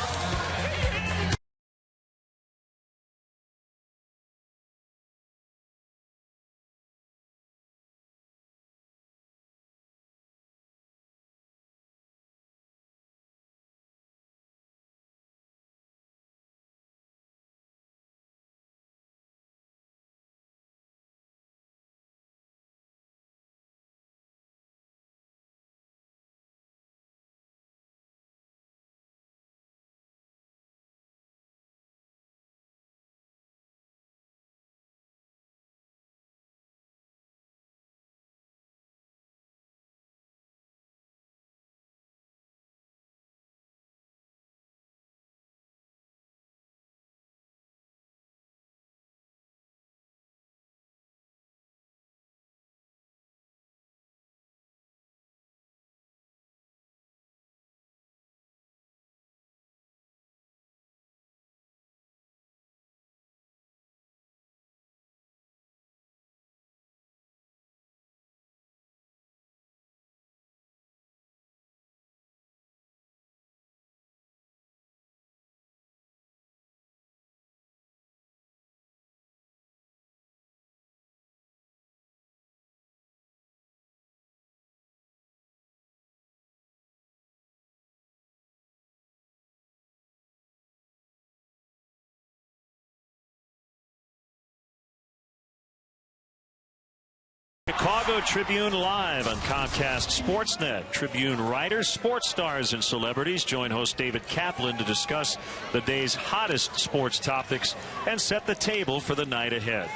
Chicago Tribune Live on Comcast Sportsnet. Tribune writers, sports stars, and celebrities join host David Kaplan to discuss the day's hottest sports topics and set the table for the night ahead.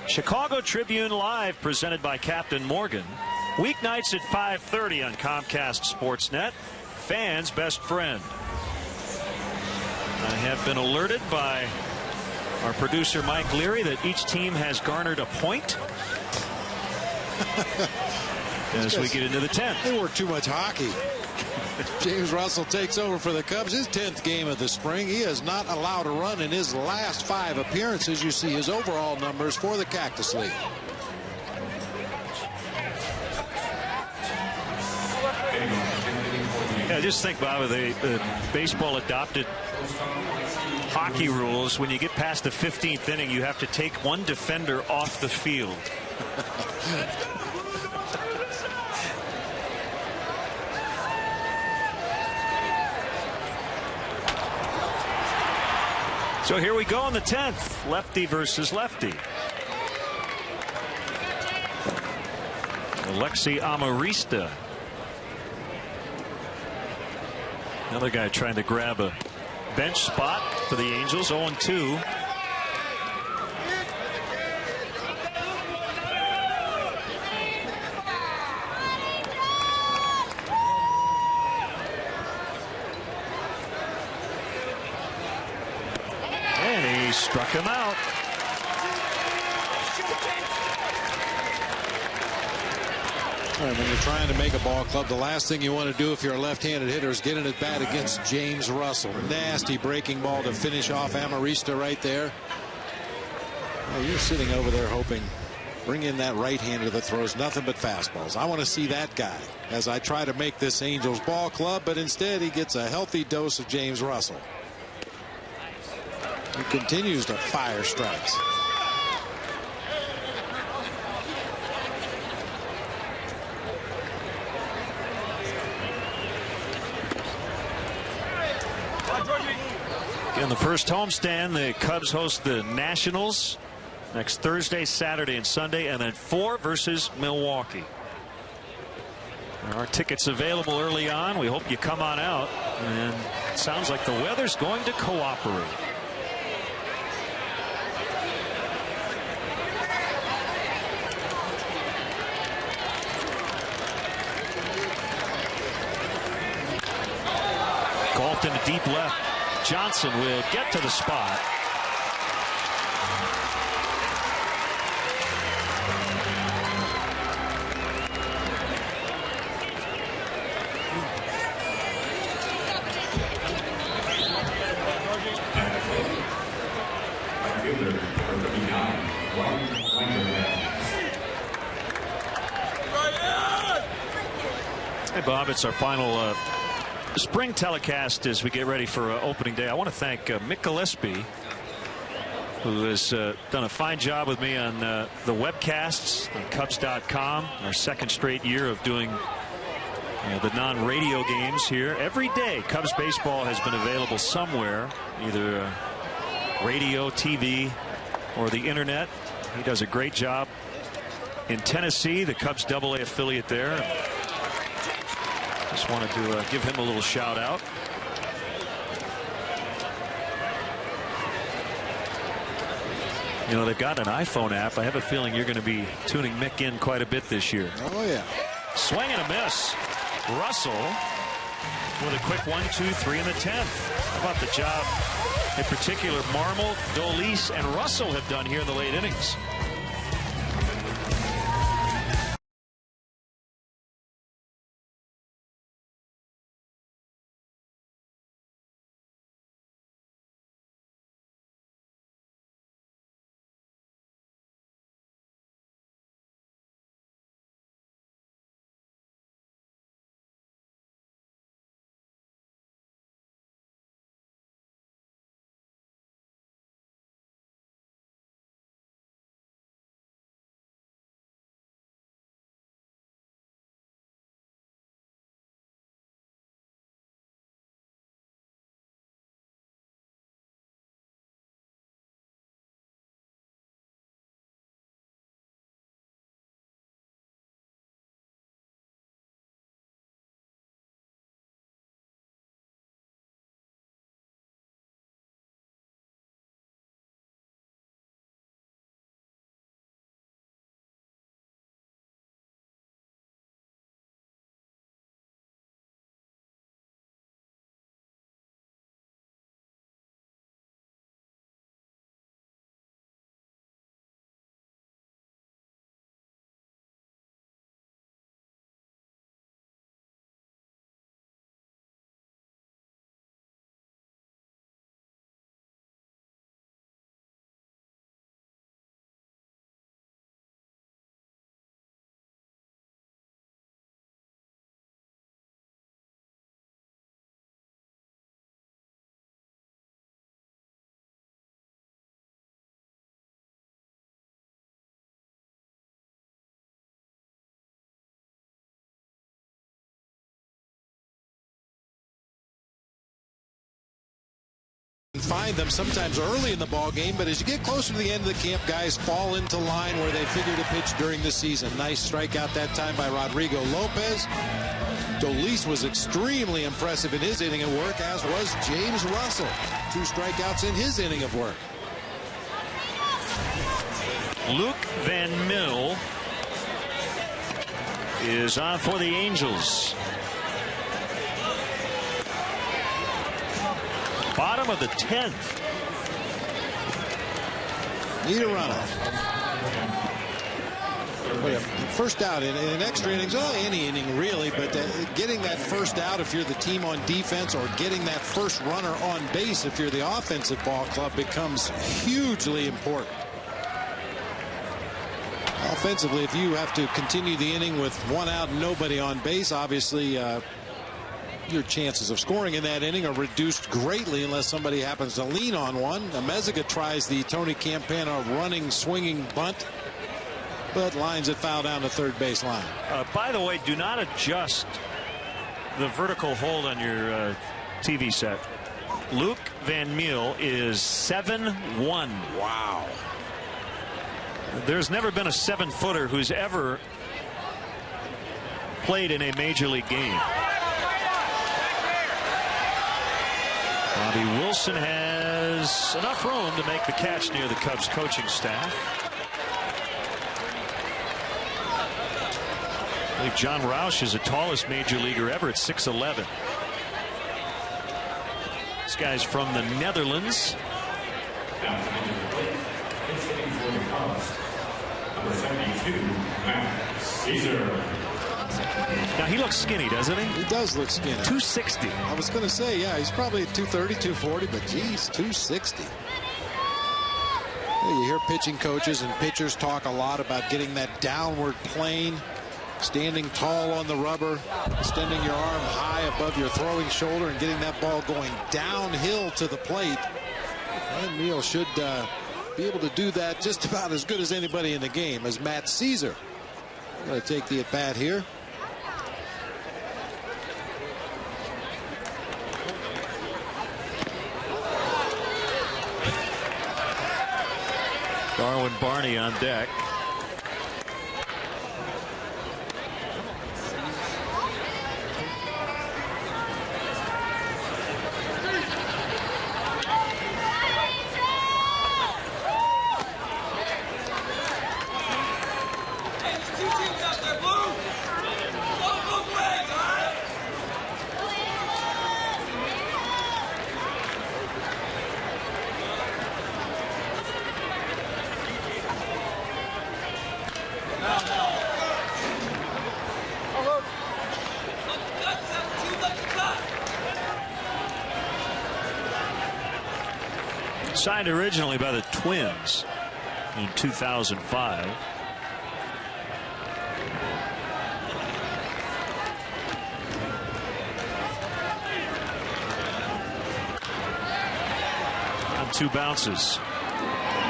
Chicago Tribune Live, presented by Captain Morgan. Weeknights at 5:30 on Comcast Sportsnet. Fans' best friend. I have been alerted by our producer Mike Leary that each team has garnered a point as we get into the 10th. They work too much hockey. James Russell takes over for the Cubs, his 10th game of the spring. He has not allowed a run in his last 5 appearances. You see his overall numbers for the Cactus League. Yeah, just think, Bob, the baseball adopted hockey rules. When you get past the 15th inning, you have to take one defender off the field. So here we go in the 10th. Lefty versus lefty. Alexi Amarista. Another guy trying to grab a bench spot for the Angels. 0-2. And he struck him out. When you're trying to make a ball club, the last thing you want to do if you're a left-handed hitter is get in at bat against James Russell. Nasty breaking ball to finish off Amarista right there. Well, you're sitting over there hoping, bring in that right-hander that throws nothing but fastballs. I want to see that guy as I try to make this Angels ball club, but instead he gets a healthy dose of James Russell. He continues to fire strikes. In the first homestand, the Cubs host the Nationals next Thursday, Saturday, and Sunday, and then 4 versus Milwaukee. There are tickets available early on. We hope you come on out. And it sounds like the weather's going to cooperate. Golfed into deep left. Johnson will get to the spot. Hey, Bob, it's our final spring telecast as we get ready for opening day. I want to thank Mick Gillespie, who has done a fine job with me on the webcasts on Cubs.com. Our second straight year of doing the non-radio games here. Every day Cubs baseball has been available somewhere, either radio, TV, or the internet. He does a great job in Tennessee, the Cubs AA affiliate there. Just wanted to give him a little shout out. You know, they've got an iPhone app. I have a feeling you're going to be tuning Mick in quite a bit this year. Oh, yeah. Swing and a miss. Russell with a quick 1-2-3 in the 10th. How about the job in particular Marmol, Dolis, and Russell have done here in the late innings? behind them, sometimes early in the ball game, but as you get closer to the end of the camp, guys fall into line where they figure to pitch during the season. Nice strikeout that time by Rodrigo Lopez. Dolis was extremely impressive in his inning of work, as was James Russell. 2 strikeouts in his inning of work. Luke Van Mill is on for the Angels. Bottom of the 10th. Need a runoff. First out in extra innings, any inning really, but getting that first out if you're the team on defense, or getting that first runner on base if you're the offensive ball club, becomes hugely important. Offensively, if you have to continue the inning with 1 out and nobody on base, obviously your chances of scoring in that inning are reduced greatly unless somebody happens to lean on one. Meziga tries the Tony Campana running, swinging bunt, but lines it foul down the third base line. By the way, do not adjust the vertical hold on your TV set. Luke Van Miel is 7-1. Wow. There's never been a 7-footer who's ever played in a major league game. Bobby Wilson has enough room to make the catch near the Cubs coaching staff. I believe John Roush is the tallest major leaguer ever at 6'11". This guy's from the Netherlands. Now he looks skinny, doesn't he? He does look skinny. 260. I was going to say, yeah, he's probably 230, 240, but geez, 260. You hear pitching coaches and pitchers talk a lot about getting that downward plane, standing tall on the rubber, extending your arm high above your throwing shoulder and getting that ball going downhill to the plate. And Neal should be able to do that just about as good as anybody in the game, as Matt Caesar. Going to take the at bat here. Darwin Barney on deck. Signed originally by the Twins in 2005. On 2 bounces.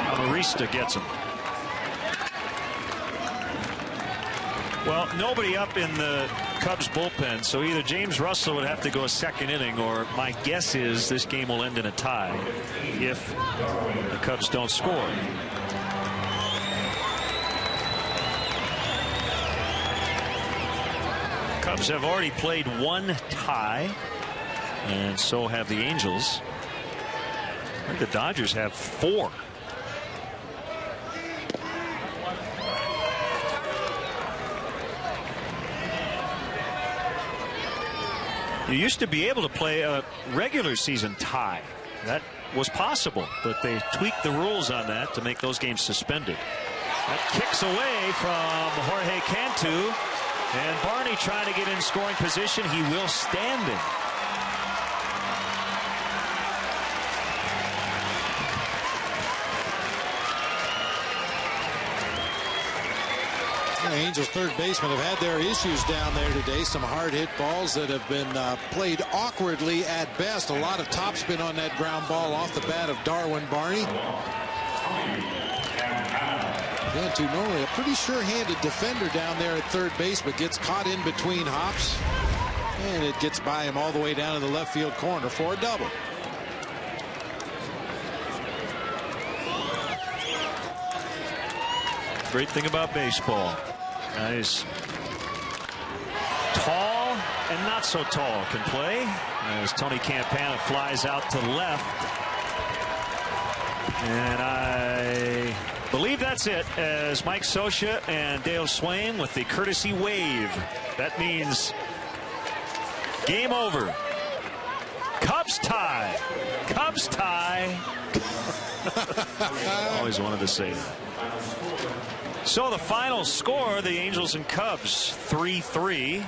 Amarista gets him. Well, nobody up in the Cubs bullpen, so either James Russell would have to go a second inning, or my guess is this game will end in a tie if the Cubs don't score. Cubs have already played 1 tie, and so have the Angels. I think the Dodgers have 4. You used to be able to play a regular season tie. That was possible, but they tweaked the rules on that to make those games suspended. That kicks away from Jorge Cantu, and Barney trying to get in scoring position. He will stand it. The Angels third basemen have had their issues down there today. Some hard hit balls that have been played awkwardly at best. A lot of topspin on that ground ball off the bat of Darwin Barney. Cantu, normally a pretty sure-handed defender down there at third base, but gets caught in between hops, and it gets by him all the way down to the left field corner for a double. Great thing about baseball. Nice. Tall and not so tall can play. As Tony Campana flies out to left. And I believe that's it, as Mike Scioscia and Dale Swain with the courtesy wave. That means game over. Cubs tie. Cubs tie. Always wanted to say that. So the final score, the Angels and Cubs 3-3.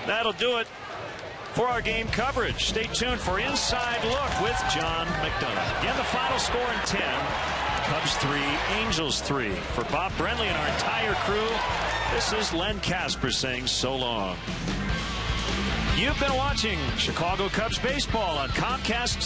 That'll do it for our game coverage. Stay tuned for Inside Look with John McDonough. Again, the final score in 10. Cubs 3, Angels 3. For Bob Brenly and our entire crew, this is Len Casper saying so long. You've been watching Chicago Cubs baseball on Comcast